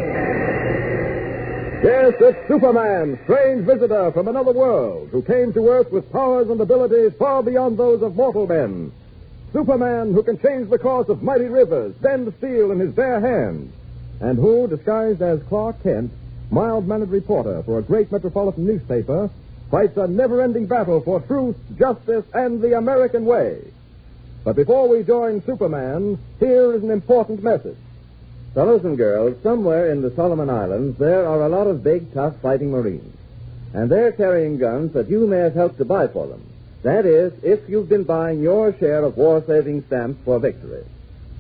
Speaker 22: Yes, it's Superman, strange visitor from another world, who came to Earth with powers and abilities far beyond those of mortal men. Superman who can change the course of mighty rivers, bend steel in his bare hands, and who, disguised as Clark Kent, mild-mannered reporter for a great metropolitan newspaper, fights a never-ending battle for truth, justice, and the American way. But before we join Superman, here is an important message.
Speaker 15: Fellows and girls, somewhere in the Solomon Islands, there are a lot of big, tough fighting Marines. And they're carrying guns that you may have helped to buy for them. That is, if you've been buying your share of war-saving stamps for victory.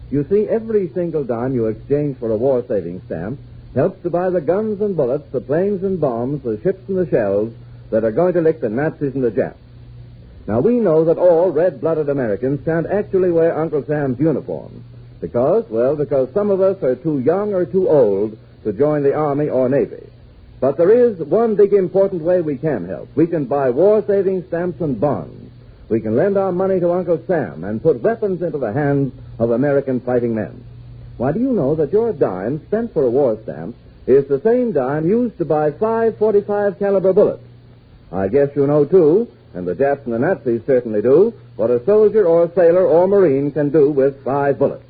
Speaker 15: You see, every single dime you exchange for a war-saving stamp helps to buy the guns and bullets, the planes and bombs, the ships and the shells that are going to lick the Nazis and the Japs. Now, we know that all red-blooded Americans can't actually wear Uncle Sam's uniform. Because some of us are too young or too old to join the Army or Navy. But there is one big important way we can help. We can buy war-saving stamps and bonds. We can lend our money to Uncle Sam and put weapons into the hands of American fighting men. Why, do you know that your dime spent for a war stamp is the same dime used to buy 5 .45 caliber bullets? I guess you know, too, and the Japs and the Nazis certainly do, what a soldier or sailor or Marine can do with 5 bullets.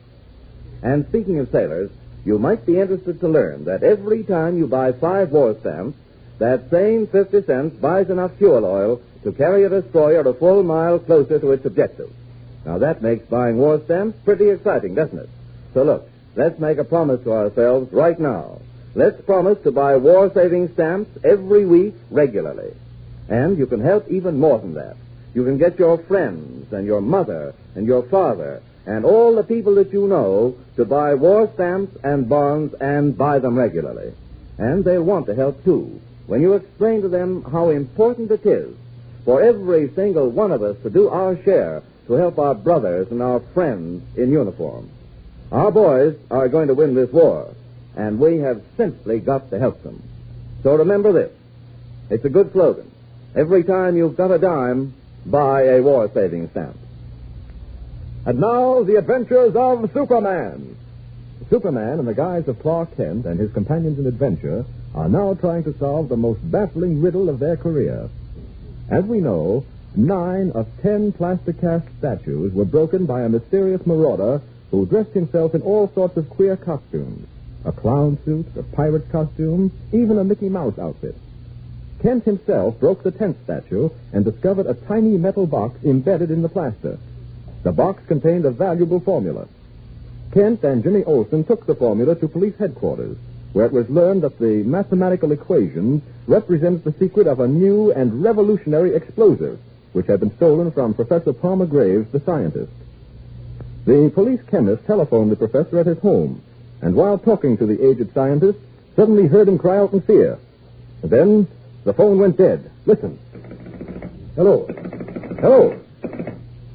Speaker 15: And speaking of sailors, you might be interested to learn that every time you buy 5 war stamps, that same 50 cents buys enough fuel oil to carry a destroyer a full mile closer to its objective. Now, that makes buying war stamps pretty exciting, doesn't it? So look, let's make a promise to ourselves right now. Let's promise to buy war-saving stamps every week regularly. And you can help even more than that. You can get your friends and your mother and your father and all the people that you know to buy war stamps and bonds and buy them regularly. And they'll want to help, too, when you explain to them how important it is for every single one of us to do our share to help our brothers and our friends in uniform. Our boys are going to win this war, and we have simply got to help them. So remember this. It's a good slogan. Every time you've got a dime, buy a war savings stamp. And now, the adventures of Superman. Superman, in the guise of Clark Kent and his companions in adventure, are now trying to solve the most baffling riddle of their career. As we know, 9 of 10 plaster cast statues were broken by a mysterious marauder who dressed himself in all sorts of queer costumes. A clown suit, a pirate costume, even a Mickey Mouse outfit. Kent himself broke the 10th statue and discovered a tiny metal box embedded in the plaster. The box contained a valuable formula. Kent and Jimmy Olsen took the formula to police headquarters, where it was learned that the mathematical equation represents the secret of a new and revolutionary explosive, which had been stolen from Professor Palmer Graves, the scientist. The police chemist telephoned the professor at his home, and while talking to the aged scientist, suddenly heard him cry out in fear. And then the phone went dead. Listen. Hello. Hello.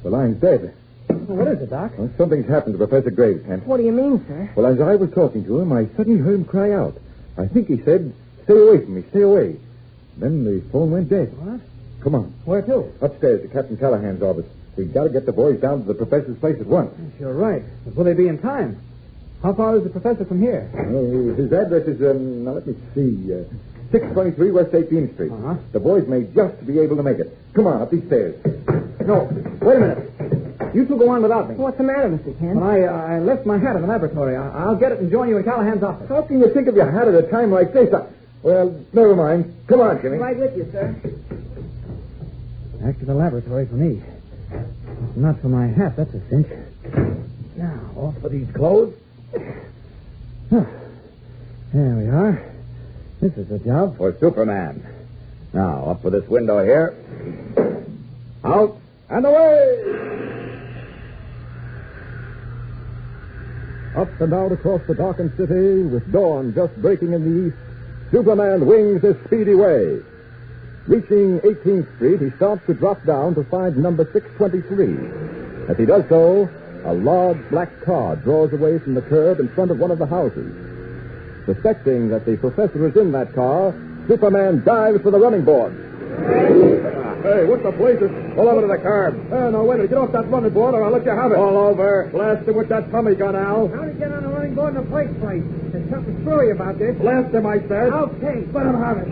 Speaker 15: The line's dead.
Speaker 23: What is it, Doc?
Speaker 15: Well, something's happened to Professor Graves, Kent.
Speaker 23: What do you mean, sir?
Speaker 15: Well, as I was talking to him, I suddenly heard him cry out. I think he said, "Stay away from me, stay away." Then the phone went dead.
Speaker 23: What?
Speaker 15: Come on.
Speaker 23: Where to?
Speaker 15: Upstairs to Captain Callahan's office. We've got to get the boys down to the professor's place at once.
Speaker 23: You're right. But will they be in time? How far is the professor from here?
Speaker 15: Well, his address is, now let me see, 623 West 18th Street.
Speaker 23: Uh-huh.
Speaker 15: The boys may just be able to make it. Come on, up these stairs. No, wait a minute. You two go on without me.
Speaker 23: What's the matter, Mr. Kent?
Speaker 15: When I left my hat in the laboratory. I'll get it and join you in Callahan's office.
Speaker 9: How can you think of your hat at a time like this? Well, never mind. Come on, Jimmy.
Speaker 23: Right with you, sir.
Speaker 15: Back to the laboratory for me. Not for my hat, that's a cinch. Now, off for these clothes. There we are. This is a job for Superman. Now, up for this window here. Out and away! Up and out across the darkened city, with dawn just breaking in the east, Superman wings his speedy way. Reaching 18th Street, he stops to drop down to find number 623. As he does so, a large black car draws away from the curb in front of one of the houses. Suspecting that the professor is in that car, Superman dives for the running board.
Speaker 9: Hey, what's the blazes? Pull over to the curb. No, wait a minute. Get off that running board or I'll let you have it.
Speaker 15: All over.
Speaker 9: Blast him with that Tommy gun, Al.
Speaker 23: How did you get on a running board in a place? There's something screwy about this.
Speaker 9: Blast him, I said.
Speaker 23: Okay, let him have it.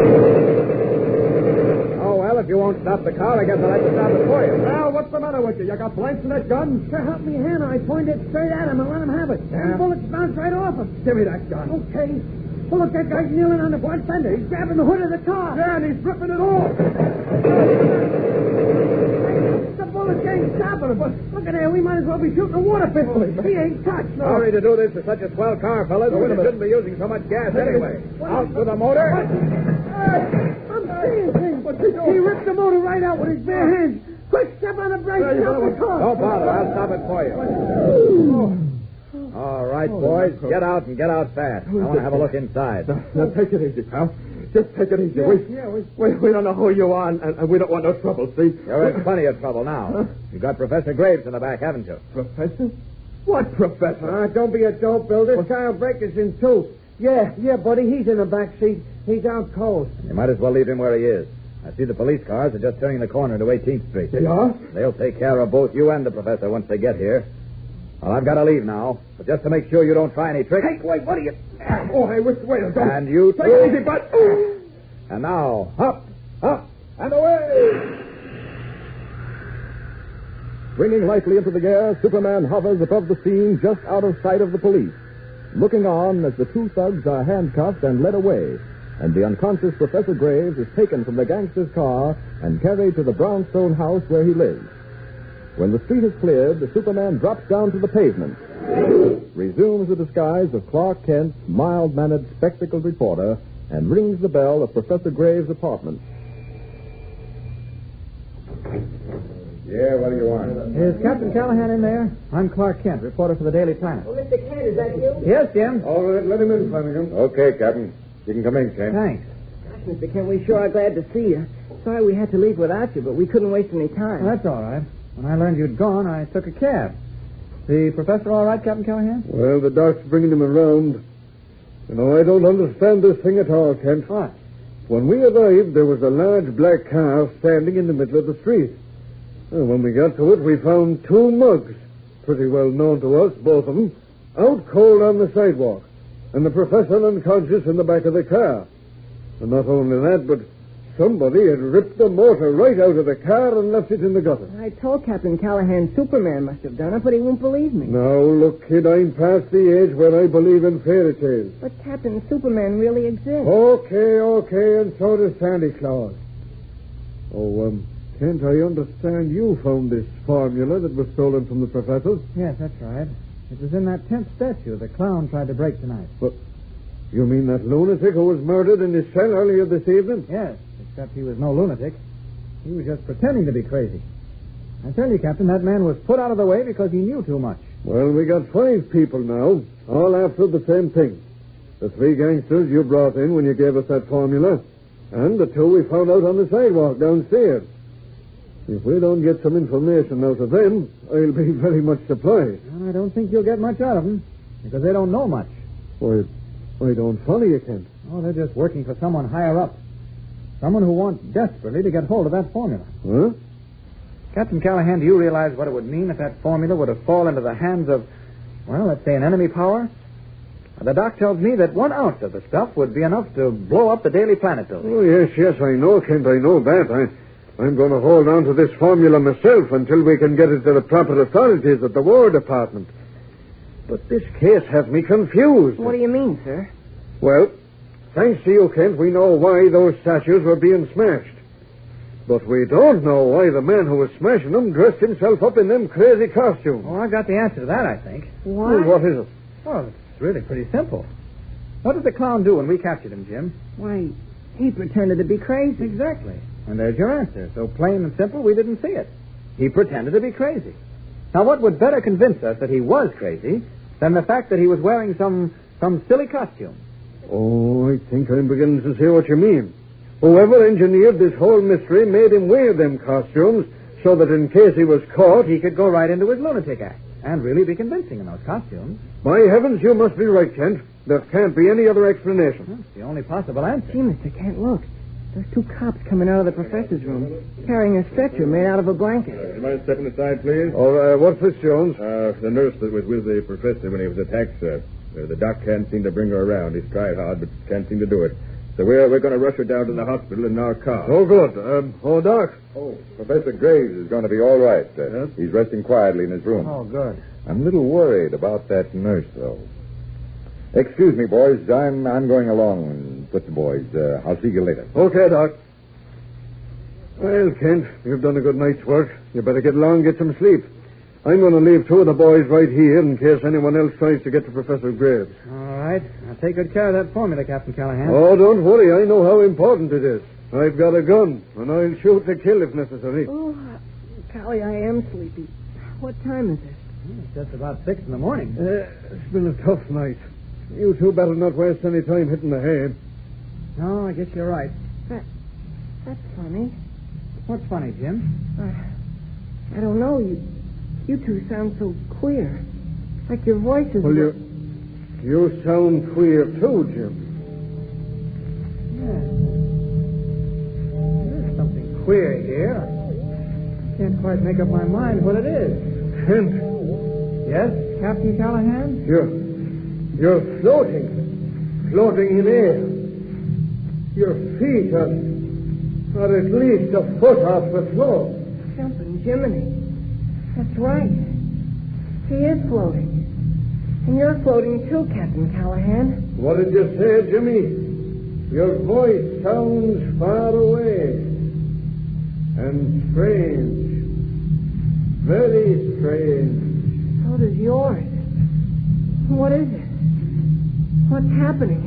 Speaker 15: Oh, well, if you won't stop the car, I guess I'll have to stop it for you.
Speaker 9: Al, what's the matter with you? You got blanks in that gun?
Speaker 23: Sure help me, Hannah. I pointed straight at him and let him have it.
Speaker 15: Yeah.
Speaker 23: The bullets bounced right off him.
Speaker 9: Give me that gun.
Speaker 23: Okay. Well, look, that guy's kneeling on the board fender. He's grabbing the hood of the car.
Speaker 9: Yeah, and he's ripping it off.
Speaker 23: The bullets ain't stopping him. But look at there. We might as well be shooting a water pistol. He ain't touched. No.
Speaker 15: Sorry to do this to such a swell car, fellas, but we shouldn't be using so much gas anyway. Out with the motor.
Speaker 23: I'm seeing things. He ripped the motor right out with his bare hands. Quick, step on the brakes. Stop the car.
Speaker 15: Don't bother. I'll stop it for you. All right, boys. Get out and get out fast. I want to have a look inside.
Speaker 9: Now, take it easy, pal. Just take it easy. We don't know who you are, and we don't want no trouble, see?
Speaker 15: You're in plenty of trouble now. You've got Professor Graves in the back, haven't you?
Speaker 9: Professor? What professor?
Speaker 23: Don't be a dope builder. Child Breaker's in too. Yeah, buddy. He's in the back seat. He's out cold.
Speaker 15: You might as well leave him where he is. I see the police cars are just turning the corner to 18th Street.
Speaker 9: They are?
Speaker 15: They'll take care of both you and the professor once they get here. Well, I've got to leave now, but just to make sure you don't try any tricks.
Speaker 9: Hey, wait, what are you... Oh, hey, wait, don't...
Speaker 15: And you
Speaker 9: take it easy, bud.
Speaker 15: And now, up, and away! Swinging lightly into the air, Superman hovers above the scene just out of sight of the police, looking on as the two thugs are handcuffed and led away, and the unconscious Professor Graves is taken from the gangster's car and carried to the brownstone house where he lives. When the street is cleared, the Superman drops down to the pavement, resumes the disguise of Clark Kent, mild-mannered, spectacled reporter, and rings the bell of Professor Graves' apartment.
Speaker 9: Yeah, what do you want?
Speaker 23: Is Captain Callahan in there? I'm Clark Kent, reporter for the Daily Planet.
Speaker 13: Oh, Mr. Kent, is that you?
Speaker 23: Yes, Jim.
Speaker 9: All right, let him in, Flanagan.
Speaker 15: Okay, Captain. You can come in, Kent.
Speaker 23: Thanks.
Speaker 13: Gosh, Mr. Kent, we sure are glad to see you. Sorry we had to leave without you, but we couldn't waste any time.
Speaker 23: Well, that's all right. When I learned you'd gone, I took a cab. The professor all right, Captain Callahan?
Speaker 9: Well, the doc's bringing him around. You know, I don't understand this thing at all, Kent.
Speaker 23: What?
Speaker 9: When we arrived, there was a large black car standing in the middle of the street. And when we got to it, we found two mugs, pretty well known to us, both of them, out cold on the sidewalk, and the professor unconscious in the back of the car. And not only that, but somebody had ripped the motor right out of the car and left it in the gutter.
Speaker 4: I told Captain Callahan Superman must have done it, but he won't believe me.
Speaker 9: Now, look, kid, I'm past the age where I believe in fairy tales.
Speaker 4: But Captain Superman really exists.
Speaker 9: Okay, and so does Santa Claus. Oh, Kent, I understand you found this formula that was stolen from the professors.
Speaker 3: Yes, that's right. It was in that 10th statue the clown tried to break tonight.
Speaker 9: But you mean that lunatic who was murdered in his cell earlier this evening?
Speaker 3: Yes, except he was no lunatic. He was just pretending to be crazy. I tell you, Captain, that man was put out of the way because he knew too much.
Speaker 9: Well, we got 5 people now, all after the same thing. The 3 gangsters you brought in when you gave us that formula, and the 2 we found out on the sidewalk downstairs. If we don't get some information out of them, I'll be very much surprised.
Speaker 3: I don't think you'll get much out of them, because they don't know much.
Speaker 9: Why, I don't follow you, Kent.
Speaker 3: Oh, they're just working for someone higher up. Someone who wants desperately to get hold of that formula.
Speaker 9: Huh?
Speaker 3: Captain Callahan, do you realize what it would mean if that formula were to fall into the hands of, well, let's say an enemy power? The doc tells me that 1 ounce of the stuff would be enough to blow up the Daily Planet building.
Speaker 9: Oh, yes, I know, Kent, I know that. I'm going to hold on to this formula myself until we can get it to the proper authorities at the War Department. But this case has me confused.
Speaker 4: What do you mean, sir?
Speaker 9: Well, thanks to you, Kent, we know why those statues were being smashed. But we don't know why the man who was smashing them dressed himself up in them crazy costumes.
Speaker 3: Oh, I've got the answer to that, I think.
Speaker 4: What?
Speaker 9: Well, what is it?
Speaker 3: Well, it's really pretty simple. What did the clown do when we captured him, Jim?
Speaker 4: Why, he pretended to be crazy.
Speaker 3: Exactly. And there's your answer. So plain and simple, we didn't see it. He pretended to be crazy. Now, what would better convince us that he was crazy than the fact that he was wearing some silly costume?
Speaker 9: Oh, I think I'm beginning to see what you mean. Whoever engineered this whole mystery made him wear them costumes so that in case he was caught,
Speaker 3: he could go right into his lunatic act and really be convincing in those costumes.
Speaker 9: By heavens, you must be right, Kent. There can't be any other explanation.
Speaker 3: That's the only possible answer.
Speaker 4: Gee, Mr. Kent, look. There's 2 cops coming out of the professor's room, carrying a stretcher made out of a blanket.
Speaker 16: You mind stepping aside, please?
Speaker 9: Oh, what's this, Jones?
Speaker 16: The nurse that was with the professor when he was attacked, sir. The doc can't seem to bring her around. He's tried hard, but can't seem to do it. So we're going to rush her down to the hospital in our car.
Speaker 9: Oh, good. Doc.
Speaker 16: Oh, Professor Graves is going to be all right.
Speaker 9: Yes?
Speaker 16: He's resting quietly in his room.
Speaker 3: Oh, good.
Speaker 16: I'm a little worried about that nurse, though. Excuse me, boys. I'm going along with the boys. I'll see you later.
Speaker 9: Okay, Doc. Well, Kent, you've done a good night's work. You better get along and get some sleep. I'm going to leave 2 of the boys right here in case anyone else tries to get to Professor Graves.
Speaker 3: All right. Now take good care of that formula, Captain Callahan.
Speaker 9: Oh, don't worry. I know how important it is. I've got a gun, and I'll shoot to kill if necessary.
Speaker 4: Oh, Callie, I am sleepy. What time is it?
Speaker 3: It's just about 6 in the morning.
Speaker 9: It's been a tough night. You 2 better not waste any time hitting the hay.
Speaker 3: No, I guess you're right.
Speaker 4: That's funny.
Speaker 3: What's funny, Jim?
Speaker 4: I don't know. You 2 sound so queer. Like your voices...
Speaker 9: Well, you sound queer, too, Jim.
Speaker 3: Yeah. There's something queer here. I can't quite make up my mind what it is.
Speaker 9: Kent.
Speaker 3: Yes, Captain Callahan?
Speaker 9: You're floating. Floating in air. Your feet are at least a foot off the floor.
Speaker 4: Jumping Jiminy. That's right. He is floating. And you're floating too, Captain Callahan.
Speaker 9: What did you say, Jimmy? Your voice sounds far away. And strange. Very strange.
Speaker 4: So does yours. What is it? What's happening?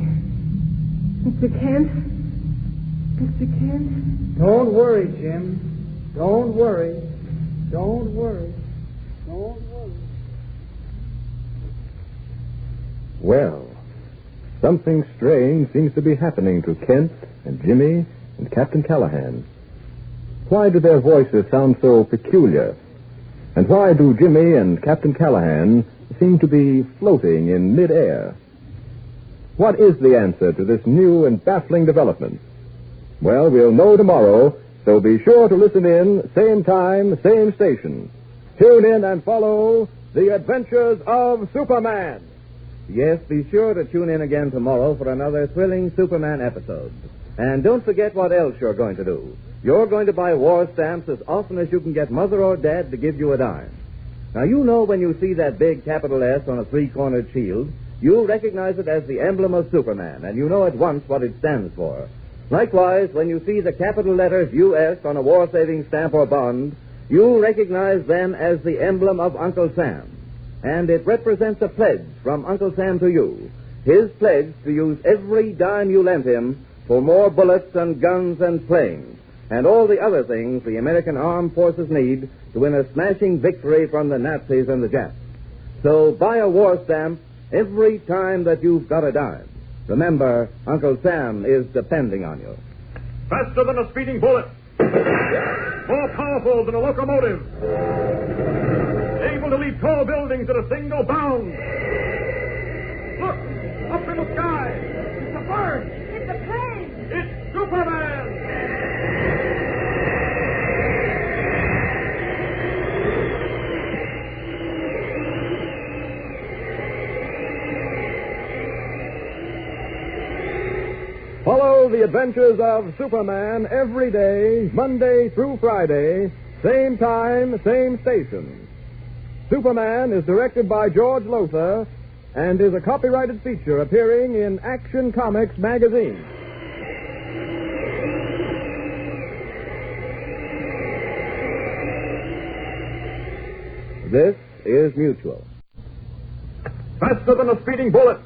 Speaker 4: Mr. Kent? Mr. Kent?
Speaker 3: Don't worry, Jim. Don't worry. Don't worry. Don't worry.
Speaker 16: Well, something strange seems to be happening to Kent and Jimmy and Captain Callahan. Why do their voices sound so peculiar? And why do Jimmy and Captain Callahan seem to be floating in midair? What is the answer to this new and baffling development? Well, we'll know tomorrow, so be sure to listen in, same time, same station. Tune in and follow The Adventures of Superman.
Speaker 15: Yes, be sure to tune in again tomorrow for another thrilling Superman episode. And don't forget what else you're going to do. You're going to buy war stamps as often as you can get Mother or Dad to give you a dime. Now, you know when you see that big capital S on a three-cornered shield, you'll recognize it as the emblem of Superman, and you know at once what it stands for. Likewise, when you see the capital letters U.S. on a war-saving stamp or bond, you'll recognize them as the emblem of Uncle Sam. And it represents a pledge from Uncle Sam to you, his pledge to use every dime you lent him for more bullets and guns and planes, and all the other things the American armed forces need to win a smashing victory from the Nazis and the Japs. So buy a war stamp every time that you've got a dime. Remember, Uncle Sam is depending on you.
Speaker 22: Faster than a speeding bullet. More powerful than a locomotive. Able to leap tall buildings at a single bound. Look, up in the sky. It's a bird.
Speaker 13: It's a plane.
Speaker 22: It's Superman.
Speaker 16: Follow the adventures of Superman every day, Monday through Friday, same time, same station. Superman is directed by George Lothar and is a copyrighted feature appearing in Action Comics magazine. This is Mutual.
Speaker 22: Faster than a speeding bullet.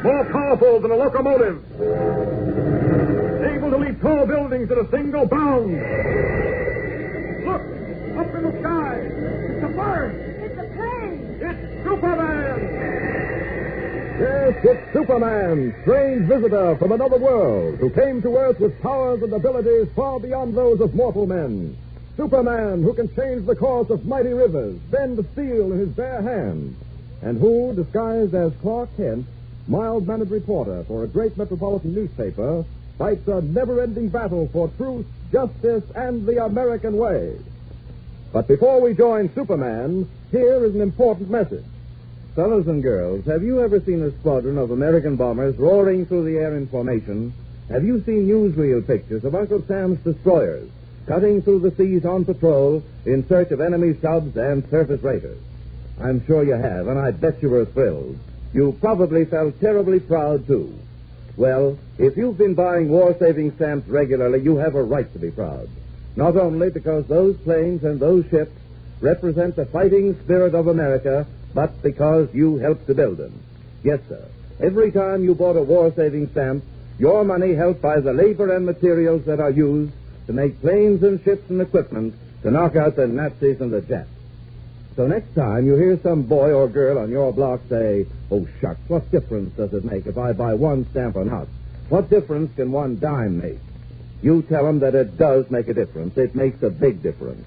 Speaker 22: More powerful than a locomotive. Able to leap tall buildings at a single bound. Look, up in the sky. It's a bird.
Speaker 13: It's a plane.
Speaker 22: It's Superman.
Speaker 16: Yes, it's Superman, strange visitor from another world, who came to Earth with powers and abilities far beyond those of mortal men. Superman, who can change the course of mighty rivers, bend steel in his bare hands, and who, disguised as Clark Kent, mild-mannered reporter for a great metropolitan newspaper, fights a never-ending battle for truth, justice, and the American way. But before we join Superman, here is an important message. Fellows and girls, have you ever seen a squadron of American bombers roaring through the air in formation? Have you seen newsreel pictures of Uncle Sam's destroyers cutting through the seas on patrol in search of enemy subs and surface raiders? I'm sure you have, and I bet you were thrilled. You probably felt terribly proud, too. Well, if you've been buying war-saving stamps regularly, you have a right to be proud. Not only because those planes and those ships represent the fighting spirit of America, but because you helped to build them. Yes, sir. Every time you bought a war-saving stamp, your money helped buy the labor and materials that are used to make planes and ships and equipment to knock out the Nazis and the Japs. So next time you hear some boy or girl on your block say, "Oh, shucks, what difference does it make if I buy one stamp or not? What difference can one dime make?" You tell them that it does make a difference. It makes a big difference.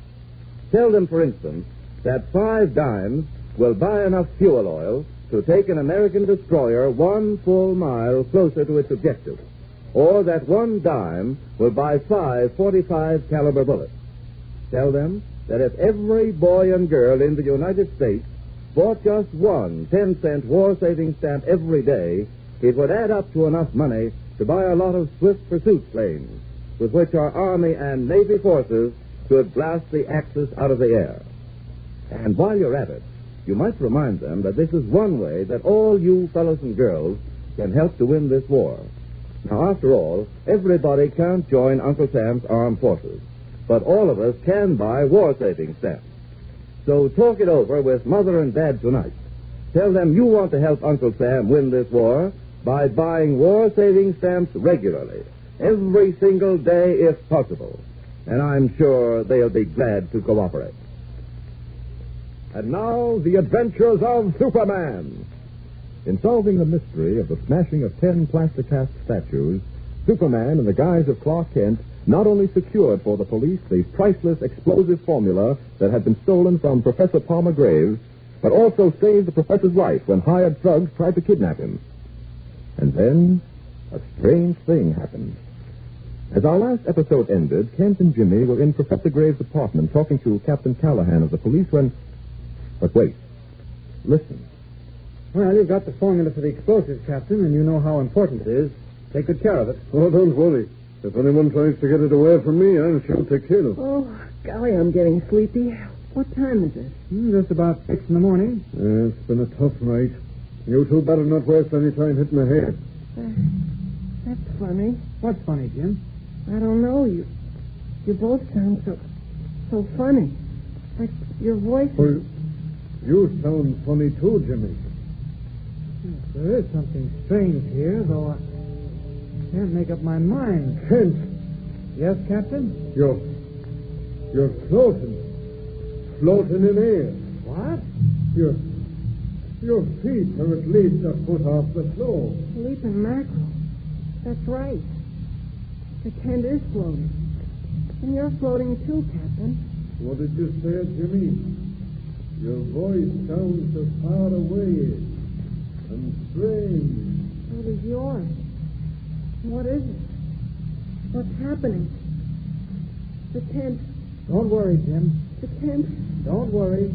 Speaker 16: Tell them, for instance, that 5 dimes will buy enough fuel oil to take an American destroyer 1 full mile closer to its objective, or that 1 dime will buy 5 .45 caliber bullets. Tell them that if every boy and girl in the United States bought just one 10-cent war-saving stamp every day, it would add up to enough money to buy a lot of swift pursuit planes with which our Army and Navy forces could blast the Axis out of the air. And while you're at it, you might remind them that this is one way that all you fellows and girls can help to win this war. Now, after all, everybody can't join Uncle Sam's armed forces, but all of us can buy war-saving stamps. So talk it over with Mother and Dad tonight. Tell them you want to help Uncle Sam win this war by buying war-saving stamps regularly, every single day if possible. And I'm sure they'll be glad to cooperate. And now, the adventures of Superman. In solving the mystery of the smashing of 10 plastic cast statues, Superman, in the guise of Clark Kent, not only secured for the police the priceless explosive formula that had been stolen from Professor Palmer Graves, but also saved the professor's life when hired thugs tried to kidnap him. And then a strange thing happened. As our last episode ended, Kent and Jimmy were in Professor Graves' apartment talking to Captain Callahan of the police when... But wait. Listen.
Speaker 9: Well, you've got the formula for the explosives, Captain, and you know how important it is. Take good care of it. Oh, don't worry. If anyone tries to get it away from me, I'll shoot to kill.
Speaker 4: Oh, golly, I'm getting sleepy. What time is it?
Speaker 9: Just about 6 in the morning. It's been a tough night. You two better not waste any time hitting the head.
Speaker 4: That's funny.
Speaker 9: What's funny, Jim?
Speaker 4: I don't know. You both sound so funny. Like your voice.
Speaker 9: Well, you sound funny too, Jimmy. Yes, there is something strange here, though I can't make up my mind. Kent. Yes, Captain? You're floating. Floating in air. What? Your feet are at least a foot off the floor.
Speaker 4: Leaping mackerel. That's right. The tent is floating. And you're floating too, Captain.
Speaker 9: What did you say, Jimmy? Your voice sounds so far away and strange.
Speaker 4: So does yours. What is it? What's happening? The tent.
Speaker 9: Don't worry, Jim.
Speaker 4: The tent.
Speaker 9: Don't worry.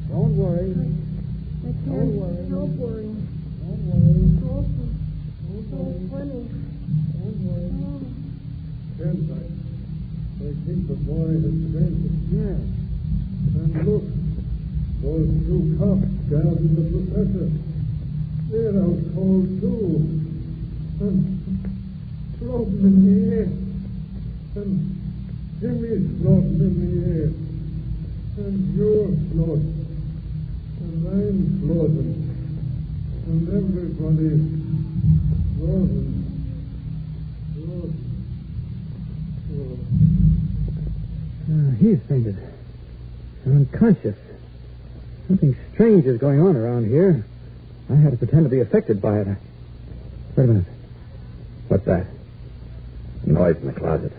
Speaker 9: Don't worry.
Speaker 4: I can't help worrying.
Speaker 9: Don't worry.
Speaker 4: Also, so funny.
Speaker 9: Don't worry. Kent, I think the boy has fainted. Yes. And look, those two cops guarding the professor. They're out cold, too. And floating in the air. And Jimmy's floating in the air. And you're floating. And I'm floating. And everybody's floating. He's fainted. Unconscious. Something strange is going on around here. I had to pretend to be affected by it. Wait a minute.
Speaker 16: What's that? Noise in the closet.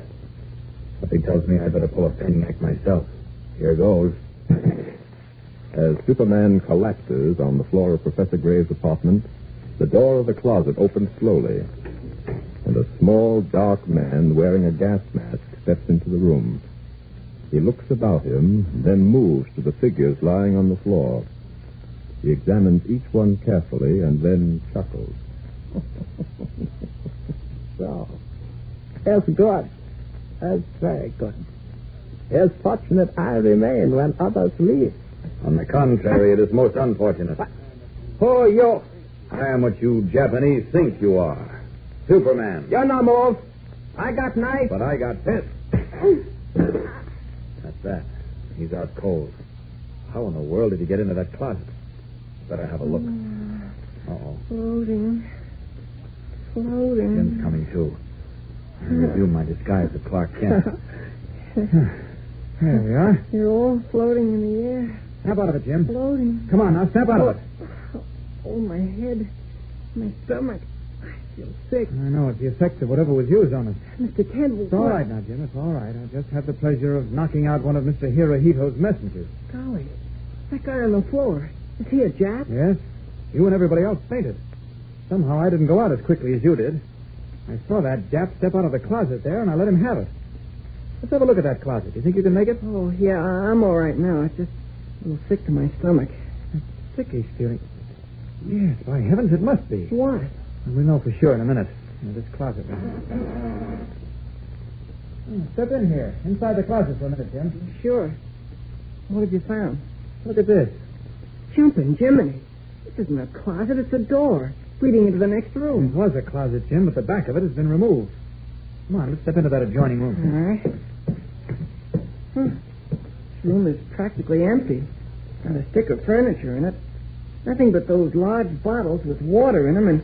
Speaker 16: Something tells me I better pull a pin neck myself. Here goes. As Superman collapses on the floor of Professor Graves' apartment, the door of the closet opens slowly, and a small, dark man wearing a gas mask steps into the room. He looks about him, then moves to the figures lying on the floor. He examines each one carefully and then chuckles.
Speaker 17: So, that's good. That's very good. It's fortunate I remain when others leave.
Speaker 16: On the contrary, it is most unfortunate.
Speaker 17: Who are you?
Speaker 16: I am what you Japanese think you are. Superman.
Speaker 17: You no move. I got knife.
Speaker 16: But I got fist. That's that. He's out cold. How in the world did he get into that closet? Better have a look. Uh-oh.
Speaker 4: Floating.
Speaker 16: Jim's coming too. I resume my disguise of Clark Kent.
Speaker 9: There we are.
Speaker 4: You're all floating in the air.
Speaker 9: Snap out of it, Jim.
Speaker 4: Floating.
Speaker 9: Come on, now, snap out of it.
Speaker 4: Oh, my head. My stomach. I feel sick.
Speaker 9: I know. It's the effects of whatever was used on it.
Speaker 4: Mr. Kent,
Speaker 9: It's all right now, Jim. It's all right. I just had the pleasure of knocking out one of Mr. Hirohito's messengers.
Speaker 4: Golly. That guy on the floor. Is he a Jap?
Speaker 9: Yes. You and everybody else fainted. Somehow I didn't go out as quickly as you did. I saw that Jap step out of the closet there, and I let him have it. Let's have a look at that closet. You think you can make it?
Speaker 4: Oh, yeah, I'm all right now. It's just a little sick to my stomach.
Speaker 9: That sickish feeling. Yes, by heavens, it must be.
Speaker 4: What?
Speaker 9: We'll know for sure in a minute. This closet. Step in here. Inside the closet for a minute, Jim.
Speaker 4: Sure. What have you found?
Speaker 9: Look at this.
Speaker 4: Jumping Jiminy. This isn't a closet, it's a door leading into the next room.
Speaker 9: It was a closet, Jim, but the back of it has been removed. Come on, let's step into that adjoining room.
Speaker 4: All right. This room is practically empty. Not a stick of furniture in it. Nothing but those large bottles with water in them and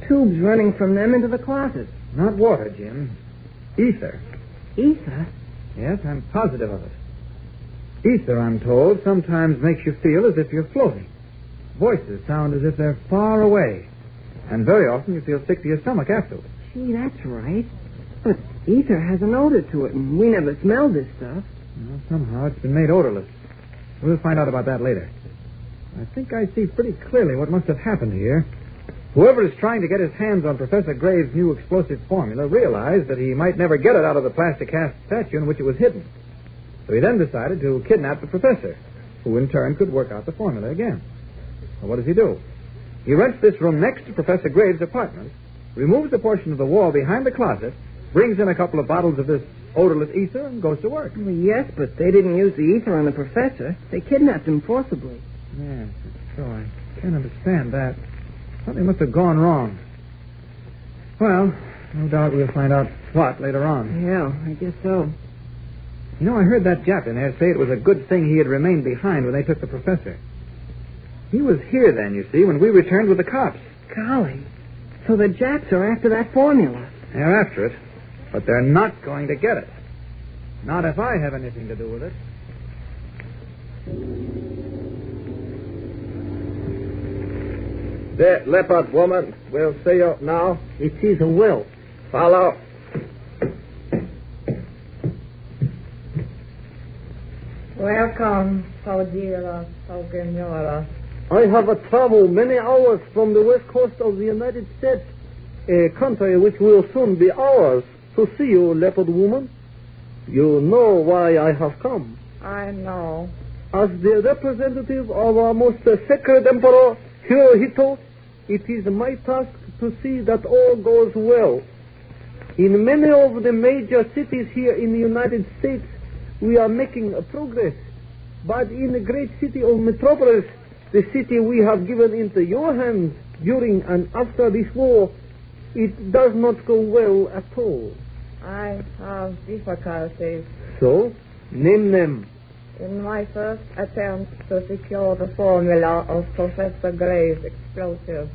Speaker 4: tubes running from them into the closet.
Speaker 9: Not water, Jim. Ether.
Speaker 4: Ether?
Speaker 9: Yes, I'm positive of it. Ether, I'm told, sometimes makes you feel as if you're floating. Voices sound as if they're far away. And very often you feel sick to your stomach afterwards.
Speaker 4: Gee, that's right. But ether has an odor to it, and we never smelled this stuff.
Speaker 9: Well, somehow it's been made odorless. We'll find out about that later. I think I see pretty clearly what must have happened here.
Speaker 22: Whoever is trying to get his hands on Professor Graves' new explosive formula realized that he might never get it out of the plastic cast statue in which it was hidden. So he then decided to kidnap the professor, who in turn could work out the formula again. Well, what does he do? He rents this room next to Professor Graves' apartment, removes a portion of the wall behind the closet, brings in a couple of bottles of this odorless ether, and goes to work.
Speaker 4: Well, yes, but they didn't use the ether on the professor. They kidnapped him forcibly.
Speaker 22: Yes, so I can't understand that. Something must have gone wrong. Well, no doubt we'll find out what later on.
Speaker 4: Yeah, I guess so.
Speaker 22: You know, I heard that Jap in there say it was a good thing he had remained behind when they took the professor. He was here then, you see, when we returned with the cops.
Speaker 4: Golly. So the Japs are after that formula.
Speaker 22: They're after it, but they're not going to get it. Not if I have anything to do with it.
Speaker 9: The leopard woman will see you now.
Speaker 4: It is a will.
Speaker 9: Follow.
Speaker 13: Welcome, Saudira, Saugenora.
Speaker 9: I have traveled many hours from the west coast of the United States, a country which will soon be ours, to see you, leopard woman. You know why I have come.
Speaker 13: I know.
Speaker 9: As the representative of our most sacred emperor, Hirohito, it is my task to see that all goes well. In many of the major cities here in the United States, we are making progress. But in the great city of Metropolis, the city we have given into your hands during and after this war, it does not go well at all.
Speaker 13: I have difficulties.
Speaker 9: So, name them.
Speaker 13: In my first attempt to secure the formula of Professor Gray's explosive,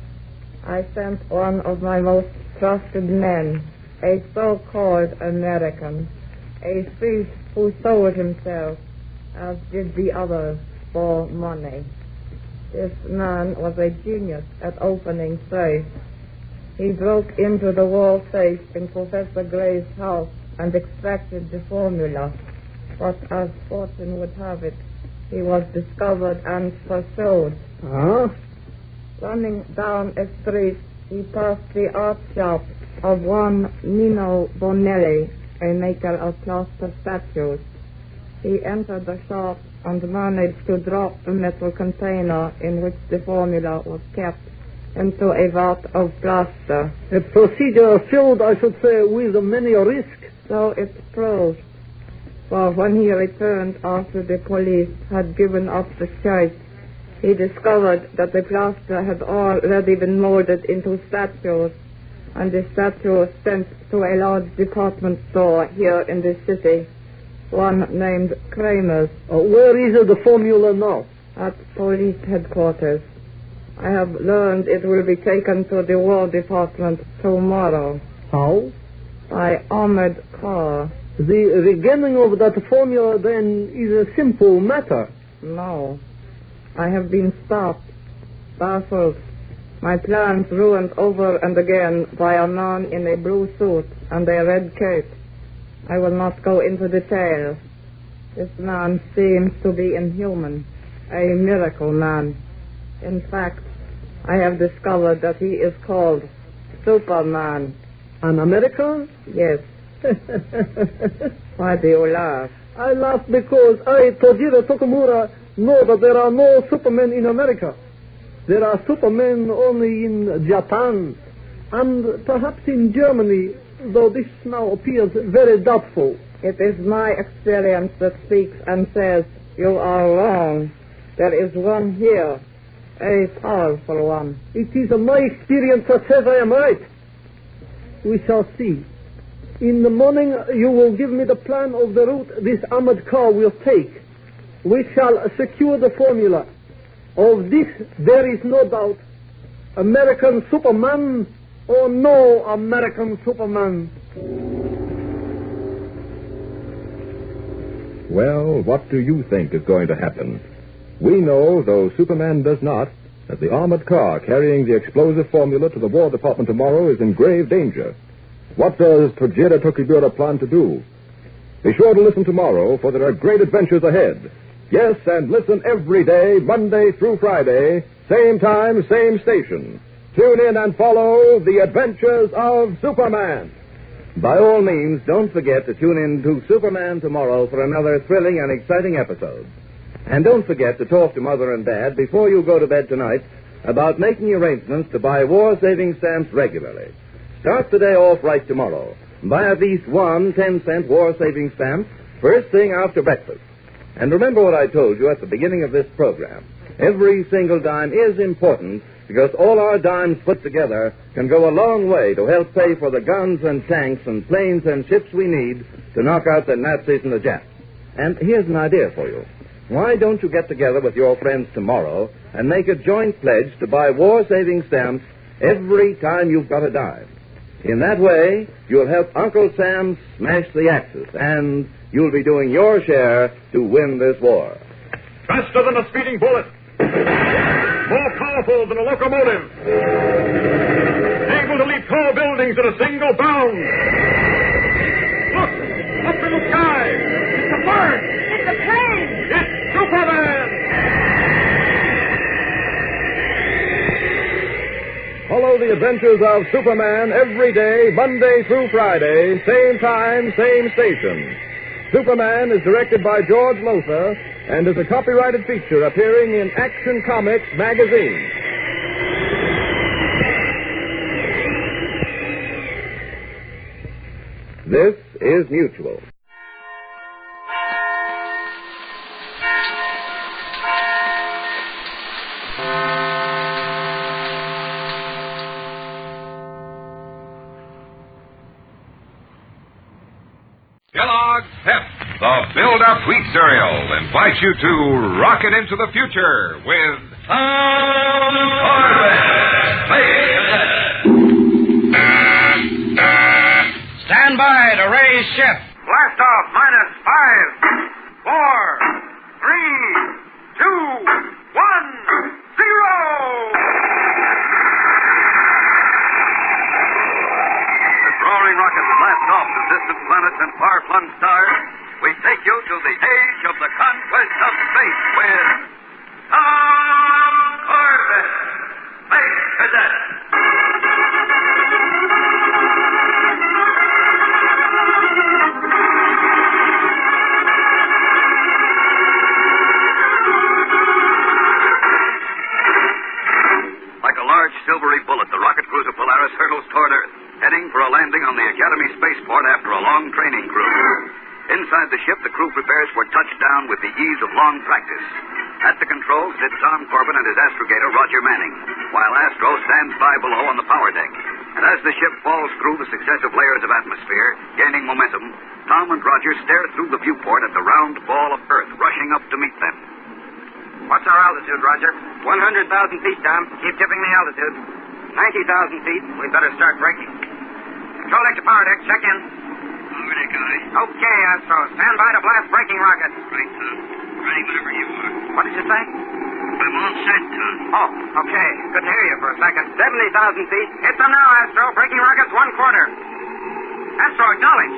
Speaker 13: I sent one of my most trusted men, a so-called American, a thief who sold himself, as did the others, for money. This man was a genius at opening safes. He broke into the wall safe in Professor Gray's house and extracted the formula. But as fortune would have it, he was discovered and pursued.
Speaker 9: Huh?
Speaker 13: Running down a street, he passed the art shop of one Nino Bonelli, a maker of plaster statues. He entered the shop and managed to drop the metal container in which the formula was kept into a vat of plaster.
Speaker 9: A procedure filled, I should say, with many risks.
Speaker 13: So it proved. For when he returned after the police had given up the chase, he discovered that the plaster had already been molded into statues, and the statues sent to a large department store here in the city, one named Kramer's.
Speaker 9: Where is the formula now?
Speaker 13: At police headquarters. I have learned it will be taken to the War Department tomorrow.
Speaker 9: How?
Speaker 13: By armored car.
Speaker 9: The regaining of that formula, then, is a simple matter.
Speaker 13: No. I have been stopped, baffled, my plans ruined over and again by a man in a blue suit and a red cape. I will not go into details. This man seems to be inhuman, a miracle man. In fact, I have discovered that he is called Superman.
Speaker 9: An American?
Speaker 13: Yes. Why do you laugh?
Speaker 9: I laugh because I, Tojiro Tokumura, know that there are no Supermen in America. There are Supermen only in Japan and perhaps in Germany, though this now appears very doubtful.
Speaker 13: It is my experience that speaks and says, you are wrong. There is one here, a powerful one.
Speaker 9: It is my experience that says I am right. We shall see. In the morning, you will give me the plan of the route this armored car will take. We shall secure the formula. Of this, there is no doubt. American Superman or no American Superman.
Speaker 16: Well, what do you think is going to happen? We know, though Superman does not, that the armored car carrying the explosive formula to the War Department tomorrow is in grave danger. What does Tojiro Tokibura plan to do? Be sure to listen tomorrow, for there are great adventures ahead. Yes, and listen every day, Monday through Friday, same time, same station. Tune in and follow the adventures of Superman.
Speaker 15: By all means, don't forget to tune in to Superman tomorrow for another thrilling and exciting episode. And don't forget to talk to Mother and Dad before you go to bed tonight about making arrangements to buy war-saving stamps regularly. Start the day off right tomorrow. Buy at least one 10-cent war-saving stamp first thing after breakfast. And remember what I told you at the beginning of this program. Every single dime is important because all our dimes put together can go a long way to help pay for the guns and tanks and planes and ships we need to knock out the Nazis and the Japs. And here's an idea for you. Why don't you get together with your friends tomorrow and make a joint pledge to buy war-saving stamps every time you've got a dime? In that way, you'll help Uncle Sam smash the Axis, and you'll be doing your share to win this war.
Speaker 16: Faster than a speeding bullet. More powerful than a locomotive. Able to leap tall buildings in a single bound. Look! Up in the sky! It's a bird!
Speaker 13: It's a plane!
Speaker 16: It's Superman! Follow the adventures of Superman every day, Monday through Friday, same time, same station. Superman is directed by George Lothar and is a copyrighted feature appearing in Action Comics magazine. This is Mutual.
Speaker 18: Kellogg's Pep, the build-up wheat cereal, invites you to rocket into the future with Corbett.
Speaker 5: Stand by to raise ship. Blast off minus 5, 4, 3, 2, 1, 0. Roaring rockets blast off to distant planets and far-flung stars. We take you to the age of the conquest of space with Tom Corbett, Space Cadet. Like a large silvery bullet, the rocket cruiser Polaris hurtles toward Earth, heading for a landing on the Academy spaceport after a long training cruise. Inside the ship, the crew prepares for touchdown with the ease of long practice. At the controls sit Tom Corbett and his astrogator, Roger Manning, while Astro stands by below on the power deck. And as the ship falls through the successive layers of atmosphere, gaining momentum, Tom and Roger stare through the viewport at the round ball of Earth rushing up to meet them. What's our altitude, Roger? 100,000 feet, Tom. Keep tipping the altitude. 90,000 feet. We'd better start braking. Control deck to power deck. Check in.
Speaker 12: Ready, guy.
Speaker 5: Okay, Astro. Stand by to blast braking rocket.
Speaker 12: Right, Tom. Ready whenever you are.
Speaker 5: What did you say?
Speaker 12: I'm all set, Tom.
Speaker 5: Oh, okay. Couldn't hear you for a second. 70,000 feet. Hit them now, Astro. Braking rockets 1/4. Astro, acknowledge.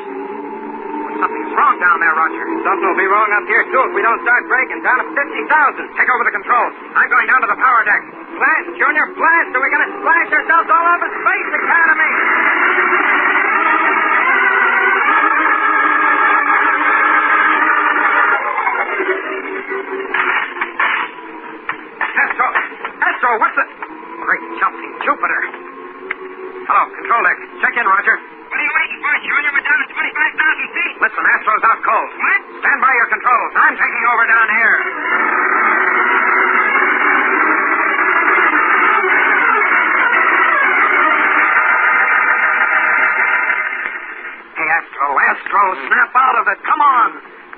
Speaker 5: Something's wrong down there, Roger. Something will be wrong up here, too, if we don't start braking. Down to 50,000. Take over the controls. I'm going down to the power deck. Blast, Junior, blast, or we're going to splash ourselves all over Space Academy. Astro, what's the... Great jumping Jupiter. Hello, control deck. Check in, Roger.
Speaker 12: What are you waiting for, Junior? We're down to 25,000 feet.
Speaker 5: Listen, Astro's out cold.
Speaker 12: What?
Speaker 5: Stand by your controls. I'm taking over down here. Hey, Astro, snap out of it. Come on.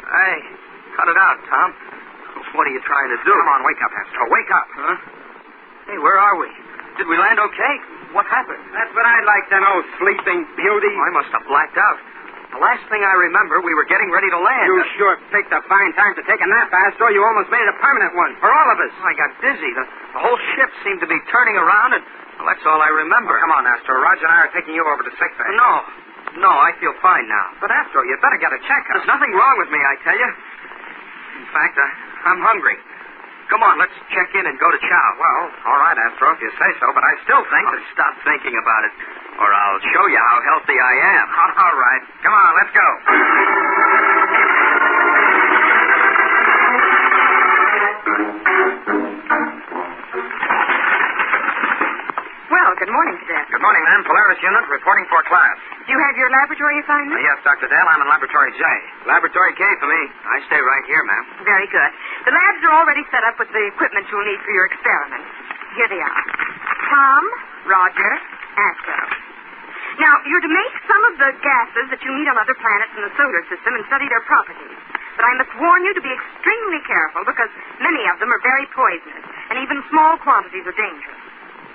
Speaker 5: Hey, cut it out, Tom. What are you trying to do? Come on, wake up, Astro. Wake up. Huh? Hey, where are we? Did we land okay? What happened? That's what I'd like to know, sleeping beauty. Oh, I must have blacked out. The last thing I remember, we were getting ready to land. You sure picked a fine time to take a nap, Astro. You almost made it a permanent one for all of us. I got dizzy. The whole ship seemed to be turning around, and well, that's all I remember. Oh, come on, Astro. Roger and I are taking you over to sick bay. No, I feel fine now. But, Astro, you'd better get a checkup. There's nothing wrong with me, I tell you. In fact, I'm hungry.
Speaker 10: Come on, let's check in and go to chow.
Speaker 19: Well, all right, Astro, if you say so, but I still think that...
Speaker 10: Stop thinking about it, or I'll show you how healthy I am.
Speaker 19: All right. Come on, let's go.
Speaker 20: Well, good morning, Cadet.
Speaker 19: Good morning, ma'am. Polaris unit reporting for class.
Speaker 20: Do you have your laboratory assignment?
Speaker 19: Yes, Dr. Dale. I'm in Laboratory J. Laboratory K for me. I stay right here, ma'am.
Speaker 20: Very good. The labs are already set up with the equipment you'll need for your experiments. Here they are. Tom, Roger, Astro. Now, you're to make some of the gases that you meet on other planets in the solar system and study their properties. But I must warn you to be extremely careful because many of them are very poisonous, and even small quantities are dangerous.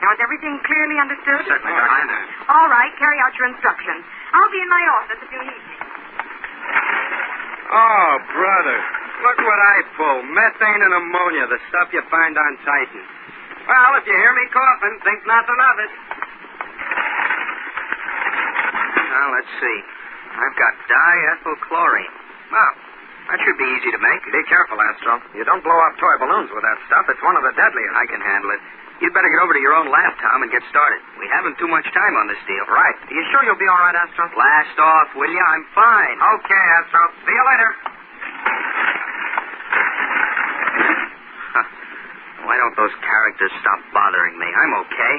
Speaker 20: Now, is everything clearly understood?
Speaker 19: Certainly, Dr.
Speaker 20: All right, carry out your instructions. I'll be in my office if you need me.
Speaker 19: Oh, brother. Look what I pull. Methane and ammonia, the stuff you find on Titan. Well, if you hear me coughing, think nothing of it. Now, let's see. I've got diethylchlorine. Well, that should be easy to make. Be careful, Astro. You don't blow up toy balloons with that stuff. It's one of the deadliest. I can handle it. You'd better get over to your own lab, Tom, and get started. We haven't too much time on this deal. Right. Are you sure you'll be all right, Astro? Blast off, will you? I'm fine. Okay, Astro. See you later. Why don't those characters stop bothering me? I'm okay.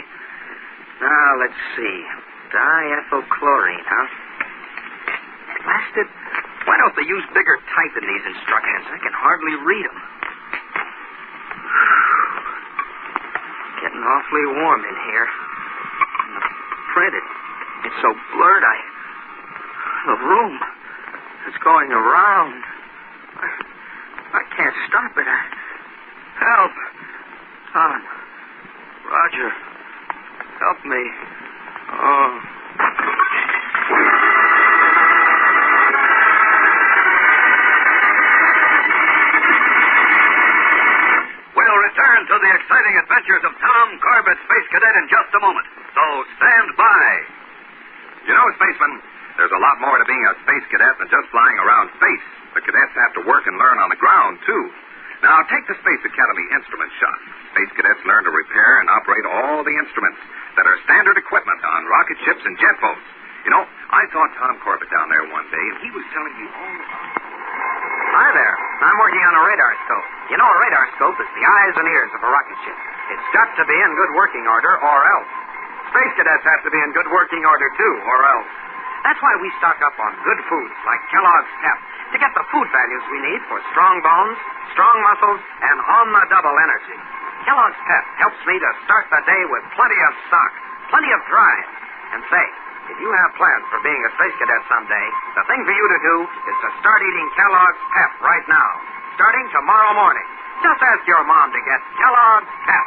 Speaker 19: Now, let's see. Diethylchlorine, huh? Blasted. Why don't they use bigger type in these instructions? I can hardly read them. Getting awfully warm in here. And the print, it's so blurred, the room, it's going around. I can't stop it. Help. Tom. Roger. Help me. Oh.
Speaker 18: Return to the exciting adventures of Tom Corbett, Space Cadet, in just a moment. So stand by. You know, spacemen, there's a lot more to being a Space Cadet than just flying around space. The cadets have to work and learn on the ground, too. Now, take the Space Academy instrument shop. Space Cadets learn to repair and operate all the instruments that are standard equipment on rocket ships and jet boats. You know, I saw Tom Corbett down there one day, and he was telling me all about...
Speaker 19: Hi there. I'm working on a radar scope. You know, a radar scope is the eyes and ears of a rocket ship. It's got to be in good working order, or else. Space cadets have to be in good working order, too, or else. That's why we stock up on good foods like Kellogg's Pep to get the food values we need for strong bones, strong muscles, and on-the-double energy. Kellogg's Pep helps me to start the day with plenty of stock, plenty of drive. And say, if you have plans for being a Space Cadet someday, the thing for you to do is to start eating Kellogg's Pep right now, starting tomorrow morning. Just ask your mom to get Kellogg's Pep.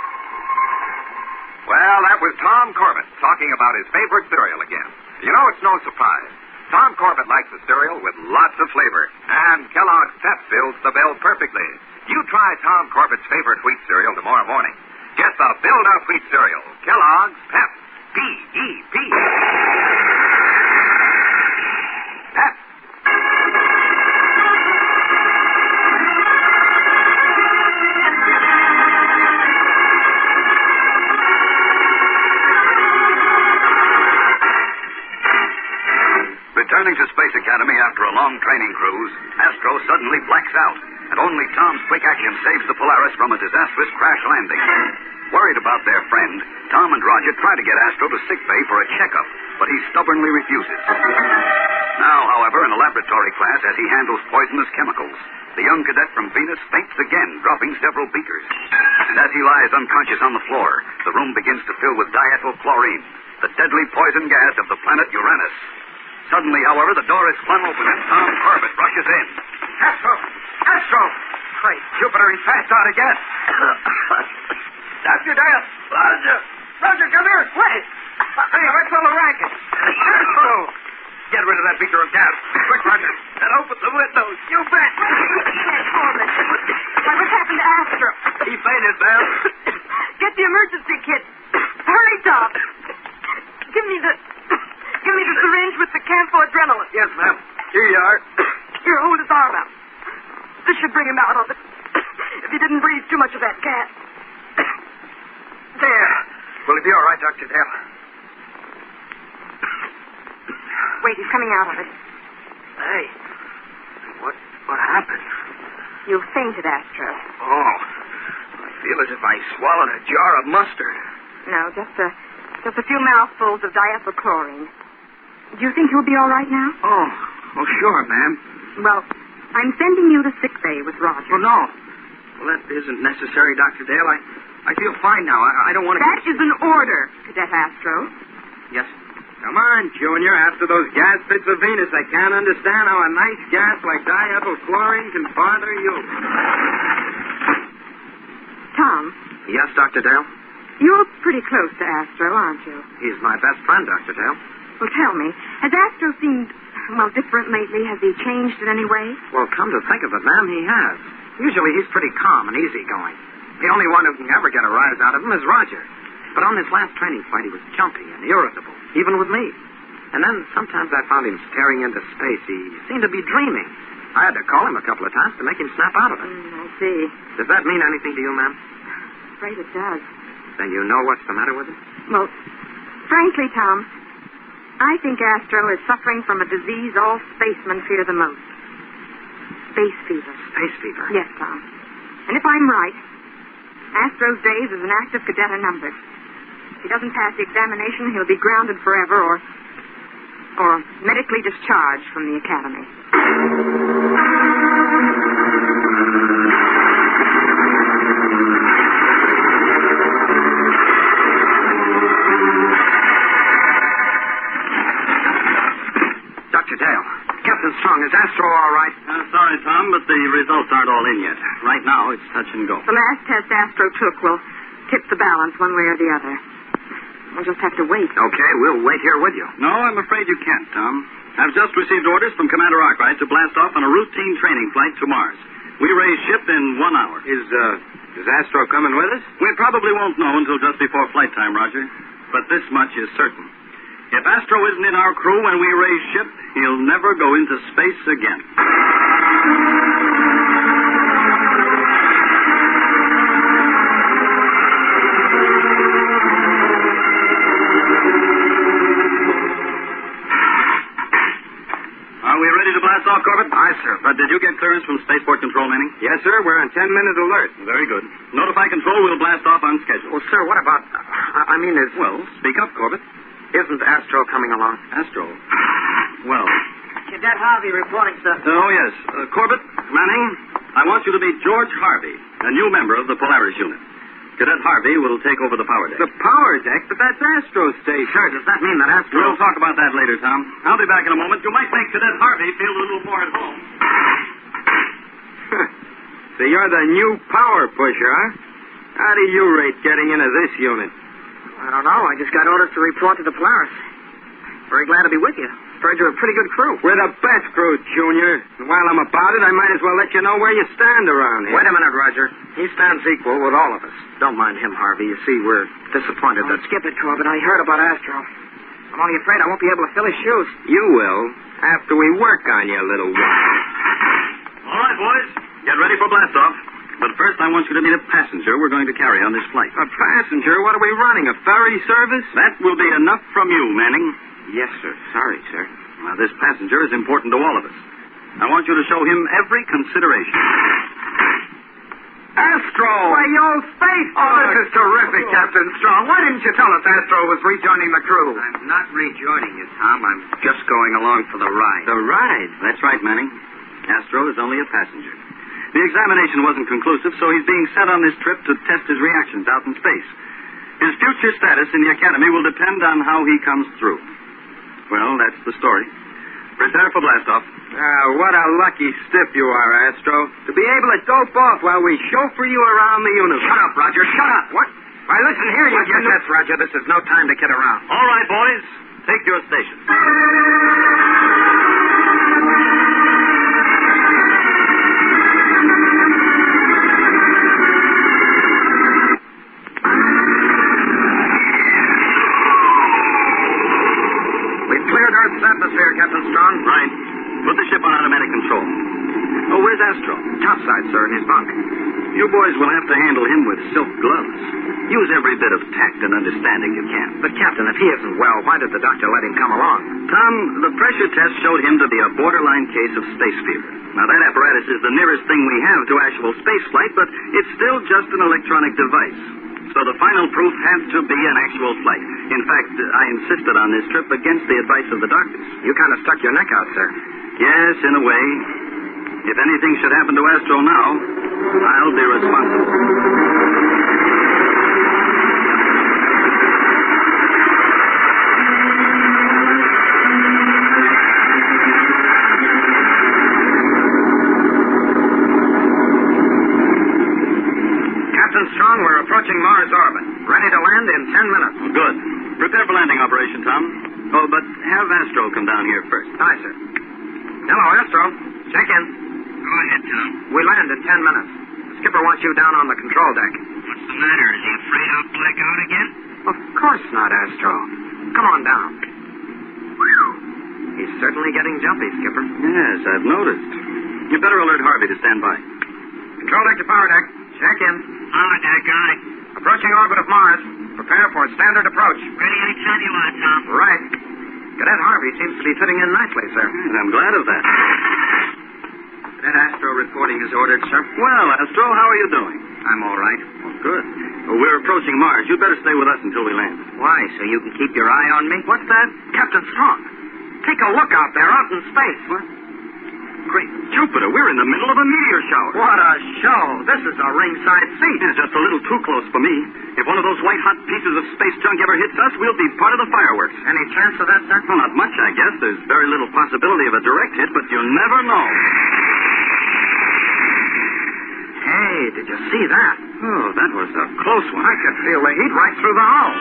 Speaker 18: Well, that was Tom Corbett talking about his favorite cereal again. You know, it's no surprise. Tom Corbett likes the cereal with lots of flavor, and Kellogg's Pep fills the bill perfectly. You try Tom Corbett's favorite wheat cereal tomorrow morning. Get the build-up wheat cereal, Kellogg's Pep. P-E-P. Pep. Returning to Space Academy after a long training cruise, Astro suddenly blacks out, and only Tom's quick action saves the Polaris from a disastrous crash landing. Worried about their friend, Tom and Roger try to get Astro to sickbay for a checkup, but he stubbornly refuses. Now, however, in a laboratory class, as he handles poisonous chemicals, the young cadet from Venus faints again, dropping several beakers. And as he lies unconscious on the floor, the room begins to fill with diethylchlorine, the deadly poison gas of the planet Uranus. Suddenly, however, the door is flung open and Tom Corbett rushes in.
Speaker 19: Astro! Astro! Great Jupiter, he passed out again. Dr. Dale! Roger! Roger, come here! Wait! Hey, what's all the racket? Astro! Get rid of that beaker of gas. Quick, Roger. And open the windows. You bet.
Speaker 20: Corbett. Why, what happened to Astro?
Speaker 19: He fainted, ma'am.
Speaker 20: Get the emergency kit. Hurry, Tom. Give me the syringe with the camphor adrenaline.
Speaker 19: Yes, ma'am. Here you are.
Speaker 20: Here, hold his arm out. This should bring him out of it. if he didn't breathe too much of that gas.
Speaker 19: There. Will he be all right, Dr. Dale?
Speaker 20: Wait, he's coming out of it.
Speaker 19: Hey. What happened?
Speaker 20: You fainted, Astro.
Speaker 19: Oh. I feel as if I swallowed a jar of mustard.
Speaker 20: No, just a few mouthfuls of diethylchlorine. Do you think you'll be all right now?
Speaker 19: Oh, sure, ma'am.
Speaker 20: Well, I'm sending you to sick bay with Roger.
Speaker 19: Oh, no. Well, that isn't necessary, Dr. Dale. I feel fine now. I don't want to...
Speaker 20: That is an order, Cadet Astro.
Speaker 19: Yes.
Speaker 8: Come on, Junior. After those gas pits of Venus, I can't understand how a nice gas like diethylchlorine can bother you.
Speaker 20: Tom.
Speaker 19: Yes, Dr. Dale?
Speaker 20: You're pretty close to Astro, aren't you?
Speaker 19: He's my best friend, Dr. Dale.
Speaker 20: Well, tell me, has Astro seemed, different lately? Has he changed in any way?
Speaker 19: Well, come to think of it, ma'am, he has. Usually he's pretty calm and easygoing. The only one who can ever get a rise out of him is Roger. But on this last training flight, he was jumpy and irritable, even with me. And then sometimes I found him staring into space. He seemed to be dreaming. I had to call him a couple of times to make him snap out of it.
Speaker 20: I see.
Speaker 19: Does that mean anything to you, ma'am?
Speaker 20: Afraid it does.
Speaker 19: Then you know what's the matter with him?
Speaker 20: Well, frankly, Tom, I think Astro is suffering from a disease all spacemen fear the most. Space fever.
Speaker 19: Space fever?
Speaker 20: Yes, Tom. And if I'm right, Astro's days as an active cadet are numbered. If he doesn't pass the examination, he'll be grounded forever or medically discharged from the academy.
Speaker 19: Dr. Dale, Captain Strong, is Astro all right?
Speaker 18: Sorry, Tom, but the results aren't all in yet. Right now, it's touch and go.
Speaker 20: The last test Astro took will tip the balance one way or the other. We'll just have to wait.
Speaker 19: Okay, we'll wait here with you.
Speaker 18: No, I'm afraid you can't, Tom. I've just received orders from Commander Arkwright to blast off on a routine training flight to Mars. We raise ship in 1 hour.
Speaker 8: Is Astro coming with us?
Speaker 18: We probably won't know until just before flight time, Roger. But this much is certain. If Astro isn't in our crew when we raise ship, he'll never go into space again. Are we ready to blast off, Corbett?
Speaker 19: Aye, sir.
Speaker 18: Did you get clearance from Spaceport Control, Manning?
Speaker 8: Yes, sir. We're on 10-minute alert.
Speaker 18: Very good. Notify Control we'll blast off on schedule.
Speaker 19: Well, sir, what about...
Speaker 18: Well, speak up, Corbett.
Speaker 19: Isn't Astro coming along?
Speaker 18: Astro? Well...
Speaker 11: Cadet Harvey reporting, sir.
Speaker 18: Oh, yes. Corbett, Manning, I want you to meet George Harvey, a new member of the Polaris unit. Cadet Harvey will take over the power deck.
Speaker 8: The power deck? But that's Astro's station.
Speaker 19: Sir, does that mean that Astro...
Speaker 18: We'll talk about that later, Tom. I'll be back in a moment. You might make Cadet Harvey feel a little more at home.
Speaker 8: So you're the new power pusher, huh? How do you rate getting into this unit?
Speaker 11: I don't know. I just got orders to report to the Polaris. Very glad to be with you. Heard you're a pretty good crew.
Speaker 8: We're the best crew, Junior. And while I'm about it, I might as well let you know where you stand around here.
Speaker 19: Wait a minute, Roger. He stands equal with all of us. Don't mind him, Harvey. You see, we're disappointed that...
Speaker 11: Skip it, Corbett. I heard about Astro. I'm only afraid I won't be able to fill his shoes.
Speaker 8: You will, after we work on you a little while.
Speaker 18: All right, boys. Get ready for blastoff. But first, I want you to meet a passenger we're going to carry on this flight.
Speaker 8: A passenger? What are we running, a ferry service?
Speaker 18: That will be enough from you, Manning.
Speaker 8: Yes, sir. Sorry, sir.
Speaker 18: Now, this passenger is important to all of us. I want you to show him every consideration.
Speaker 19: Astro!
Speaker 11: Why, you old space!
Speaker 19: Oh, this is terrific, Captain Strong. Why didn't you tell us Astro was rejoining the crew?
Speaker 8: I'm not rejoining you, Tom. I'm just going along for the ride.
Speaker 18: The ride? That's right, Manning. Astro is only a passenger. The examination wasn't conclusive, so he's being sent on this trip to test his reactions out in space. His future status in the Academy will depend on how he comes through. Well, that's the story. Prepare for blastoff.
Speaker 8: What a lucky stiff you are, Astro. To be able to dope off while we chauffeur you around the universe.
Speaker 19: Shut up, Roger. Shut up. What? Why, listen here, you... Yes, Roger. This is no time to kid around.
Speaker 18: All right, boys. Take your stations.
Speaker 19: Earth's atmosphere, Captain Strong.
Speaker 18: Right. Put the ship on automatic control. Oh, where's Astro?
Speaker 19: Topside, sir, in his bunk.
Speaker 18: You boys will have to handle him with silk gloves. Use every bit of tact and understanding you can.
Speaker 19: But, Captain, if he isn't well, why did the doctor let him come along?
Speaker 18: Tom, the pressure test showed him to be a borderline case of space fever. Now, that apparatus is the nearest thing we have to actual space flight, but it's still just an electronic device. So the final proof has to be an actual flight. In fact, I insisted on this trip against the advice of the doctors.
Speaker 19: You kind of stuck your neck out, sir.
Speaker 18: Yes, in a way. If anything should happen to Astro now, I'll be responsible.
Speaker 19: Captain Strong, we're approaching Mars orbit. Ready to land in 10 minutes.
Speaker 18: Good. Prepare for landing operation, Tom. Oh, but have Astro come down here first.
Speaker 19: Aye, sir. Hello, Astro. Check in.
Speaker 10: Go ahead, Tom.
Speaker 19: We land in 10 minutes. The skipper wants you down on the control deck.
Speaker 10: What's the matter? Is he afraid I'll black out again?
Speaker 19: Of course not, Astro. Come on down. He's certainly getting jumpy, Skipper.
Speaker 18: Yes, I've noticed. You better alert Harvey to stand by.
Speaker 19: Control deck to power deck. Check in.
Speaker 10: On deck, got it.
Speaker 19: Approaching orbit of Mars. Prepare for standard approach.
Speaker 10: Ready anytime you want, Tom.
Speaker 19: Right. Cadet Harvey seems to be fitting in nicely, sir.
Speaker 18: I'm glad of that.
Speaker 19: Cadet Astro reporting is ordered, sir.
Speaker 18: Well, Astro, how are you doing?
Speaker 19: I'm all right.
Speaker 18: Oh, good. Well, we're approaching Mars. You'd better stay with us until we land.
Speaker 19: Why, so you can keep your eye on me? What's that? Captain Strong. Take a look out there, out in space.
Speaker 18: What? Great Jupiter, we're in the middle of a meteor shower.
Speaker 19: What a show. This is a ringside seat.
Speaker 18: It's just a little too close for me. If one of those white-hot pieces of space junk ever hits us, we'll be part of the fireworks.
Speaker 19: Any chance of that, sir?
Speaker 18: Well, not much, I guess. There's very little possibility of a direct hit, but you never know.
Speaker 19: Hey, did you see that?
Speaker 18: Oh, that was a close one.
Speaker 19: I could feel the heat right through the hull.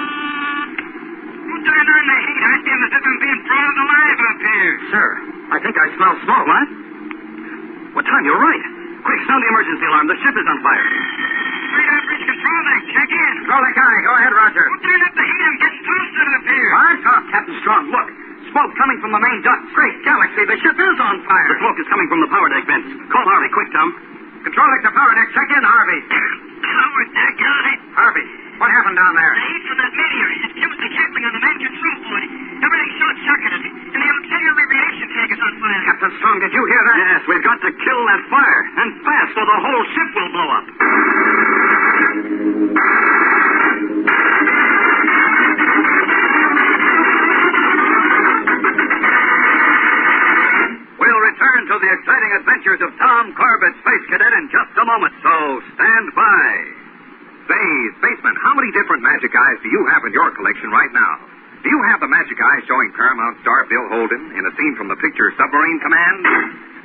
Speaker 10: Who turned on the heat? I feel as if I'm being frozen alive up here.
Speaker 19: Sir, I think I smell smoke.
Speaker 18: What? Well, Tom, you're right. Quick, sound the emergency alarm. The ship is on fire.
Speaker 10: Radar bridge control deck, check in.
Speaker 19: Control deck, aye. Go ahead, Roger.
Speaker 10: Who turned up the heat? I'm getting toasted up here.
Speaker 19: What?
Speaker 18: Oh, Captain Strong, look. Smoke coming from the main duct.
Speaker 19: Great galaxy, the ship is on fire.
Speaker 18: The smoke is coming from the power deck vents. Call Harvey, quick, Tom.
Speaker 19: Control deck to power deck. Check in, Harvey.
Speaker 10: Power deck, got it.
Speaker 19: Harvey, what happened down there?
Speaker 10: The heat from that meteor. It fused the coupling on the main control board. Everything's short-circuited, and the auxiliary radiation tank is on fire.
Speaker 19: Captain Strong, did you hear that?
Speaker 18: Yes, we've got to kill that fire, and fast, or the whole ship will blow up. We'll return to the exciting adventures of Tom Corbett, Space Cadet, in just a moment, so stand by.
Speaker 19: Say, Spaceman, how many different magic eyes do you have in your collection right now? Do you have the magic eye showing Paramount star Bill Holden in a scene from the picture Submarine Command?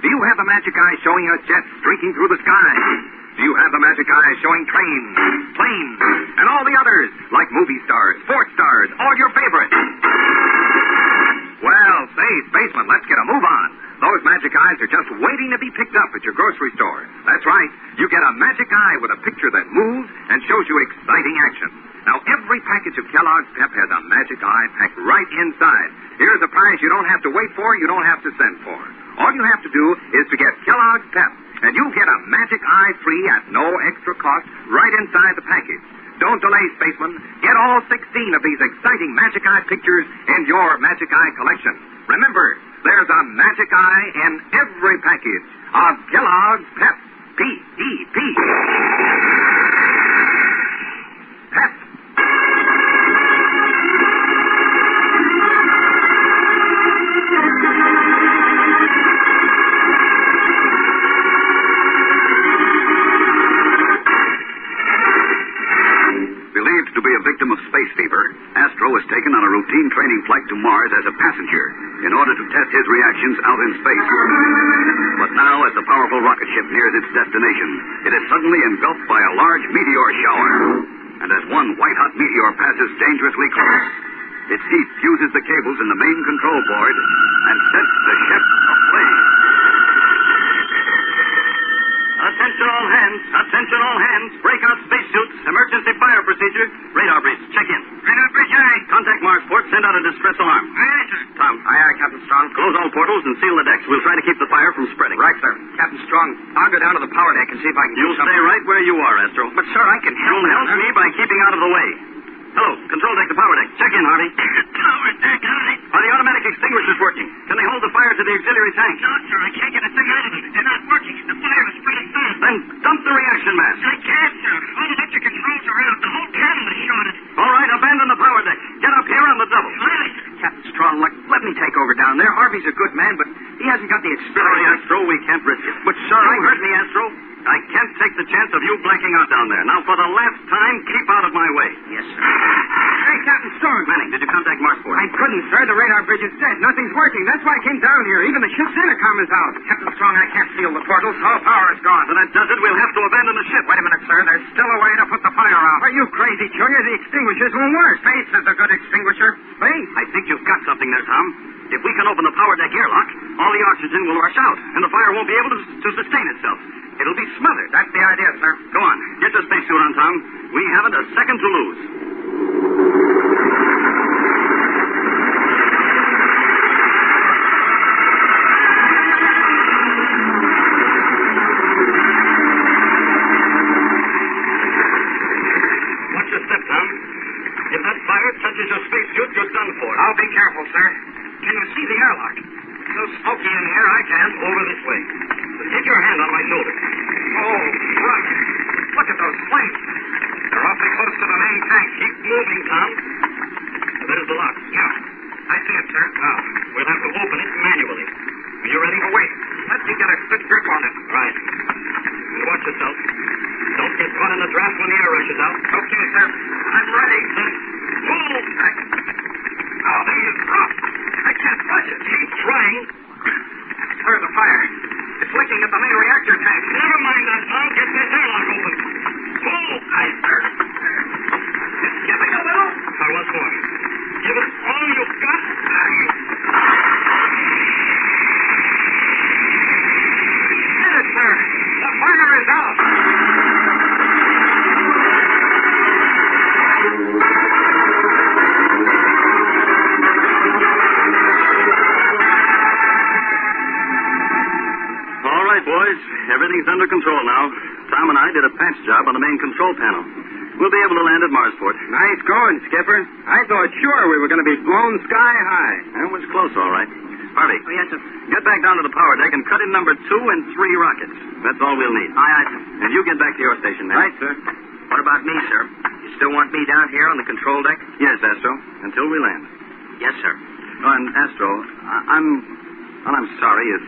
Speaker 19: Do you have the magic eye showing a jet streaking through the sky? Do you have the magic eye showing trains, planes, and all the others, like movie stars, sports stars, all your favorites? Well, say, Spaceman, let's get a move on. Those magic eyes are just waiting to be picked up at your grocery store. That's right. You get a magic eye with a picture that moves and shows you exciting action. Now, every package of Kellogg's Pep has a magic eye packed right inside. Here's a prize you don't have to wait for, you don't have to send for. All you have to do is to get Kellogg's Pep, and you'll get a magic eye free at no extra cost right inside the package. Don't delay, Spaceman. Get all 16 of these exciting magic eye pictures in your magic eye collection. Remember, there's a magic eye in every package of Kellogg's Pep. P-E-P. Pep.
Speaker 18: Believed to be a victim of space fever, Astro was taken on a routine training flight to Mars as a passenger in order to test his reactions out in space. But now, as the powerful rocket ship nears its destination, it is suddenly engulfed by a large meteor shower. And as one white-hot meteor passes dangerously close, its heat fuses the cables in the main control board and sets the ship aflame. Attention all hands! Attention all hands! Break out spacesuits! Emergency fire procedure! Radar bridge, check in.
Speaker 10: Radar bridge, aye.
Speaker 18: Contact Marsport. Send out a distress alarm.
Speaker 10: Aye, sir.
Speaker 18: Tom,
Speaker 8: Tom.
Speaker 19: Aye, aye, Captain Strong.
Speaker 8: Close all portals and seal the decks. We'll try to keep the fire from spreading.
Speaker 19: Right, sir. Captain Strong, I'll go down to the power deck and see if I can
Speaker 8: You'll stay right where you are, Astro.
Speaker 19: But, sir, I can help.
Speaker 8: You'll help me by keeping out of the way. Hello, control deck to power deck. Check in, Harvey.
Speaker 10: Power deck, Harvey.
Speaker 8: Are the automatic extinguishers working? Can they hold the fire to the auxiliary tank?
Speaker 10: No, sir, I can't get a thing out of them. They're not working. The fire is spreading fast.
Speaker 8: Then dump the reaction mask.
Speaker 10: I can't, sir. All electric controls are out. The whole cabin is shorted.
Speaker 8: All right, abandon the power deck. Get up here on the double.
Speaker 10: Right.
Speaker 19: Captain Strong, let me take over down there. Harvey's a good man, but he hasn't got the experience.
Speaker 8: Sorry, Astro, we can't risk it.
Speaker 19: But, sir,
Speaker 8: You heard me, Astro. I can't take the chance of you blacking out down there. Now, for the last time, keep out of my way.
Speaker 19: Yes, sir. Hey, Captain Strong.
Speaker 8: Manning, did you contact Marsport?
Speaker 19: I couldn't, sir. The radar bridge is dead. Nothing's working. That's why I came down here. Even the ship's intercom is out. Captain Strong, I can't seal the portals. All power is gone.
Speaker 8: When that does it, we'll have to abandon the ship.
Speaker 19: Wait a minute, sir. There's still a way to put the fire out. Are you crazy, Junior? The extinguishers won't work. Space is a good extinguisher. Space?
Speaker 8: I think you've got something there, Tom. If we can open the power deck airlock, all the oxygen will rush out, and the fire won't be able to sustain itself. It'll be smothered.
Speaker 19: That's the idea, sir.
Speaker 8: Go on. Get your spacesuit on, Tom. We haven't a second to lose. Watch your step, Tom. If that fire touches your spacesuit, you're done for.
Speaker 19: I'll be careful, sir.
Speaker 8: Can you see the airlock? So smoky in here, I can't. Over this way. Take your hand on my shoulder.
Speaker 19: Oh, right. Look at those flames.
Speaker 8: They're awfully close to the main tank. Keep moving, Tom. There's the lock.
Speaker 19: Yeah. I see it, sir.
Speaker 8: Now, we'll have to open it manually. Are you ready?
Speaker 19: Oh, wait. Let me get a good grip on it.
Speaker 8: Right. And watch yourself. Don't get caught in the draft when the air rushes out.
Speaker 19: Okay, sir. I'm ready.
Speaker 8: Pull!
Speaker 19: Oh, there you go. I can't touch it.
Speaker 8: Keep trying.
Speaker 19: Sir, the fire. It's licking at the main reactor tank.
Speaker 8: Never mind that, Tom. Get this airlock open. Pull!
Speaker 19: Aye, sir. It's giving a little.
Speaker 8: Now, once more. Give it all you've got.
Speaker 19: Get it, sir. The fire is out.
Speaker 8: All right, boys. Everything's under control now. Tom and I did a patch job on the main control panel. We'll be able to land at Marsport.
Speaker 19: Nice going, Skipper. I thought sure we were going to be blown sky high.
Speaker 8: That was close, all right. Harvey.
Speaker 19: Oh, yes, sir.
Speaker 8: Get back down to the power deck and cut in number 2 and 3 rockets. That's all we'll need.
Speaker 19: Aye, aye, sir.
Speaker 8: And you get back to your station, man.
Speaker 19: Right, sir. What about me, sir? You still want me down here on the control deck?
Speaker 8: Yes, Astro. Until we land.
Speaker 19: Yes, sir.
Speaker 8: Oh, and Astro, I'm sorry if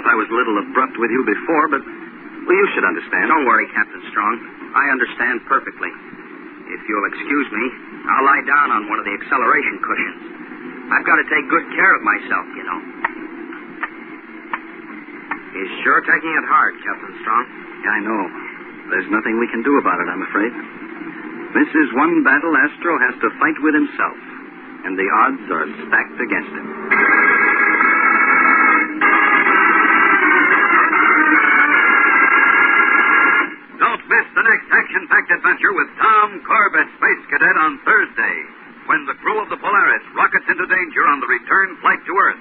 Speaker 8: I was a little abrupt with you before, but, well, you should understand.
Speaker 19: Don't worry, Captain Strong. I understand perfectly. If you'll excuse me, I'll lie down on one of the acceleration cushions. I've got to take good care of myself, you know. He's sure taking it hard, Captain Strong.
Speaker 8: Yeah, I know. There's nothing we can do about it, I'm afraid. This is one battle Astro has to fight with himself, and the odds are stacked against him. Don't miss the next action-packed adventure with Tom Corbett, Space Cadet, on Thursday, when the crew of the Polaris rockets into danger on the return flight to Earth,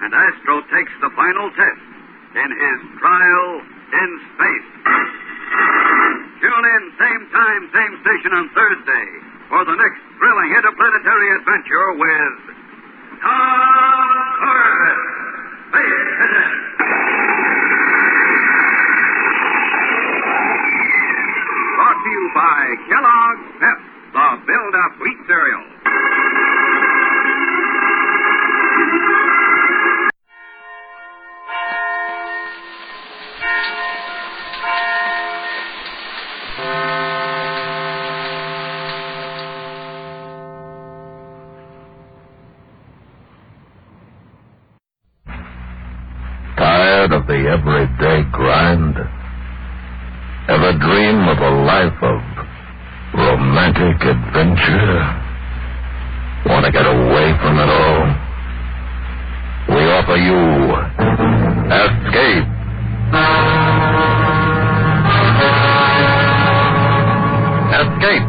Speaker 8: and Astro takes the final test in his trial in space. Tune in, same time, same station on Thursday for the next thrilling interplanetary adventure with Tom Corbett, Space Cadet. Brought to you by Kellogg's Pep, the build-up wheat cereal.
Speaker 6: Tired of the everyday grind? Ever dream of a life of romantic adventure? Want to get away from it all? We offer you Escape. Escape,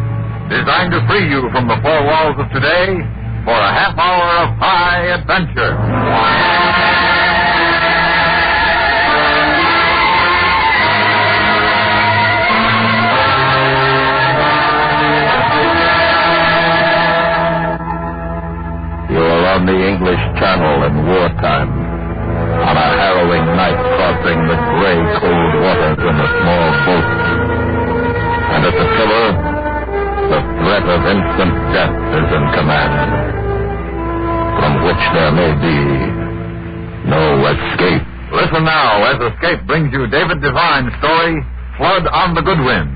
Speaker 6: designed to free you from the four walls of today for a half hour of high adventure. You are on the English Channel in wartime, on a harrowing night crossing the gray, cold waters in a small boat. And at the tiller, the threat of instant death is in command, from which there may be no escape. Listen now as Escape brings you David Devine's story, Flood on the Goodwin.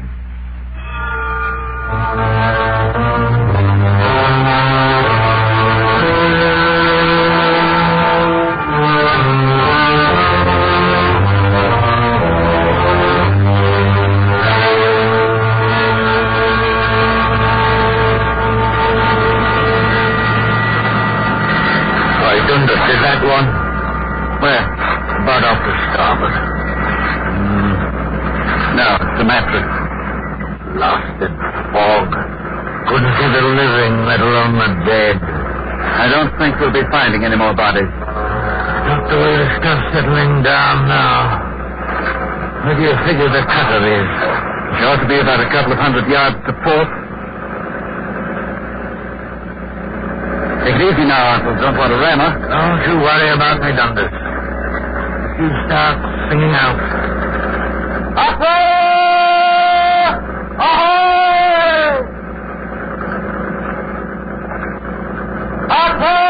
Speaker 6: Is that one? Where? About off the starboard. No, the mattress. Lost in fog. Couldn't see the living, let alone the dead. I don't think we'll be finding any more bodies. Not the way the stuff's settling down now. Where do you figure the cutter is? She ought to be about a couple of 100 yards to port. Take it easy now, Uncle. Don't want to ram her. Don't you worry about me, Dundas. You start singing out. Ahoy! Ahoy! Ahoy!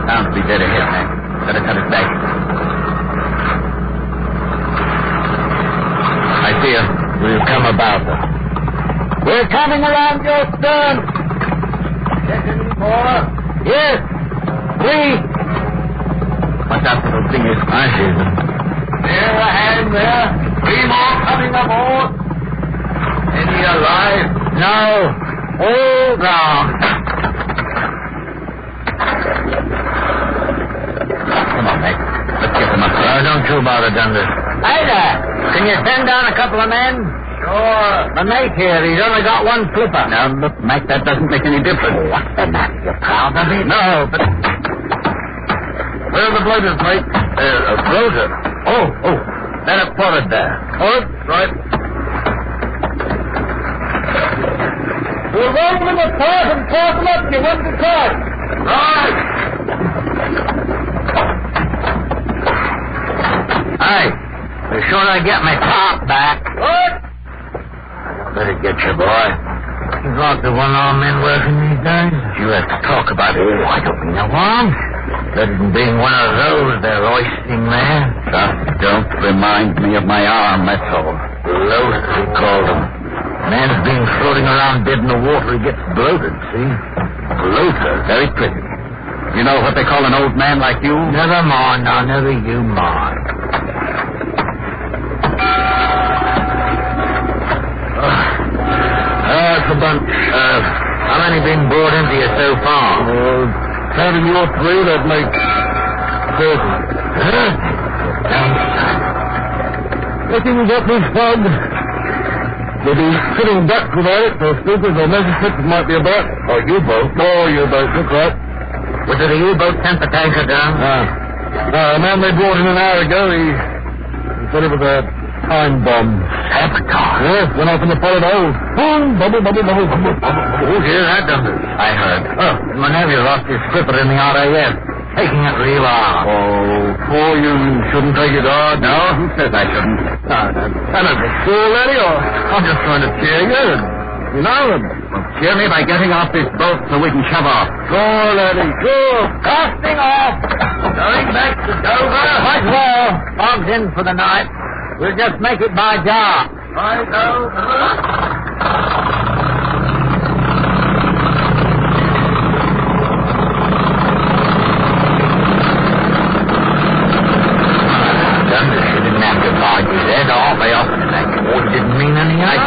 Speaker 6: Sounds to be dead ahead, Mac. Better cut it back. I see her. We'll come about her. We're coming around your stern. Second, 4. Yes. 3. Watch out for those fingers. I see them. There, a hand there. 3 more coming aboard. Any alive? No. All down. Come on, Mac. Let's get them up there. Don't you bother, Dundas. Hey there. Can you send down a couple of men? Sure. The mate here, he's only got one flipper. Now, look, Mac, that doesn't make any difference. What's the matter? You're proud of him? No, but... Where are the bloaters, mate? A bloater? Oh. Then a ported there. Ported? Right. We'll roll them in the port and force them up to one at a time. Right. Hey, be sure I get my top back. What? Better get you, boy. You've lots of one-armed men working these days. You have to talk about it. Oh, I don't mean no harm. Better than being one of those they're hoisting there. Just don't remind me of my arm, that's all. Bloated, he called them. Man's been floating around dead in the water, he gets bloated, see? Bloater, very pretty. You know what they call an old man like you? Never mind, now, never you mind. That's a bunch. How many been brought into you so far? Counting your 3, that makes 30. Huh? Looking up this fog. They'll be sitting ducks without it, so scoopers or measure ships might be about. Oh, U-boat? Oh, U-boat, that's right. Was it a U-boat sent the tanker down? A man they brought in an hour ago, he said it was a time bomb. Sabotage? Yes, went off in the pilot hole. Boom, bubble, bubble, bubble, bubble, bubble. Oh, dear, that done it. I heard. Oh, my nephew lost his skipper in the RAF. Taking it real hard. Oh, you shouldn't take it hard. No, who says I shouldn't? I'm a big fool, Eddie, or I'm just trying to cheer you. You know, cheer me by getting off this boat so we can shove off. Sure, Eddie, sure. Casting off. Going back to Dover. Quite well. Fog's in for the night. We'll just make it by jar. Right,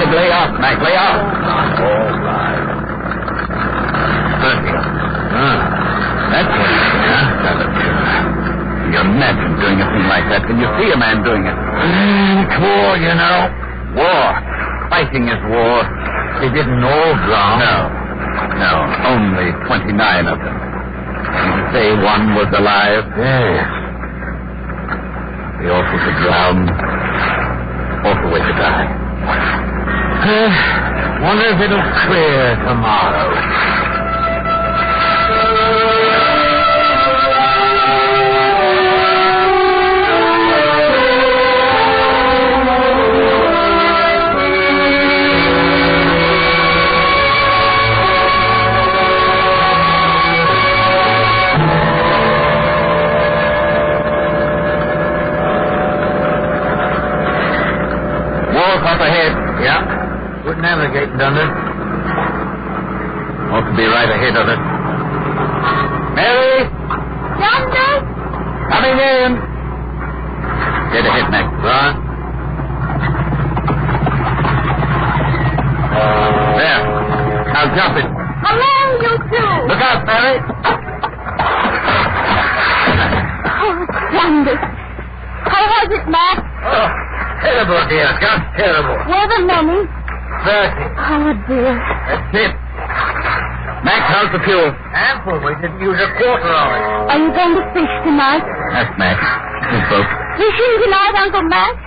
Speaker 6: Lay off, Mac, lay off. All right. imagine doing a thing like that when you see a man doing it. It's war, you know. War. Fighting is war. They didn't all drown. No, only 29 of them. You say one was alive? Yes. The awful to drown. Awful way to die. Wonder if it'll clear tomorrow. Up ahead. Yeah. Good navigating, Dunder. Ought to be right ahead of it. Mary?
Speaker 13: Dunder?
Speaker 6: Coming in. Get ahead, Mac. Right. There. Now jump it.
Speaker 13: Hello, you two.
Speaker 6: Look out, Mary.
Speaker 13: Oh, Dunder. How was it, Mac?
Speaker 6: Oh. Terrible, dear. Just terrible.
Speaker 13: Were there many?
Speaker 6: 30.
Speaker 13: Oh, dear.
Speaker 6: That's it. Max, how's the fuel? Ample. We didn't use a quarter of it.
Speaker 13: Are you going to fish tonight?
Speaker 6: That's Max. His boat.
Speaker 13: Fishing tonight, Uncle Max?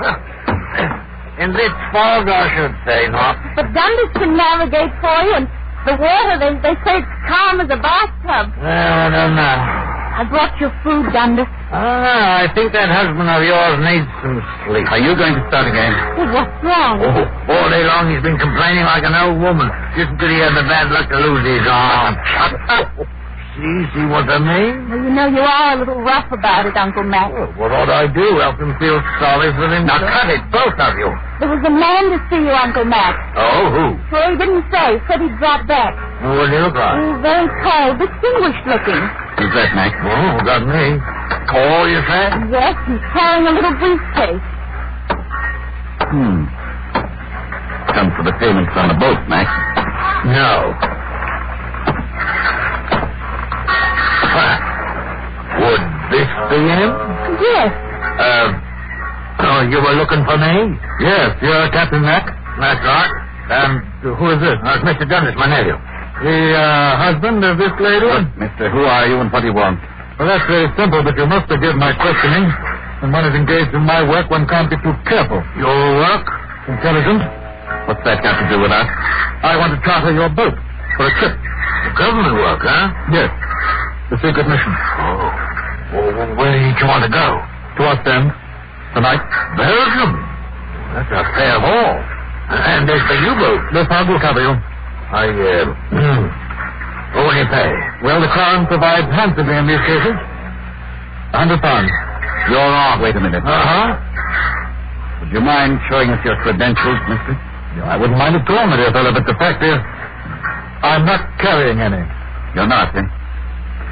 Speaker 6: In this fog, I should say not.
Speaker 13: But Dundas can navigate for you, and the water, they say it's calm as a bathtub.
Speaker 6: Well, I don't know.
Speaker 13: I brought your food, Dundas.
Speaker 6: I think that husband of yours needs some sleep. Are you going to start again?
Speaker 13: Well, what's wrong?
Speaker 6: Oh, all day long he's been complaining like an old woman. Just until he had the bad luck to lose his arm. See what I mean?
Speaker 13: Well, you know you are a little rough about it, Uncle Mac.
Speaker 6: Well, what ought I do? Help him feel sorry for him? Now cut it, both of you.
Speaker 13: There was a man to see you, Uncle Mac.
Speaker 6: Oh, who?
Speaker 13: Well, he didn't say. Said he'd drop back.
Speaker 6: Oh, what did he look like?
Speaker 13: Very tall, distinguished looking.
Speaker 6: Who's that, Mac? Oh, got me. Tall, you say?
Speaker 13: Yes, he's carrying a little briefcase.
Speaker 6: Come for the payments on the boat, Mac. No. Would this be him?
Speaker 13: Yes.
Speaker 6: You were looking for me? Yes, you're Captain Mac. That's right. Who is this? It's Mr. Dundas, my nephew. The husband of this lady? Mister, who are you and what do you want? Well, that's very simple, but you must forgive my questioning. When one is engaged in my work, one can't be too careful. Your work? Intelligence. What's that got to do with us? I want to charter your boat for a trip. Government work, huh? Yes. The secret mission. Oh. Well, where do you want to go? To Ostend. Tonight. Belgium? That's a fair haul. And there's the U-boat. The fog will cover you. What will you pay? Well, the Crown provides handsomely in these cases. £100. You're on. Wait a minute. Uh-huh. Would you mind showing us your credentials, mister? I wouldn't mind at all, my dear fellow, but the fact is, I'm not carrying any. You're not, eh?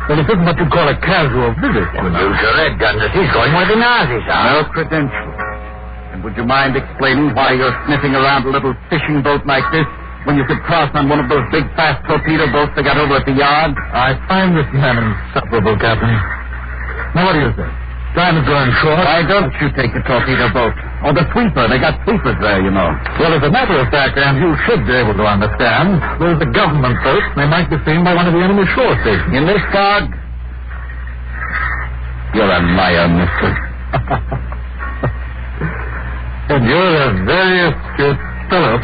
Speaker 6: Well, this isn't what you'd call a casual visit. Well, you're correct, Dundas. He's going where the Nazis are. No credentials. And would you mind explaining why you're sniffing around a little fishing boat like this when you could cross on one of those big, fast torpedo boats they got over at the yard? I find this man insufferable, Captain. Now, what do you say? Time is going short. Why don't you take the torpedo boat? Or the sweeper. They got sweepers there, you know. Well, as a matter of fact, and you should be able to understand, there's a government boat. They might be seen by one of the enemy shore stations. In this fog? You're a liar, mister. And you're a very astute fellow.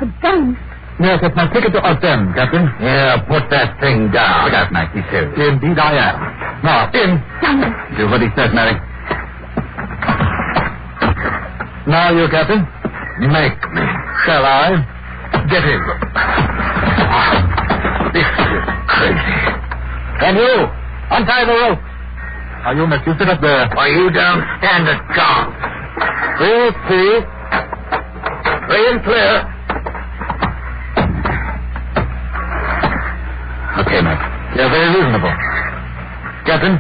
Speaker 13: A gun?
Speaker 6: Yes, that's my ticket to Ostend, Captain. Yeah, put that thing down. Look out, Mac. He's serious. Indeed I am. Now, in. Do what he says, Mary. Now, you, Captain. Make me. Shall I? Get in. This is crazy. And you, untie the rope. Now, you, miss, you sit up there. Why, you don't stand a chance. Free, free and clear. Okay, Mac. You're very reasonable. Captain?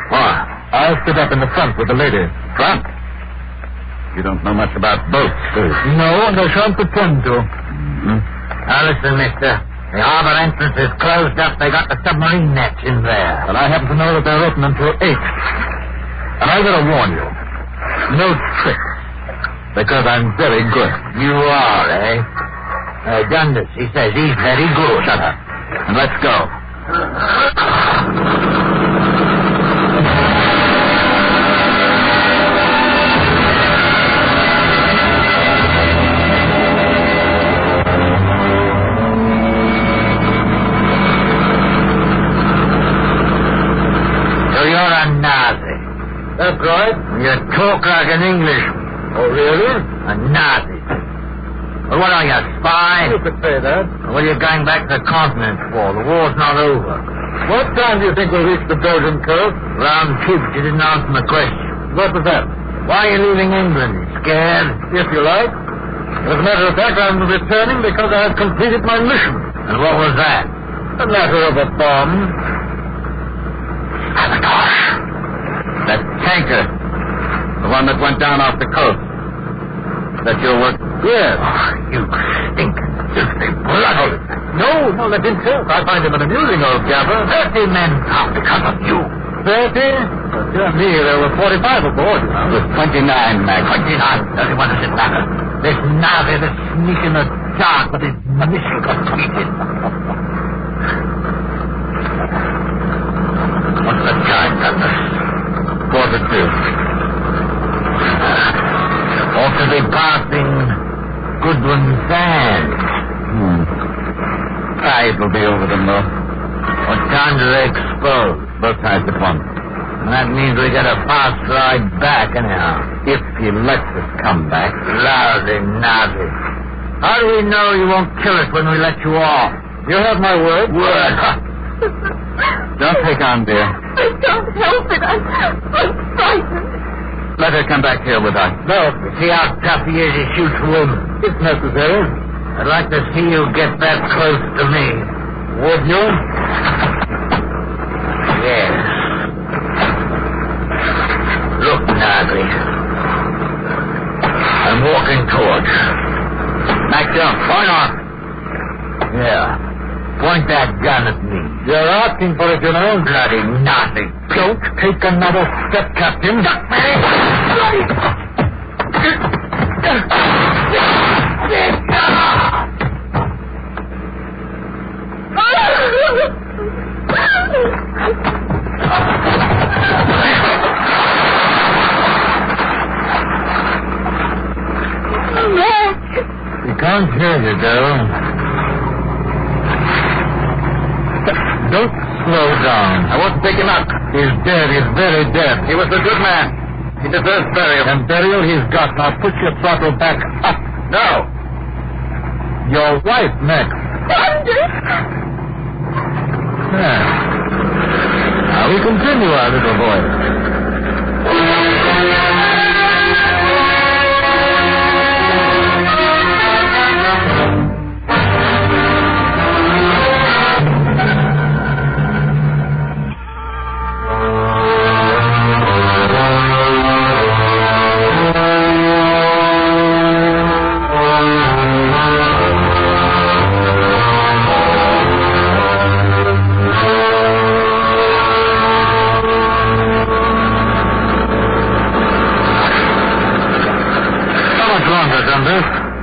Speaker 6: What? I'll sit up in the front with the lady. Front? You don't know much about boats, do you? No, and I shan't pretend to. Mm-hmm. Now, listen, mister. The harbor entrance is closed up. They got the submarine nets in there. Well, I happen to know that they're open until 8. And I gotta warn you, no tricks, because I'm very good. You are, eh? Dundas, he says he's very good. Shut up. And let's go. So you're a Nazi. That's right. You talk like an Englishman. Oh, really? A Nazi. Well, what are you, a spy?
Speaker 9: You could say that.
Speaker 6: What are you going back to the continent for? The war's not over.
Speaker 9: What time do you think we'll reach the Belgian coast?
Speaker 6: Round trip. You didn't answer my question.
Speaker 9: What was that?
Speaker 6: Why are you leaving England? Scared?
Speaker 9: If you like. As a matter of fact, I'm returning because I have completed my mission.
Speaker 6: And what was that?
Speaker 9: A matter of a bomb.
Speaker 6: Sabotage. That tanker. The one that went down off the coast. That your work?
Speaker 9: Yes.
Speaker 6: Oh, you stinking filthy blood.
Speaker 9: No, let him talk. I find him an amusing old gaffer.
Speaker 6: 30 men out because of you.
Speaker 9: 30? Dear me, there were 45 aboard.
Speaker 6: It was 29, Mac. 29. 31 doesn't matter. This Nazi that's sneaking the dark with his mission completed. What's the time, Douglas? 4:02. Ought to be passing Goodwin Sands. Tide will be over them, though. What time do they expose? Both sides at once. And that means we get a fast ride back, anyhow. If he lets us come back. Lousy Nazi. How do we know you won't kill us when we let you off?
Speaker 9: You have my word.
Speaker 6: Word. Don't take on, dear.
Speaker 13: I can't help it. I'm frightened.
Speaker 6: Let her come back here with us.
Speaker 9: No.
Speaker 6: See how tough he is. He shoots women.
Speaker 9: If necessary.
Speaker 6: I'd like to see you get that close to me.
Speaker 9: Would you?
Speaker 6: Yes. Look, Nazi. I'm walking towards you. Back down. Point on. Yeah. Point that gun at me.
Speaker 9: You're asking for it, you know.
Speaker 6: Bloody Nazi.
Speaker 9: Don't take another step, Captain.
Speaker 6: Duck me! He can't hear you, girl. Don't slow down. I won't take him up. He's dead. He's very dead. He was a good man. He deserves burial. And burial he's got. Now put your throttle back up. No. Your wife next. Yeah. Now we continue our little voyage.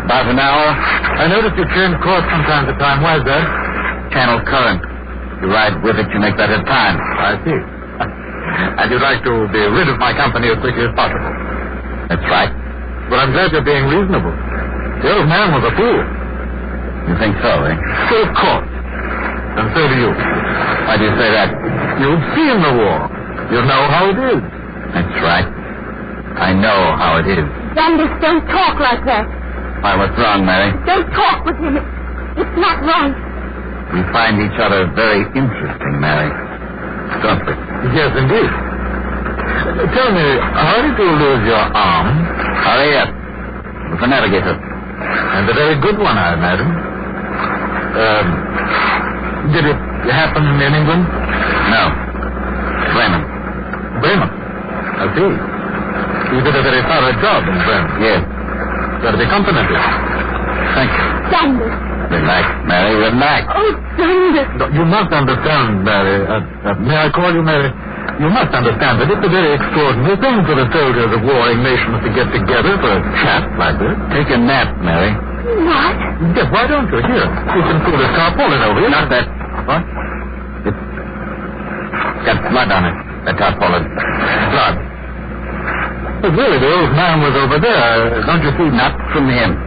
Speaker 6: About an hour. I noticed you change course from time to time. Why is that? Channel current. You ride with it, you make better time. I see. And you'd like to be rid of my company as quickly as possible. That's right. But I'm glad you're being reasonable. The old man was a fool. You think so, eh? Well, of course. And so do you. Why do you say that? You've seen the war. You know how it is. That's right. I know how it is.
Speaker 13: Dundas, don't talk like that.
Speaker 6: Why, what's wrong, Mary?
Speaker 13: Don't talk with him. It's not right.
Speaker 6: We find each other very interesting, Mary. Don't we?
Speaker 9: Yes, indeed. Tell me, how did you lose your arm?
Speaker 6: Hurry up. With the navigator.
Speaker 9: And a very good one, I imagine. Did it happen in England?
Speaker 6: No. Bremen.
Speaker 9: Bremen? I see. You did a very thorough job in Bremen.
Speaker 6: Yes.
Speaker 9: Got to be complimented. Thank you.
Speaker 13: Dundas.
Speaker 6: Relax, Mary, relax.
Speaker 13: Oh, Dundas.
Speaker 9: You must understand, Mary. May I call you Mary?
Speaker 6: You must understand that it's a very extraordinary thing for the soldiers of warring nations to get together for a chat like this. Take a nap, Mary.
Speaker 2: What?
Speaker 6: Yes, why don't you? Here, you can pull this tarpaulin over here. Not that. What? It's got blood on it, the tarpaulin. Blood. But really, the old man was over there. Don't you see? Not from him.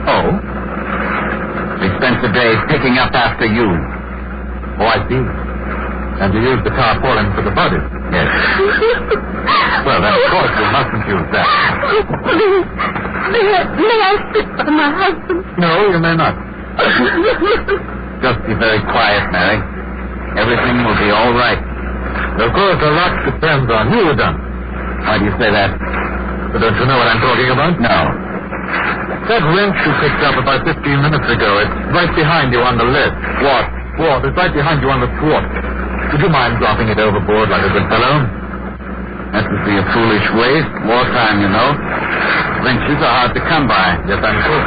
Speaker 6: Oh? We spent the day picking up after you. Oh, I see. And you used the tarpaulin for the body. Yes. Well, then, of course, we mustn't use that.
Speaker 2: Please, may I sit by my husband?
Speaker 6: No, you may not. Just be very quiet, Mary. Everything will be all right. Of course, a lot depends on you, Dunn. Why do you say that? But don't you know what I'm talking about? No. That wrench you picked up about 15 minutes ago, it's right behind you on the lid. What? It's right behind you on the thwart. Would you mind dropping it overboard like a good fellow? That would be a foolish waste. Wartime, you know. Wrenches are hard to come by. Yes, I'm sure.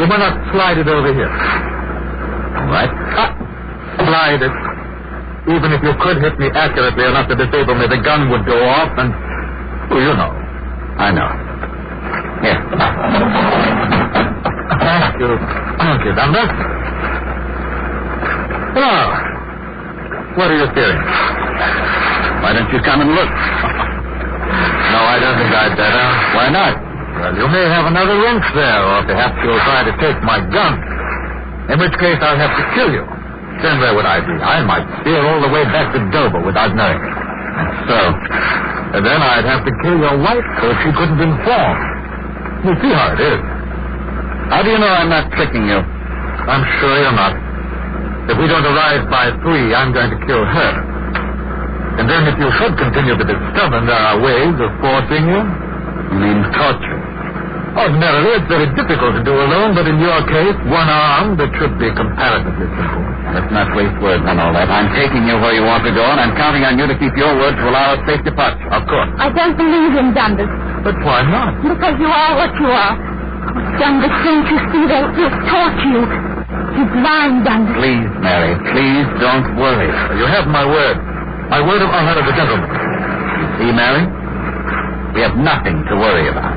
Speaker 6: You why not slide it over here? All right. Slide it. Even if you could hit me accurately enough to disable me, the gun would go off and... Oh, you know. I know. Here. Thank you. Thank you, Dundas. Well, what are you fearing? Why don't you come and look? No, I don't think I'd better. Why not? Well, you may have another wrench there, or perhaps you'll try to take my gun. In which case, I'll have to kill you. Then where would I be? I might steer all the way back to Dover without knowing it. So, and then I'd have to kill your wife so she couldn't inform. You see how it is. How do you know I'm not tricking you? I'm sure you're not. If we don't arrive by 3, I'm going to kill her. And then if you should continue to be stubborn, there are ways of forcing you. You mean torture? Ordinarily, it's very difficult to do alone, but in your case, one arm, that should be comparatively simple. Let's not waste words on all that. I'm taking you where you want to go, and I'm counting on you to keep your word to allow us safe departure. Of course.
Speaker 2: I don't believe him, Dundas.
Speaker 6: But why not?
Speaker 2: Because you are what you are. Dundas, don't you see they'll torture you? You're blind, Dundas.
Speaker 6: Please, Mary, please don't worry. You have my word. My word of honor as a gentleman. You see, Mary? We have nothing to worry about.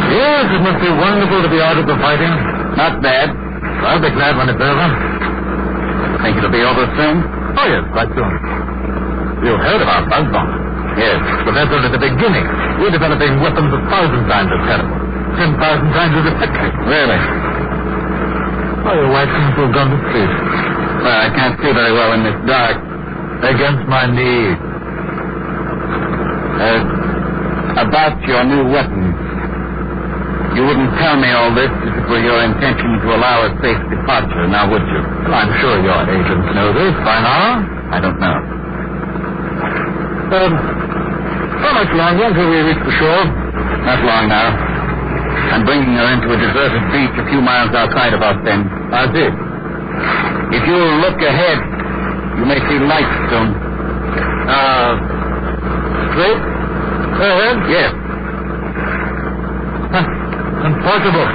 Speaker 6: Yes, it must be wonderful to be out of the fighting. Not bad. I'll be glad when it's over. Think it'll be over soon? Oh, yes, quite soon. You heard about bug bombing? Yes, but that's only the beginning. We're developing weapons 1,000 times as terrible. 10,000 times as effective. Really? Oh, your wife seems to have gone to sleep. Well, I can't see very well in this dark. Against my knees. About your new weapons. You wouldn't tell me all this if it were your intention to allow a safe departure, now would you? Well, I'm sure your agents know this by now. I don't know. How much longer until we reach the shore? Not long now. I'm bringing her into a deserted beach a few miles outside about then. I see. If you'll look ahead, you may see lights soon. Straight ahead? Yes. Impossible.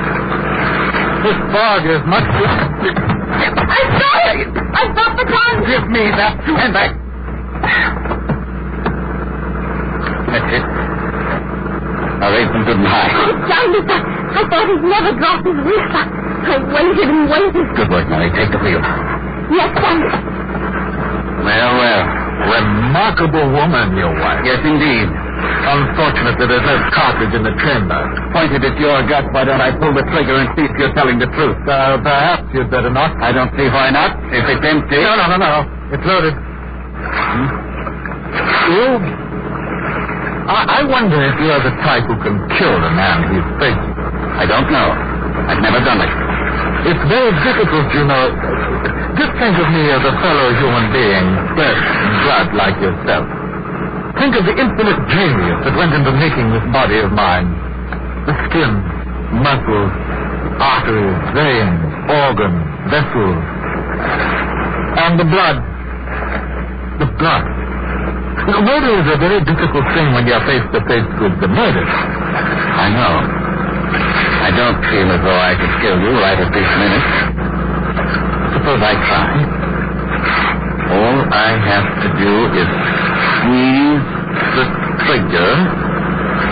Speaker 6: This fog is much...
Speaker 2: I saw it! I saw the gun!
Speaker 6: Give me that handbag. That's it. I raised them good and high.
Speaker 2: Oh, Dundas, I thought he'd never drop his wrist. I waited and waited.
Speaker 6: Good work, Mary. Take the wheel.
Speaker 2: Yes, Dundas.
Speaker 6: Well. Remarkable woman, your wife. Yes, indeed. Unfortunate that there's no cartridge in the chamber. Pointed at your gut, why don't I pull the trigger and see if you're telling the truth? Perhaps you'd better not. I don't see why not. If it's empty... No. It's loaded. You... I wonder if you're the type who can kill the man he's facing. I don't know. I've never done it. It's very difficult, you know. Just think of me as a fellow human being, flesh and blood like yourself. Think of the infinite genius that went into making this body of mine. The skin, muscles, arteries, veins, organs, vessels, and the blood. God. Murder is a very difficult thing when you're face to face with the murdered. I know. I don't feel as though I could kill you right at this minute. Suppose I try. All I have to do is squeeze the trigger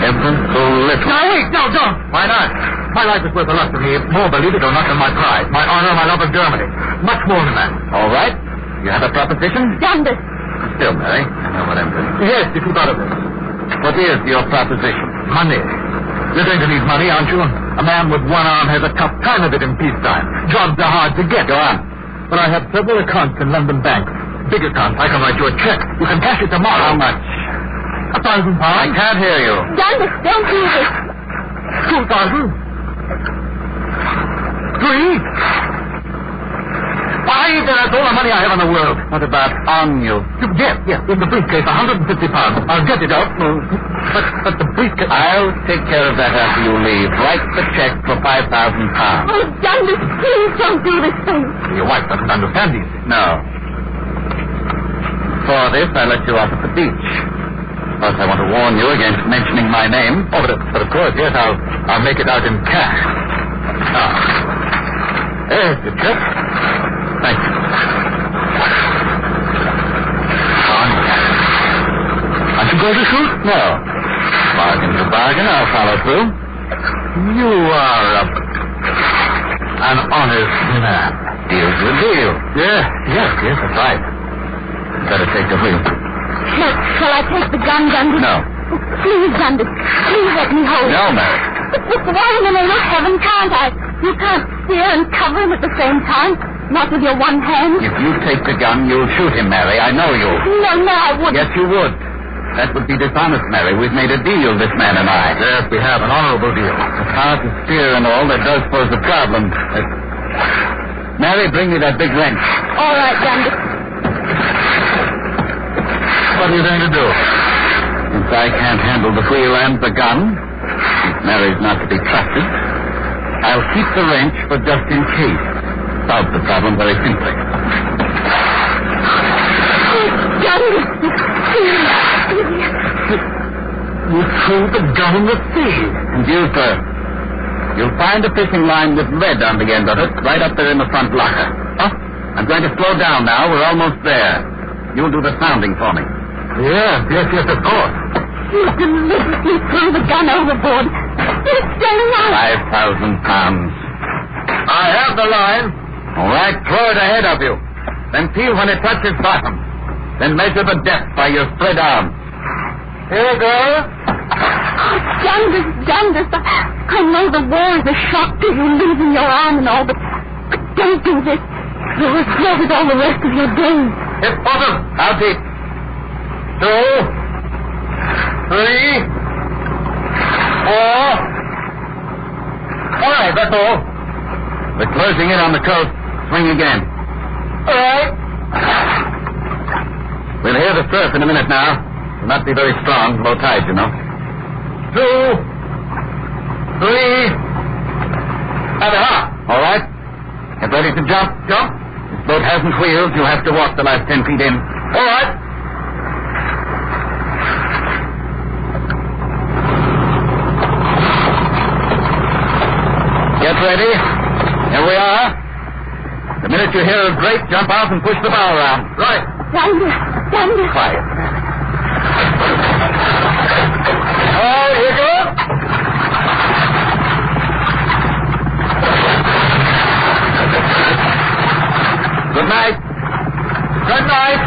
Speaker 6: ever so little.
Speaker 7: No, wait, no, don't.
Speaker 6: Why not? My life is worth a lot to me, more, believe it or not, than my pride, my honor, my love of Germany. Much more than that. All right. You have a proposition?
Speaker 2: Dundas.
Speaker 6: Still, Mary, I know what I'm doing. Yes, if you thought of it. What is your proposition? Money. You're going to need money, aren't you? A man with one arm has a tough time of it in peacetime. Jobs are hard to get. Go on. But I have several accounts in London banks. Big accounts. I can write you a check. You can cash it tomorrow. How much? £1,000. I can't hear you.
Speaker 2: Dundas, don't do this.
Speaker 6: 2,000? 3? Why, that's all the money I have in the world. What about on you? Yes, in the briefcase, £150. I'll get it out. But the briefcase... I'll take care of that after you leave. Write the check for £5,000.
Speaker 2: Oh, Dundas, please don't do this thing.
Speaker 6: Your wife doesn't understand these things. No. For this, I let you off at the beach. First, I want to warn you against mentioning my name. Oh, but of course, yes, I'll make it out in cash. Now, there's the check. Thank you. Aren't you going to shoot? No. Bargain's a bargain. I'll follow through. You are an honest man. Deal's a deal. Yes, that's right. Better take the wheel.
Speaker 2: Shall I take the gun, Dundas?
Speaker 6: No.
Speaker 2: Please, Dundas. Please let me hold it.
Speaker 6: No, Mary.
Speaker 2: But why in the name of heaven can't I? You can't steer and cover him at the same time. Not with your one hand.
Speaker 6: If you take the gun, you'll shoot him, Mary. I know you.
Speaker 2: No, I wouldn't.
Speaker 6: Yes, you would. That would be dishonest, Mary. We've made a deal, this man and I. Yes, we have. An honorable deal. It's hard to steer and all. That does pose a problem. Mary, bring me that big wrench.
Speaker 2: All right, Dundas.
Speaker 6: What are you going to do? Since I can't handle the wheel and the gun, since Mary's not to be trusted, I'll keep the wrench for just in case. Solve the problem very simply. You threw the gun in the sea. And you, sir. You'll find a fishing line with lead on the end of it, right up there in the front locker. Huh? I'm going to slow down now. We're almost there. You'll do the sounding for me. Yes, of course.
Speaker 2: You deliberately threw the gun overboard. It's staying out.
Speaker 6: £5,000. I have the line. All right, throw it ahead of you. Then feel when it touches bottom. Then measure the depth by your spread arm. Here goes.
Speaker 2: Oh, Dundas, I know the war is a shock to you, losing your arm and all, but don't do this. You'll regret it all the rest of your days.
Speaker 6: Hit bottom. Out deep. 2, 3, 4. All right, that's all. We're closing in on the coast. Swing again. All right. We'll hear the surf in a minute now. It'll not be very strong. Low tide, you know. 2, 3, and all right. Get ready to jump. This boat hasn't wheels. You'll have to walk the last 10 feet in. All right. Get ready. Here we are. The minute you hear a grate, jump out and push the bow around. Right.
Speaker 2: Dundas.
Speaker 6: Quiet. Oh, here goes. Good night. Good night.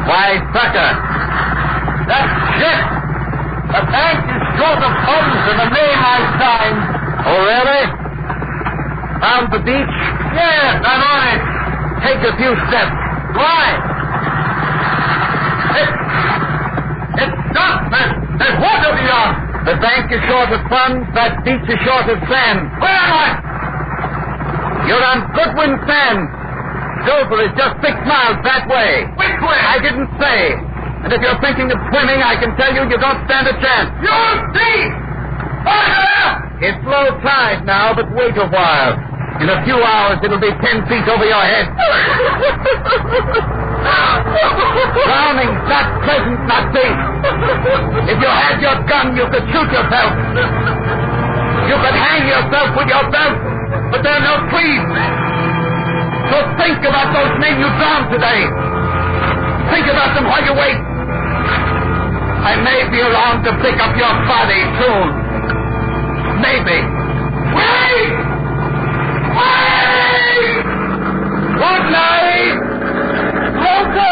Speaker 6: Why, sucker. That ship. The bank is short of funds in the name I signed. Oh, really? Found the beach? Yes, I'm on it. Take a few steps. Why? It's not. There's water beyond. The bank is short of funds. That beach is short of sand. Where am I? You're on Goodwin sand. Dover is just 6 miles that way. Which way? I didn't say. And if you're thinking of swimming, I can tell you don't stand a chance. You'll see! It's low tide now, but wait a while. In a few hours, it'll be 10 feet over your head. Drowning, not pleasant, not safe. If you had your gun, you could shoot yourself. You could hang yourself with your belt, but there are no trees. So think about those men you drowned today. Think about them while you wait. I may be around to pick up your body soon. Maybe. Wait! Wait! Good night! Closer!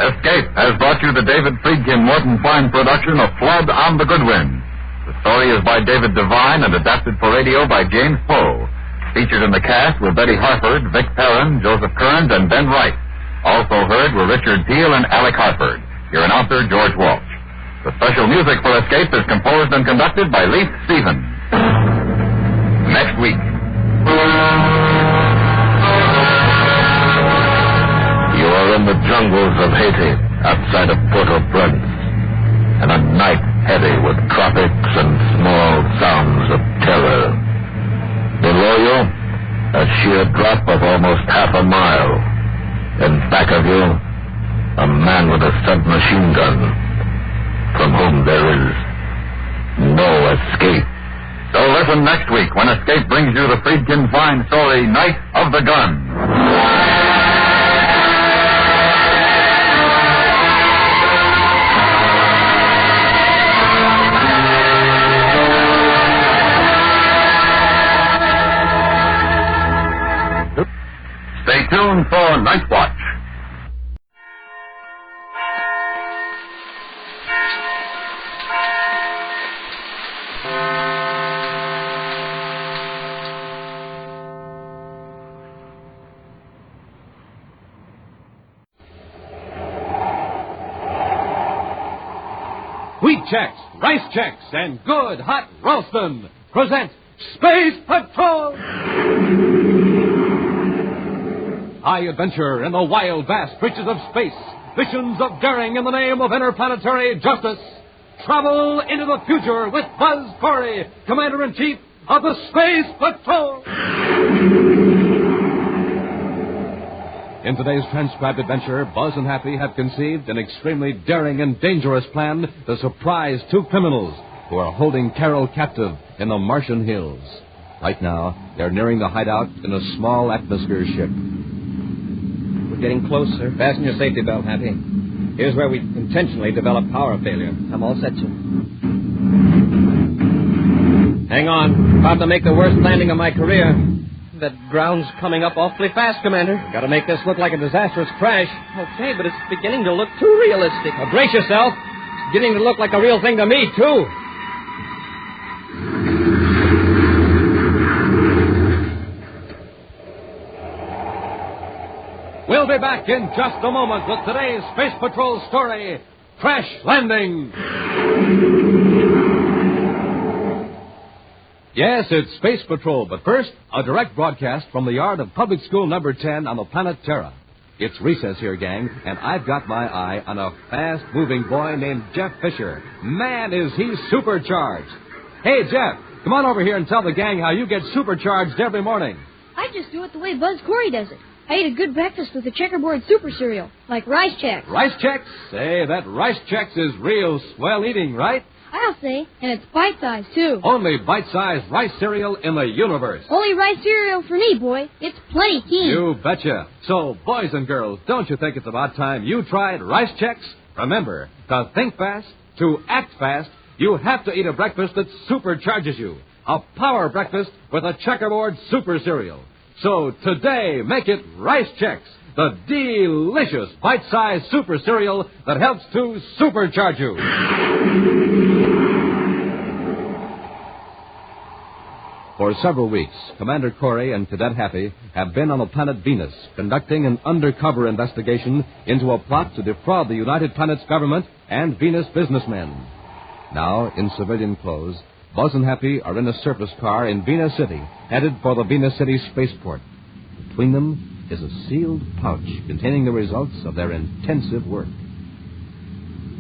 Speaker 6: Escape has brought you the David Friedkin Morton Fine production of Flood on the Goodwin. The story is by David Devine and adapted for radio by James Poe. Featured in the cast were Betty Harford, Vic Perrin, Joseph Kearns, and Ben Wright. Also heard were Richard Peel and Alec Harford. Your announcer, George Walsh. The special music for Escape is composed and conducted by Leith Stevens. Next week.
Speaker 7: You are in the jungles of Haiti, outside of Port-au-Prince, and a night heavy with tropics and small sounds of terror. Below you, a sheer drop of almost half a mile. In back of you, a man with a submachine gun, from whom there is no escape.
Speaker 6: So listen next week when Escape brings you the Friedkin Fine story, Night of the Gun. Stay tuned for Night Watch.
Speaker 14: Wheat checks, rice checks, and good hot Ralston present Space Patrol! High adventure in the wild, vast reaches of space. Missions of daring in the name of interplanetary justice. Travel into the future with Buzz Corey, Commander-in-Chief of the Space Patrol. In today's transcribed adventure, Buzz and Happy have conceived an extremely daring and dangerous plan to surprise two criminals who are holding Carol captive in the Martian hills. Right now, they're nearing the hideout in a small atmosphere ship.
Speaker 3: We're getting closer. Fasten your safety belt, Happy. Here's where we intentionally develop power failure. I'm all set, sir. Hang on. About to make the worst landing of my career. That ground's coming up awfully fast, Commander. Got to make this look like a disastrous crash. Okay, but it's beginning to look too realistic. Now, brace yourself. It's beginning to look like a real thing to me, too.
Speaker 14: We'll be back in just a moment with today's Space Patrol story, Crash Landing. Yes, it's Space Patrol, but first, a direct broadcast from the yard of Public School Number 10 on the planet Terra. It's recess here, gang, and I've got my eye on a fast-moving boy named Jeff Fisher. Man, is he supercharged. Hey, Jeff, come on over here and tell the gang how you get supercharged every morning.
Speaker 21: I just do it the way Buzz Corey does it. I eat a good breakfast with a checkerboard super cereal, like Rice Chex.
Speaker 14: Rice Chex? Say, that Rice Chex is real swell eating, right?
Speaker 21: I'll say, and it's bite-sized, too.
Speaker 14: Only bite-sized rice cereal in the universe.
Speaker 21: Only rice cereal for me, boy. It's plenty keen.
Speaker 14: You betcha. So, boys and girls, don't you think it's about time you tried Rice Chex? Remember, to think fast, to act fast, you have to eat a breakfast that supercharges you. A power breakfast with a checkerboard super cereal. So today, make it Rice Chex, the delicious bite-sized super cereal that helps to supercharge you. For several weeks, Commander Corey and Cadet Happy have been on the planet Venus, conducting an undercover investigation into a plot to defraud the United Planets government and Venus businessmen. Now, in civilian clothes, Buzz and Happy are in a surface car in Venus City, headed for the Venus City spaceport. Between them, is a sealed pouch containing the results of their intensive work.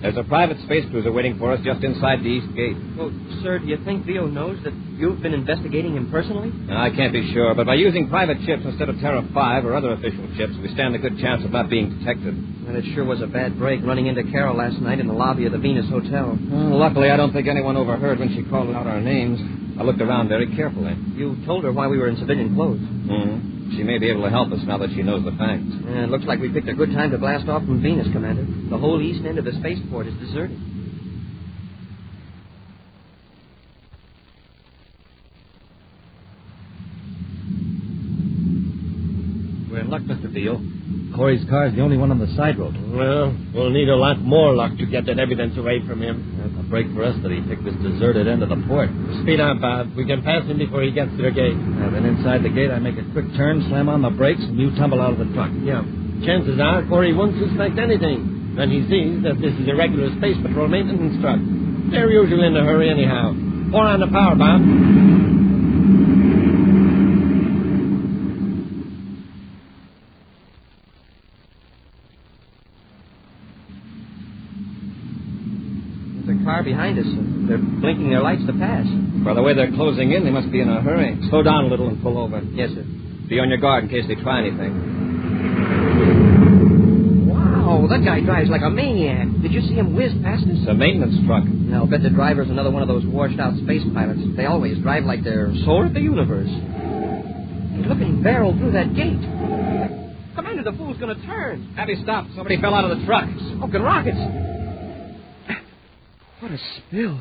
Speaker 3: There's a private space cruiser waiting for us just inside the east gate.
Speaker 1: Well, sir, do you think Theo knows that you've been investigating him personally?
Speaker 3: I can't be sure, but by using private chips instead of Terra 5 or other official chips, we stand a good chance of not being detected.
Speaker 1: Well, it sure was a bad break running into Carol last night in the lobby of the Venus Hotel.
Speaker 3: Well, luckily, I don't think anyone overheard when she called out our names. I looked around very carefully.
Speaker 1: You told her why we were in civilian clothes.
Speaker 3: Mm-hmm. She may be able to help us now that she knows the facts.
Speaker 1: It looks like we picked a good time to blast off from Venus, Commander. The whole east end of the spaceport is deserted.
Speaker 17: We're in luck, Mr. Beale. Corey's car is the only one on the side road.
Speaker 23: Well, we'll need a lot more luck to get that evidence away from him.
Speaker 17: It's a break for us that he picked this deserted end of the port.
Speaker 23: Speed on, Bob. We can pass him before he gets to the gate.
Speaker 17: Then inside the gate, I make a quick turn, slam on the brakes, and you tumble out of the truck.
Speaker 23: Yeah. Chances are Corey won't suspect anything when he sees that this is a regular Space Patrol maintenance truck. They're usually in a hurry anyhow. Pour on the power, Bob.
Speaker 1: Car behind us. They're blinking their lights to pass.
Speaker 3: By the way they're closing in, they must be in a hurry. Slow down a little and pull over.
Speaker 1: Yes, sir.
Speaker 3: Be on your guard in case they try anything.
Speaker 1: Wow, that guy drives like a maniac. Did you see him whiz past us?
Speaker 3: It's a maintenance truck.
Speaker 1: I'll bet the driver's another one of those washed-out space pilots. They always drive like they're solar of the universe. Hey, look at him barrel through that gate. Commander, the fool's going to turn.
Speaker 3: Have you stopped? Somebody fell out of the truck.
Speaker 1: Smoking rockets. What a spill.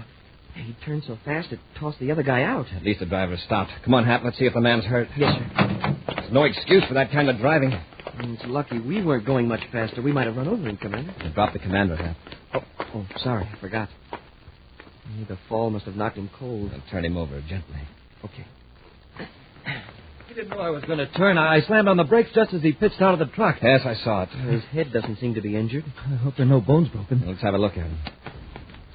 Speaker 1: He turned so fast it tossed the other guy out.
Speaker 3: At least the driver stopped. Come on, Hap, let's see if the man's hurt.
Speaker 1: Yes, sir.
Speaker 3: There's no excuse for that kind of driving.
Speaker 1: It's lucky we weren't going much faster. We might have run over him, Commander.
Speaker 3: Drop the commander, Hap.
Speaker 1: Oh, sorry, I forgot. The fall must have knocked him cold.
Speaker 3: I'll turn him over gently.
Speaker 1: Okay.
Speaker 17: He didn't know I was going to turn. I slammed on the brakes just as he pitched out of the truck.
Speaker 3: Yes, I saw it.
Speaker 1: His head doesn't seem to be injured.
Speaker 17: I hope there are no bones broken.
Speaker 3: Let's have a look at him.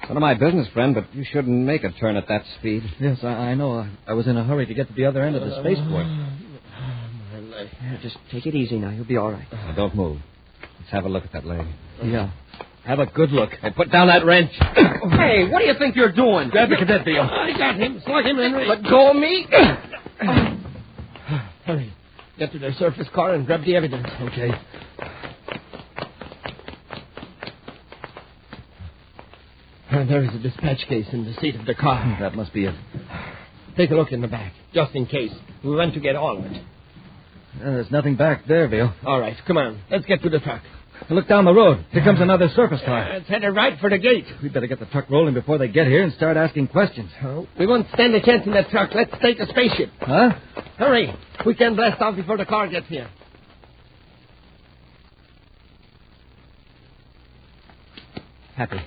Speaker 3: None of my business, friend, but you shouldn't make a turn at that speed.
Speaker 17: Yes, I know. I was in a hurry to get to the other end of the spaceport.
Speaker 1: Just take it easy now. You'll be all right.
Speaker 3: Now, don't move. Let's have a look at that leg.
Speaker 17: Yeah. Have a good look.
Speaker 3: Hey, put down that wrench.
Speaker 1: Hey, what do you think you're doing?
Speaker 17: Grab the cadet, Theo.
Speaker 23: I got him. Slug him, Henry.
Speaker 1: Let go of me.
Speaker 23: Hurry. Get to their surface car and grab the evidence.
Speaker 17: Okay.
Speaker 23: There is a dispatch case in the seat of the car.
Speaker 17: That must be it.
Speaker 23: Take a look in the back, just in case. We want to get all of it.
Speaker 17: There's nothing back there, Bill.
Speaker 23: All right, come on. Let's get to the truck.
Speaker 17: Look down the road. Here comes another surface car.
Speaker 23: It's headed right for the gate.
Speaker 17: We'd better get the truck rolling before they get here and start asking questions.
Speaker 23: We won't stand a chance in that truck. Let's take the spaceship.
Speaker 17: Huh?
Speaker 23: Hurry. We can blast off before the car gets here.
Speaker 3: Happy.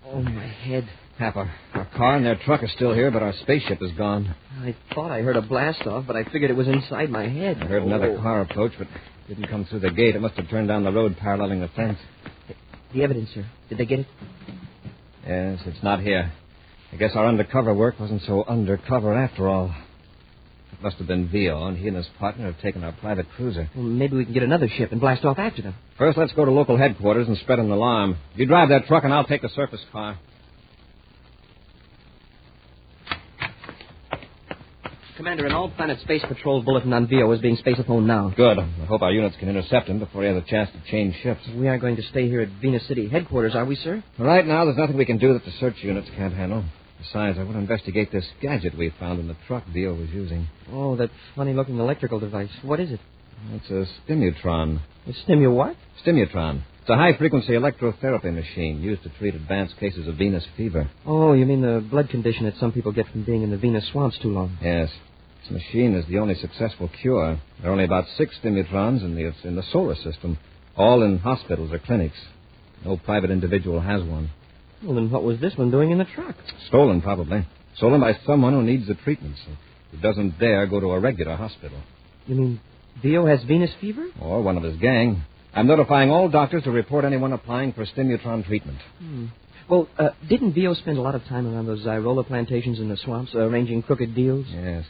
Speaker 1: Oh, my head.
Speaker 3: Hap, our car and their truck are still here, but our spaceship is gone.
Speaker 1: I thought I heard a blast off, but I figured it was inside my head.
Speaker 3: I heard another car approach, but didn't come through the gate. It must have turned down the road paralleling the fence.
Speaker 1: The evidence, sir. Did they get it?
Speaker 3: Yes, it's not here. I guess our undercover work wasn't so undercover after all. It must have been Vio, and he and his partner have taken our private cruiser.
Speaker 1: Well, maybe we can get another ship and blast off after them.
Speaker 3: First, let's go to local headquarters and spread an alarm. You drive that truck, and I'll take the surface car.
Speaker 1: Commander, an all-planet space patrol bulletin on Vio is being spaceophoned now.
Speaker 3: Good. I hope our units can intercept him before he has a chance to change ships.
Speaker 1: We aren't going to stay here at Venus City headquarters, are we, sir?
Speaker 3: Right now, there's nothing we can do that the search units can't handle. Besides, I want to investigate this gadget we found in the truck Vio was using.
Speaker 1: Oh, that funny-looking electrical device. What is it?
Speaker 3: It's a stimutron.
Speaker 1: A what?
Speaker 3: Stimutron. It's a high-frequency electrotherapy machine used to treat advanced cases of venous fever.
Speaker 1: Oh, you mean the blood condition that some people get from being in the Venus swamps too long?
Speaker 3: Yes. This machine is the only successful cure. There are only about 6 stimutrons in the solar system, all in hospitals or clinics. No private individual has one.
Speaker 1: Well, then what was this one doing in the truck?
Speaker 3: Stolen, probably. Stolen by someone who needs the treatments, who doesn't dare go to a regular hospital.
Speaker 1: You mean Vio has venous fever?
Speaker 3: Or one of his gang. I'm notifying all doctors to report anyone applying for stimutron treatment.
Speaker 1: Well, didn't Vio spend a lot of time around those Zyrola plantations in the swamps, arranging crooked deals?
Speaker 3: Yes.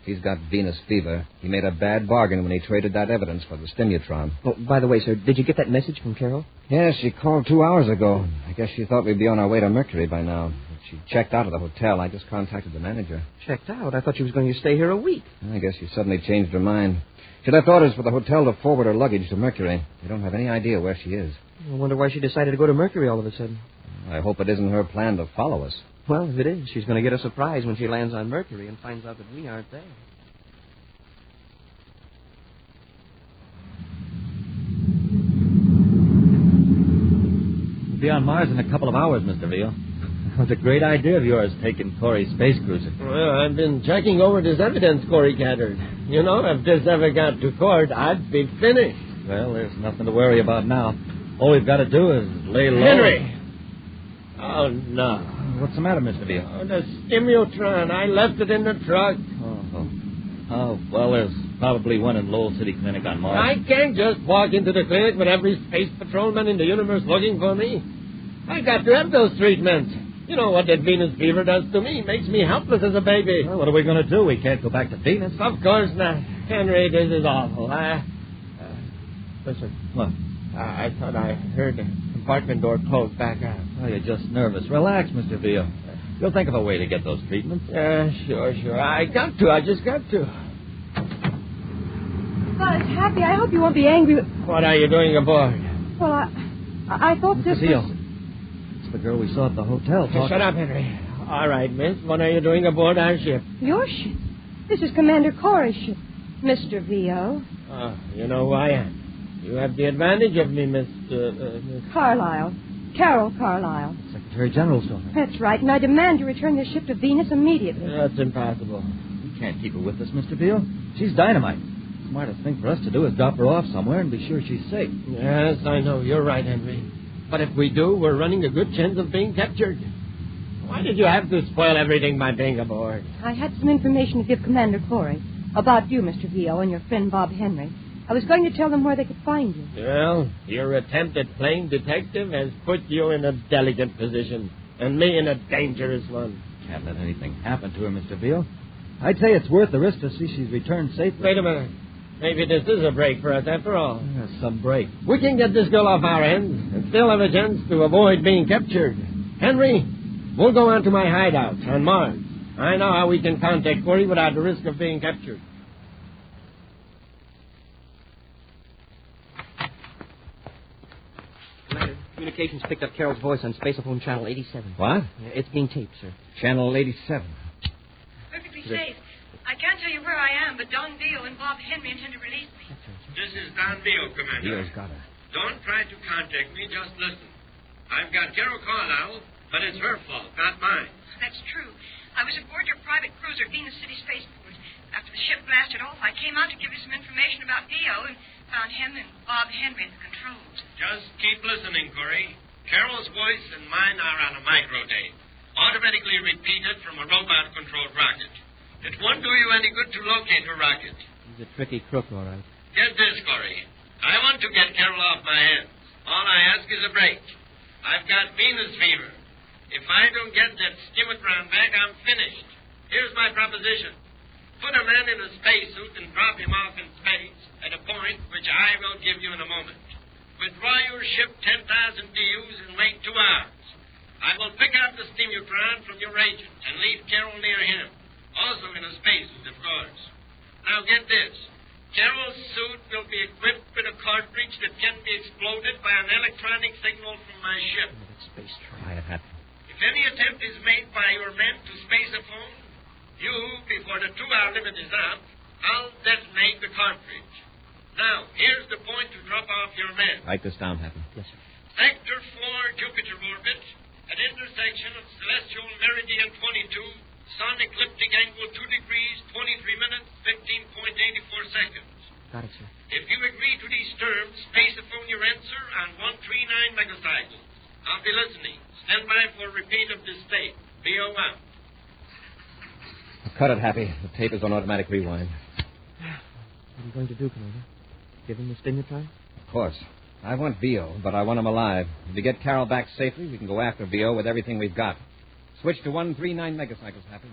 Speaker 17: He's got Venus fever. He made a bad bargain when he traded that evidence for the stimutron.
Speaker 1: Oh, by the way, sir, did you get that message from Carol?
Speaker 17: Yes, she called 2 hours ago. I guess she thought we'd be on our way to Mercury by now. She checked out of the hotel. I just contacted the manager.
Speaker 1: Checked out? I thought she was going to stay here a week.
Speaker 17: I guess she suddenly changed her mind. She left orders for the hotel to forward her luggage to Mercury. We don't have any idea where she is.
Speaker 1: I wonder why she decided to go to Mercury all of a sudden.
Speaker 17: I hope it isn't her plan to follow us.
Speaker 1: Well, if it is, she's going to get a surprise when she lands on Mercury and finds out that we aren't there.
Speaker 23: We'll be on Mars in a couple of hours, Mr. Veal. It was a great idea of yours, taking Corey's space cruiser. Well, I've been checking over this evidence Corey gathered. You know, if this ever got to court, I'd be finished.
Speaker 17: Well, there's nothing to worry about now. All we've got to do is lay low.
Speaker 23: Henry! Oh, no.
Speaker 17: What's the matter, Mr. Veal?
Speaker 23: Oh, the stimutron. I left it in the truck.
Speaker 17: Oh, well, there's probably one in Lowell City Clinic on Mars.
Speaker 23: I can't just walk into the clinic with every space patrolman in the universe looking for me. I got to have those treatments. You know what that Venus fever does to me. Makes me helpless as a baby.
Speaker 17: Well, what are we going to do? We can't go back to Venus.
Speaker 23: Of course not. Henry, this is awful. Listen.
Speaker 17: What?
Speaker 23: I thought I heard the compartment door close back out.
Speaker 17: Oh, you're just nervous. Relax, Mr. Veal. You'll think of a way to get those treatments.
Speaker 23: Sure. I got to. I just got to.
Speaker 2: Buzz, Happy, I hope you won't be angry with...
Speaker 23: What are you doing aboard?
Speaker 2: Well, I thought this
Speaker 17: Veal.
Speaker 2: was...
Speaker 17: It's the girl we saw at the hotel.
Speaker 23: Shut up, Henry. All right, miss. What are you doing aboard our ship?
Speaker 2: Your ship? This is Commander Corey's ship, Mr. V.O.
Speaker 23: Oh, you know who I am. You have the advantage of me, Miss
Speaker 2: Carlisle. Carol Carlisle.
Speaker 17: Secretary General's daughter.
Speaker 2: That's right, and I demand you return this ship to Venus immediately.
Speaker 23: That's impossible.
Speaker 17: We can't keep her with us, Mr. Veal. She's dynamite. The smartest thing for us to do is drop her off somewhere and be sure she's safe.
Speaker 23: Yes, I know. You're right, Henry. But if we do, we're running a good chance of being captured. Why did you have to spoil everything by being aboard?
Speaker 2: I had some information to give Commander Corey about you, Mr. V.O., and your friend Bob Henry. I was going to tell them where they could find you.
Speaker 23: Well, your attempt at playing detective has put you in a delicate position, and me in a dangerous one.
Speaker 17: Can't let anything happen to her, Mr. Veal. I'd say it's worth the risk to see she's returned safely.
Speaker 23: Wait a minute. Maybe this is a break for us after all.
Speaker 17: Some break.
Speaker 23: We can get this girl off our hands and still have a chance to avoid being captured. Henry, we'll go on to my hideout on Mars. I know how we can contact Corey without the risk of being captured.
Speaker 1: Communications picked up Carol's voice on Spaceophone Channel 87.
Speaker 17: What?
Speaker 1: It's being taped, sir.
Speaker 17: Channel 87.
Speaker 4: Perfectly safe. I can't tell you where I am, but Don Veal and Bob Henry intend to release me.
Speaker 15: This is Don Veal, Commander.
Speaker 17: Veal's got her.
Speaker 15: Don't try to contact me, just listen. I've got Carol Carlisle, but it's her fault, not mine.
Speaker 4: That's true. I was aboard your private cruiser, Venus City Spaceport. After the ship blasted off, I came out to give you some information about Veal and found him and Bob Henry at the controls.
Speaker 15: Just keep listening, Corey. Carol's voice and mine are on a microtape, automatically repeated from a robot-controlled rocket. It won't do you any good to locate her rocket.
Speaker 1: He's a tricky crook, all right.
Speaker 15: Get this, Corey. I want to get Carol off my hands. All I ask is a break. I've got Venus fever. If I don't get that stimutron back, I'm finished. Here's my proposition. Put a man in a spacesuit and drop him off in space at a point which I will give you in a moment. Withdraw your ship 10,000 DUs and wait 2 hours. I will pick up the stimutron from your agent and leave Carol near him. Also in a spacesuit, of course. Now get this. Carol's suit will be equipped with a cartridge that can be exploded by an electronic signal from my ship.
Speaker 17: Space try it happened.
Speaker 15: If any attempt is made by your men to space a phone, you, before the 2-hour limit is up, I'll detonate the cartridge. Now, here's the point to drop off your men.
Speaker 17: Write this down, Happy.
Speaker 1: Yes, sir.
Speaker 15: Sector 4 Jupiter orbit, at intersection of celestial meridian 22, sun ecliptic angle 2 degrees, 23 minutes, 15.84 seconds.
Speaker 1: Got it, sir.
Speaker 15: If you agree to these terms, spaceophone your answer on 139 megacycles. I'll be listening. Stand by for a repeat of this tape. VO out.
Speaker 17: Cut it, Happy. The tape is on automatic rewind.
Speaker 1: What are you going to do, Commander? Give him the stimutron?
Speaker 17: Of course. I want V.O., but I want him alive. If we get Carol back safely, we can go after V.O. with everything we've got. Switch to 139 megacycles, Happy.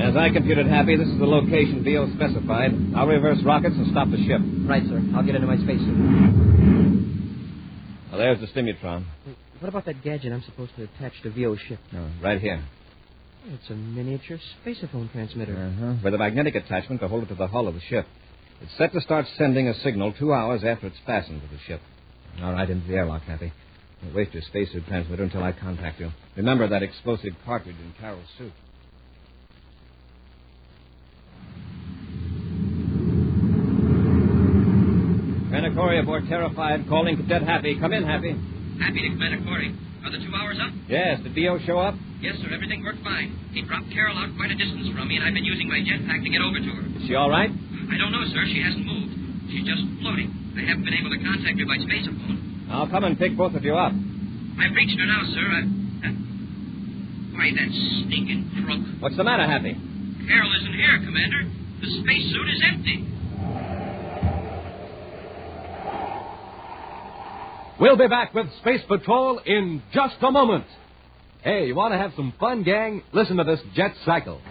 Speaker 17: As I computed, Happy, this is the location VO specified. I'll reverse rockets and stop the ship.
Speaker 1: Right, sir. I'll get into my spacesuit.
Speaker 17: Well, there's the stimutron.
Speaker 1: What about that gadget I'm supposed to attach to VO's ship?
Speaker 17: Oh, right here.
Speaker 1: It's a miniature spaceophone transmitter.
Speaker 17: Uh-huh. With a magnetic attachment to hold it to the hull of the ship. It's set to start sending a signal 2 hours after it's fastened to the ship. All right, into the airlock, Happy. Don't waste your spacesuit transmitter until I contact you. Remember that explosive cartridge in Carol's suit. Commander Corey aboard Terrified, calling Cadet Happy. Come in, Happy.
Speaker 12: Happy to Commander Corey. Are the 2 hours up?
Speaker 17: Yes, did VO show up?
Speaker 12: Yes, sir. Everything worked fine. He dropped Carol out quite a distance from me, and I've been using my jetpack to get over to her.
Speaker 17: Is she all right?
Speaker 12: I don't know, sir. She hasn't moved. She's just floating. I haven't been able to contact her by spaceophone.
Speaker 17: I'll come and pick both of you up.
Speaker 12: I've reached her now, sir. Why, that stinking crook.
Speaker 17: What's the matter, Happy?
Speaker 12: Carol isn't here, Commander. The spacesuit is empty.
Speaker 14: We'll be back with Space Patrol in just a moment. Hey, you want to have some fun, gang? Listen to this jet cycle.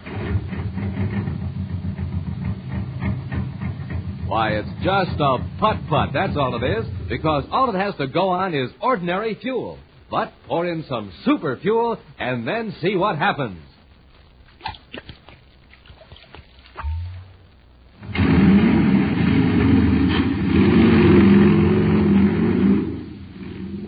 Speaker 14: Why, it's just a putt-putt, that's all it is, because all it has to go on is ordinary fuel. But pour in some super fuel and then see what happens.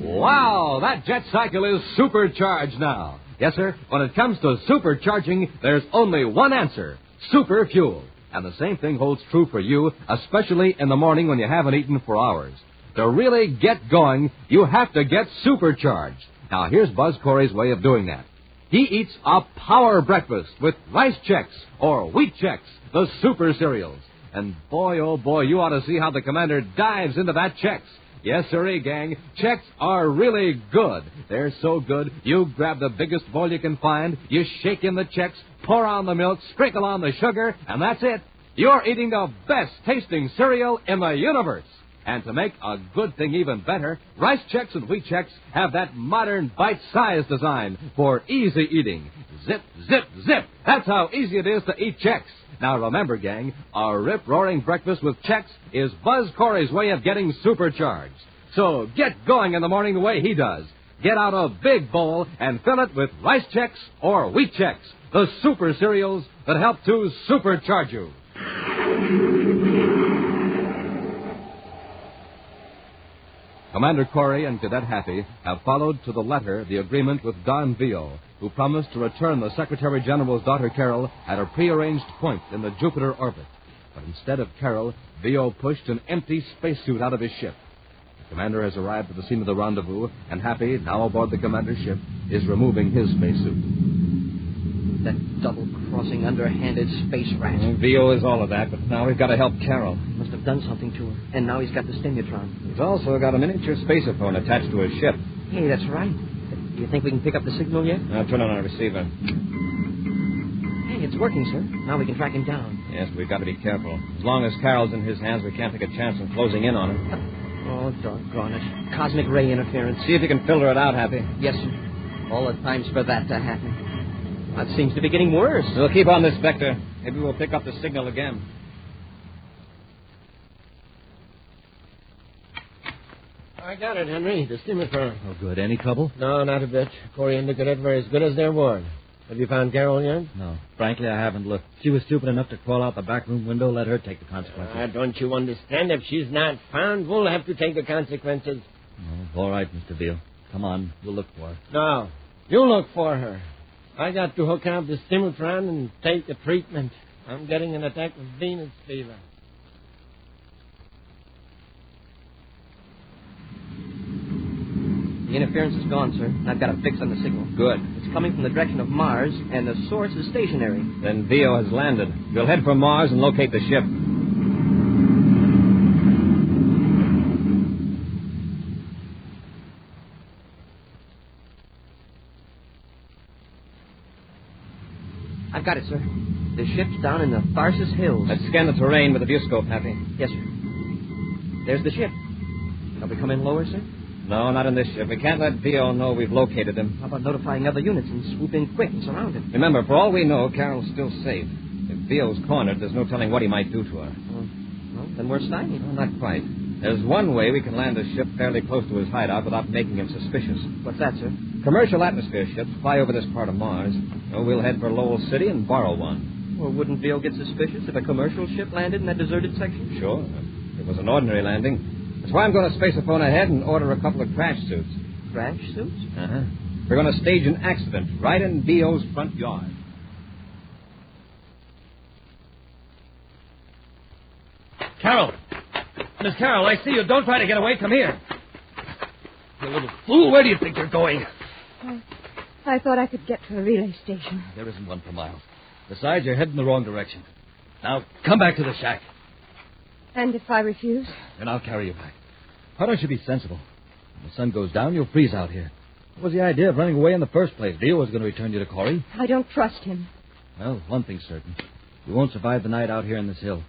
Speaker 14: Wow, that jet cycle is supercharged now. Yes, sir, when it comes to supercharging, there's only one answer: super fuel. And the same thing holds true for you, especially in the morning when you haven't eaten for hours. To really get going, you have to get supercharged. Now, here's Buzz Corey's way of doing that. He eats a power breakfast with rice Chex or wheat Chex, the super cereals. And boy, oh boy, you ought to see how the commander dives into that Chex. Yes, sirree, gang. Chex are really good. They're so good, you grab the biggest bowl you can find, you shake in the Chex, pour on the milk, sprinkle on the sugar, and that's it. You're eating the best-tasting cereal in the universe. And to make a good thing even better, Rice Chex and Wheat Chex have that modern bite-sized design for easy eating. Zip, zip, zip. That's how easy it is to eat Chex. Now, remember, gang, a rip-roaring breakfast with Chex is Buzz Corey's way of getting supercharged. So get going in the morning the way he does. Get out a big bowl and fill it with Rice Chex or Wheat Chex, the super cereals that help to supercharge you. Commander Corey and Cadet Happy have followed to the letter the agreement with Don Vio, who promised to return the Secretary General's daughter Carol at a prearranged point in the Jupiter orbit. But instead of Carol, Vio pushed an empty spacesuit out of his ship. The commander has arrived at the scene of the rendezvous, and Happy, now aboard the commander's ship, is removing his spacesuit.
Speaker 1: That double-crossing, underhanded space rat.
Speaker 17: Vio is all of that, but now we've got to help Carol.
Speaker 1: Must have done something to her. And now he's got the stimutron.
Speaker 17: He's also got a miniature spaceophone attached to his ship.
Speaker 1: Hey, that's right. Do you think we can pick up the signal yet?
Speaker 17: I'll turn on our receiver.
Speaker 1: Hey, it's working, sir. Now we can track him down.
Speaker 17: Yes, but we've got to be careful. As long as Carol's in his hands, we can't take a chance on closing in on her.
Speaker 1: Oh, doggone it. Cosmic ray interference.
Speaker 17: See if you can filter it out, Happy.
Speaker 1: Yes, sir. All the times for that to happen. That seems to be getting worse.
Speaker 17: We'll keep on this vector. Maybe we'll pick up the signal again.
Speaker 23: I got it, Henry. The stimutron.
Speaker 17: Oh, good. Any trouble?
Speaker 23: No, not a bit. Corey and the Cadet were as good as their word. Have you found Carol yet?
Speaker 17: No. Frankly, I haven't looked. She was stupid enough to crawl out the back room window. Let her take the consequences.
Speaker 23: Don't you understand? If she's not found, we'll have to take the consequences.
Speaker 17: Oh, all right, Mr. Veal. Come on. We'll look for her.
Speaker 23: No. You look for her. I got to hook up the stimutron and take the treatment. I'm getting an attack of Venus fever.
Speaker 1: The interference is gone, sir. I've got a fix on the signal.
Speaker 17: Good.
Speaker 1: It's coming from the direction of Mars, and the source is stationary.
Speaker 17: Then Vio has landed. We'll head for Mars and locate the ship.
Speaker 1: I've got it, sir. The ship's down in the Tharsis Hills.
Speaker 17: Let's scan the terrain with a viewscope, Happy.
Speaker 1: Yes, sir. There's the ship. Shall we come in lower, sir?
Speaker 17: No, not in this ship. We can't let Vio know we've located him.
Speaker 1: How about notifying other units and swoop in quick and surround him?
Speaker 17: Remember, for all we know, Carol's still safe. If Vio's cornered, there's no telling what he might do to her.
Speaker 1: Well, then we're stymied.
Speaker 17: No, not quite. There's one way we can land a ship fairly close to his hideout without making him suspicious.
Speaker 1: What's that, sir?
Speaker 17: Commercial atmosphere ships fly over this part of Mars. So we'll head for Lowell City and borrow one.
Speaker 1: Well, wouldn't Vio get suspicious if a commercial ship landed in that deserted section?
Speaker 17: Sure. If it was an ordinary landing. That's why I'm going to space-a-phone ahead and order a couple of crash suits.
Speaker 1: Crash suits?
Speaker 17: Uh-huh. We're going to stage an accident right in Vio's front yard.
Speaker 23: Carol! Miss Carol, I see you. Don't try to get away. Come here. You little fool. Where do you think you're going?
Speaker 5: I thought I could get to the relay station.
Speaker 23: There isn't one for miles. Besides, you're heading the wrong direction. Now, come back to the shack.
Speaker 5: And if I refuse?
Speaker 23: Then I'll carry you back. Why don't you be sensible? When the sun goes down, you'll freeze out here. What was the idea of running away in the first place? Vio was going to return you to Corey.
Speaker 5: I don't trust him.
Speaker 23: Well, one thing's certain. You won't survive the night out here in this hill.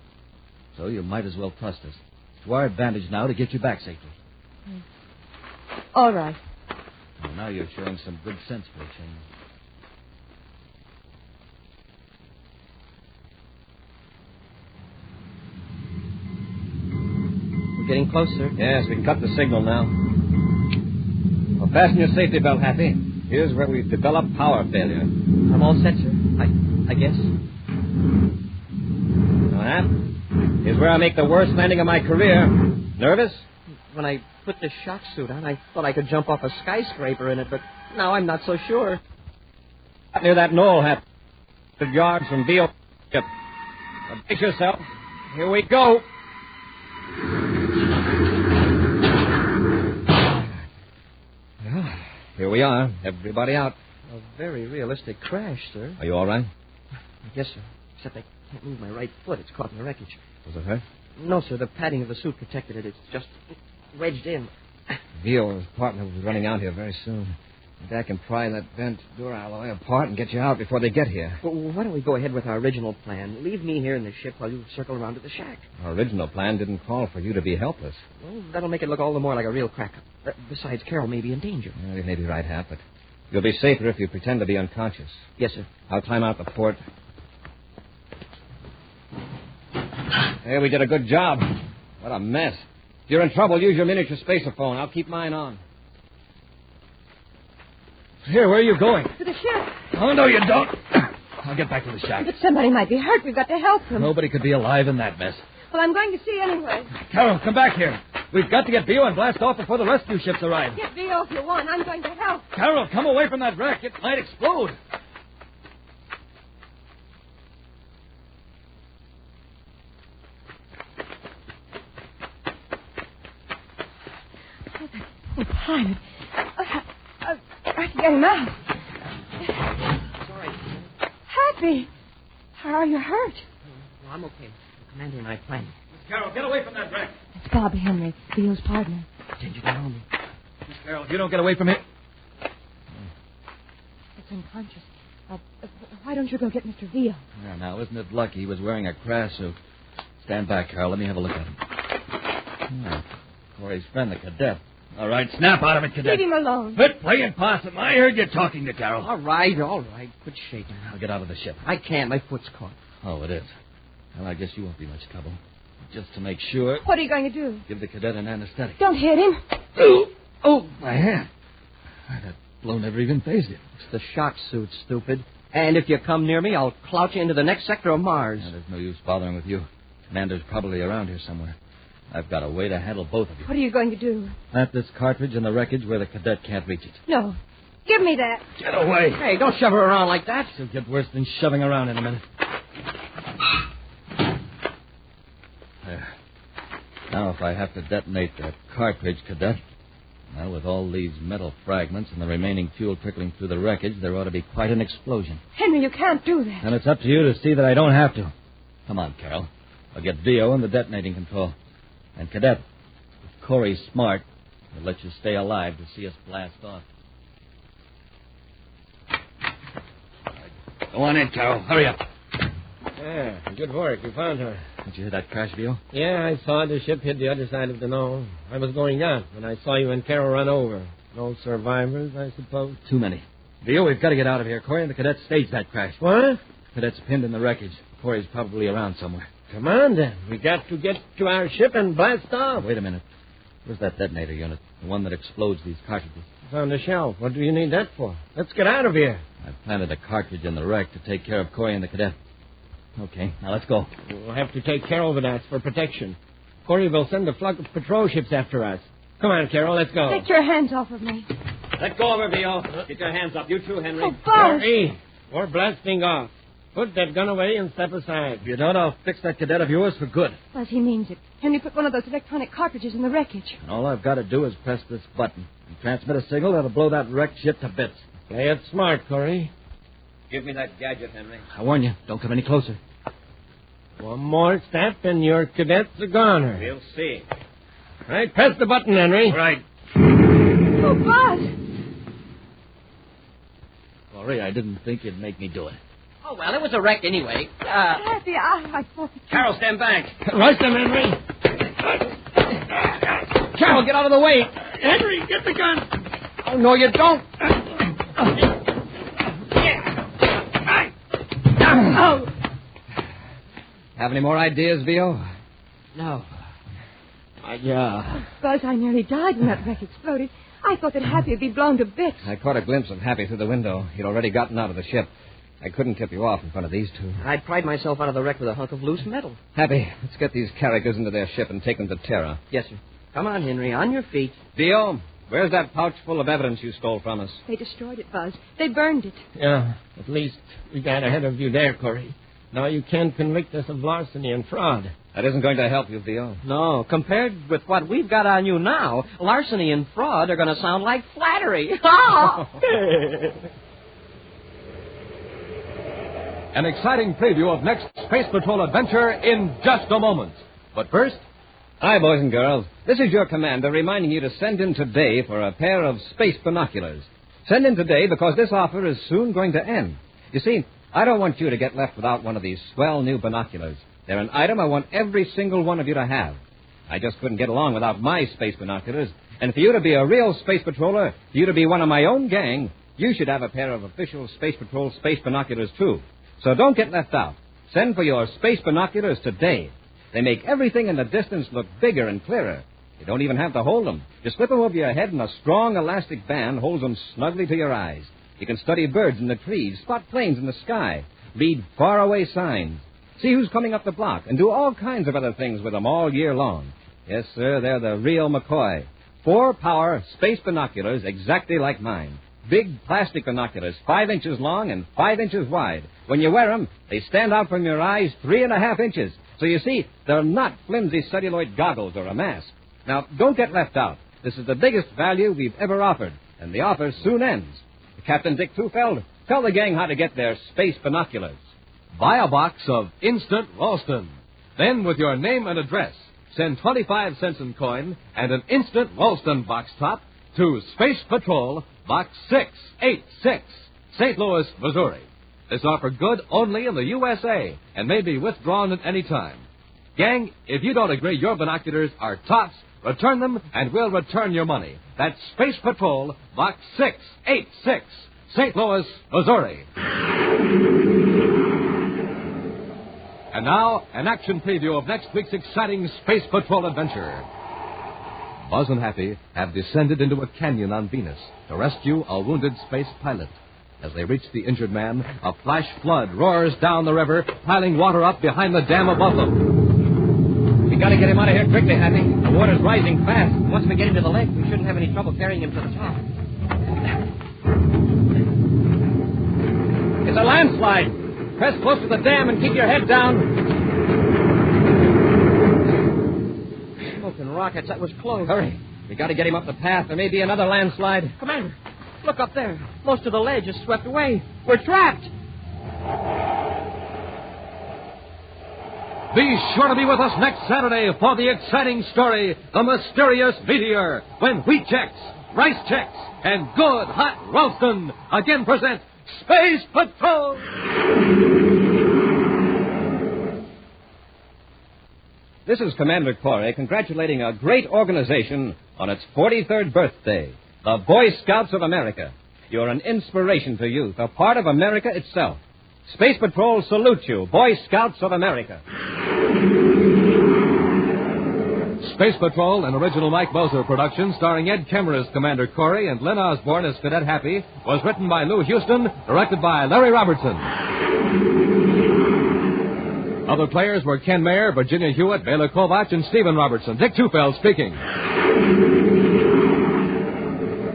Speaker 23: So you might as well trust us. It's to our advantage now to get you back safely.
Speaker 5: All right.
Speaker 23: Well, now you're showing some good sense for a change.
Speaker 1: We're getting closer.
Speaker 17: Yes, we can cut the signal now. Well, fasten your safety belt, Happy. Here's where we've developed power failure.
Speaker 1: I'm all set, sir. I guess.
Speaker 17: Now, Hap, here's where I make the worst landing of my career. Nervous?
Speaker 1: When I put the shock suit on, I thought I could jump off a skyscraper in it, but now I'm not so sure.
Speaker 17: Near that knoll, Hap. 100 yards from Vio ship. Now, brace yourself. Here we go. Well, here we are. Everybody out.
Speaker 1: A very realistic crash, sir.
Speaker 17: Are you all right?
Speaker 1: Yes, sir. Except I can't move my right foot. It's caught in the wreckage.
Speaker 17: Was it hurt?
Speaker 1: No, sir. The padding of the suit protected it. It's just wedged in.
Speaker 17: Vio and his partner will be running out here very soon. Maybe I can pry that bent duralloy apart and get you out before they get here.
Speaker 1: Well, why don't we go ahead with our original plan? Leave me here in the ship while you circle around to the shack.
Speaker 17: Our original plan didn't call for you to be helpless.
Speaker 1: Well, that'll make it look all the more like a real crack. Besides, Carol may be in danger.
Speaker 17: Well, you may be right, Hap, but you'll be safer if you pretend to be unconscious.
Speaker 1: Yes, sir.
Speaker 17: I'll climb out the port. Hey, we did a good job. What a mess. If you're in trouble, use your miniature spacer-phone. I'll keep mine on.
Speaker 23: Here, where are you going?
Speaker 5: To the ship.
Speaker 23: Oh, no, you don't. I'll get back to the shack.
Speaker 5: But somebody might be hurt. We've got to help them.
Speaker 23: Nobody could be alive in that mess.
Speaker 5: Well, I'm going to see anyway.
Speaker 23: Carol, come back here. We've got to get Vio and blast off before the rescue ships arrive.
Speaker 5: Get Vio if you want. I'm going to help.
Speaker 23: Carol, come away from that wreck. It might explode.
Speaker 5: Oh, pilot. I can get him out.
Speaker 1: Sorry.
Speaker 5: Happy. Are you hurt?
Speaker 1: No, I'm okay. The commander and I planned.
Speaker 23: Miss Carol, get away from that wreck.
Speaker 5: It's Bob Henry, Vio's partner.
Speaker 1: Attention, on me.
Speaker 23: Miss Carol, if you don't get away from him...
Speaker 5: It's unconscious. Why don't you go get Mr. Vio?
Speaker 23: Yeah, now, isn't it lucky he was wearing a crash suit? Stand back, Carol. Let me have a look at him. Oh, Corey's friend, the cadet. All right, snap out of it, Cadet.
Speaker 5: Leave him alone.
Speaker 23: Quit playing possum. I heard you talking to Carol.
Speaker 1: All right. Quit shaking.
Speaker 23: I'll get out of the ship.
Speaker 1: I can't. My foot's caught.
Speaker 23: Oh, it is. Well, I guess you won't be much trouble. Just to make sure,
Speaker 5: What are you going to do?
Speaker 23: give the cadet an anesthetic.
Speaker 5: Don't hit him.
Speaker 23: Oh, my hand. That blow never even phased him.
Speaker 1: It's the shock suit, stupid. And if you come near me, I'll clout you into the next sector of Mars.
Speaker 23: There's no use bothering with you. Commander's probably around here somewhere. I've got a way to handle both of you.
Speaker 5: What are you going to do?
Speaker 23: Plant this cartridge in the wreckage where the cadet can't reach it.
Speaker 5: No. Give me that.
Speaker 23: Get away.
Speaker 1: Hey, don't shove her around like that.
Speaker 23: It'll get worse than shoving around in a minute. There. Now, if I have to detonate that cartridge, Cadet, well, with all these metal fragments and the remaining fuel trickling through the wreckage, there ought to be quite an explosion.
Speaker 5: Henry, you can't do that.
Speaker 23: And it's up to you to see that I don't have to. Come on, Carol. I'll get Vio in the detonating control. And, Cadet, if Corey's smart, he'll let you stay alive to see us blast off. Go on in, Carol. Hurry up. Yeah, good work. You found her.
Speaker 17: Did you hear that crash, Vio?
Speaker 23: Yeah, I saw the ship hit the other side of the knoll. I was going out when I saw you and Carol run over. No survivors, I suppose?
Speaker 17: Too many. Vio, we've got to get out of here. Corey and the cadet staged that crash.
Speaker 23: What?
Speaker 17: Cadet's pinned in the wreckage. Corey's probably around somewhere.
Speaker 23: Come on, then. We got to get to our ship and blast off.
Speaker 17: Wait a minute. Where's that detonator unit? The one that explodes these cartridges.
Speaker 23: It's on the shelf. What do you need that for? Let's get out of here.
Speaker 17: I planted a cartridge in the wreck to take care of Corey and the cadet. Okay, now let's go.
Speaker 23: We'll have to take Carol with us for protection. Corey will send a flock of patrol ships after us. Come on, Carol, let's go.
Speaker 21: Take your hands off of me.
Speaker 23: Let go of her, Vio. Get your hands up. You too, Henry.
Speaker 21: Oh, Buzz.
Speaker 23: Hurry. We're blasting off. Put that gun away and step aside.
Speaker 17: If you don't, I'll fix that cadet of yours for good.
Speaker 21: Buzz, he means it. Henry put one of those electronic cartridges in the wreckage.
Speaker 17: And all I've got to do is press this button and transmit a signal that'll blow that wrecked ship to bits.
Speaker 23: Play it smart, Corey.
Speaker 17: Give me that gadget, Henry. I warn you, don't come any closer.
Speaker 23: One more step and your cadet's a goner.
Speaker 17: We'll see.
Speaker 23: Right, press the button, Henry.
Speaker 17: Right.
Speaker 21: Oh, Buzz!
Speaker 17: Sorry, I didn't think you'd make me do it.
Speaker 1: Oh, well, it was a wreck anyway.
Speaker 21: Happy, I thought...
Speaker 1: Carol, stand back.
Speaker 23: Rush them, Henry.
Speaker 1: Carol, get out of the way.
Speaker 23: Henry, get the gun.
Speaker 1: Oh, no, you don't.
Speaker 21: Oh.
Speaker 17: Have any more ideas, Vio?
Speaker 1: No.
Speaker 21: Buzz, I nearly died when that wreck exploded. I thought that Happy would be blown to bits.
Speaker 17: I caught a glimpse of Happy through the window. He'd already gotten out of the ship. I couldn't tip you off in front of these two.
Speaker 1: I'd pried myself out of the wreck with a hunk of loose metal.
Speaker 17: Happy, let's get these characters into their ship and take them to Terra.
Speaker 1: Yes, sir. Come on, Henry, on your feet.
Speaker 17: Vio, where's that pouch full of evidence you stole from us?
Speaker 21: They destroyed it, Buzz. They burned it.
Speaker 23: Yeah, at least we got ahead of you there, Corey. Now you can't convict us of larceny and fraud.
Speaker 17: That isn't going to help you, Vio.
Speaker 1: No, compared with what we've got on you now, larceny and fraud are going to sound like flattery.
Speaker 14: An exciting preview of next Space Patrol adventure in just a moment. But first...
Speaker 17: Hi, boys and girls. This is your commander reminding you to send in today for a pair of space binoculars. Send in today because this offer is soon going to end. You see, I don't want you to get left without one of these swell new binoculars. They're an item I want every single one of you to have. I just couldn't get along without my space binoculars. And for you to be a real space patroller, for you to be one of my own gang, you should have a pair of official Space Patrol space binoculars, too. So don't get left out. Send for your space binoculars today. They make everything in the distance look bigger and clearer. You don't even have to hold them. Just slip them over your head and a strong elastic band holds them snugly to your eyes. You can study birds in the trees, spot planes in the sky, read faraway signs, see who's coming up the block, and do all kinds of other things with them all year long. Yes, sir, they're the real McCoy. 4-power space binoculars exactly like mine. Big plastic binoculars, 5 inches long and 5 inches wide. When you wear them, they stand out from your eyes 3.5 inches. So you see, they're not flimsy celluloid goggles or a mask. Now, don't get left out. This is the biggest value we've ever offered, and the offer soon ends. Captain Dick Tufeld, tell the gang how to get their space binoculars.
Speaker 14: Buy a box of Instant Ralston. Then, with your name and address, send 25 cents in coin and an Instant Ralston box top to Space Patrol, Box 686, St. Louis, Missouri. This offer good only in the USA and may be withdrawn at any time. Gang, if you don't agree your binoculars are tops, return them and we'll return your money. That's Space Patrol, Box 686, St. Louis, Missouri. And now, an action preview of next week's exciting Space Patrol adventure. Buzz and Happy have descended into a canyon on Venus to rescue a wounded space pilot. As they reach the injured man, a flash flood roars down the river, piling water up behind the dam above them.
Speaker 1: We gotta get him out of here quickly, Happy. The water's rising fast. Once we get him to the lake, we shouldn't have any trouble carrying him to the top.
Speaker 17: It's a landslide. Press close to the dam and keep your head down.
Speaker 1: Smoking rockets, that was close.
Speaker 17: Hurry. We gotta get him up the path. There may be another landslide.
Speaker 1: Commander, look up there. Most of the ledge is swept away. We're trapped.
Speaker 14: Be sure to be with us next Saturday for the exciting story, The Mysterious Meteor, when Wheat Checks, Rice Checks, and Good Hot Ralston again present Space Patrol!
Speaker 17: This is Commander Corey congratulating a great organization on its 43rd birthday, the Boy Scouts of America. You're an inspiration to youth, a part of America itself. Space Patrol salutes you, Boy Scouts of America.
Speaker 14: Space Patrol, an original Mike Moser production starring Ed Kemmer as Commander Corey and Lynn Osborne as Cadet Happy, was written by Lou Houston, directed by Larry Robertson. Other players were Ken Mayer, Virginia Hewitt, Bela Kovach, and Stephen Robertson. Dick Tufeld speaking.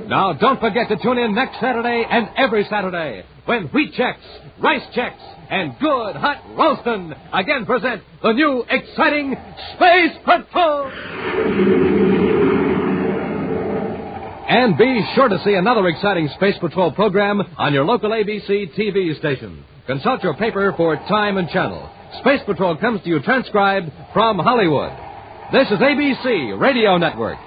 Speaker 14: Now, don't forget to tune in next Saturday and every Saturday when Wheat Chex, Rice Chex, and Good Hot Roastin' again present the new exciting Space Patrol. And be sure to see another exciting Space Patrol program on your local ABC TV station. Consult your paper for time and channel. Space Patrol comes to you transcribed from Hollywood. This is ABC Radio Network.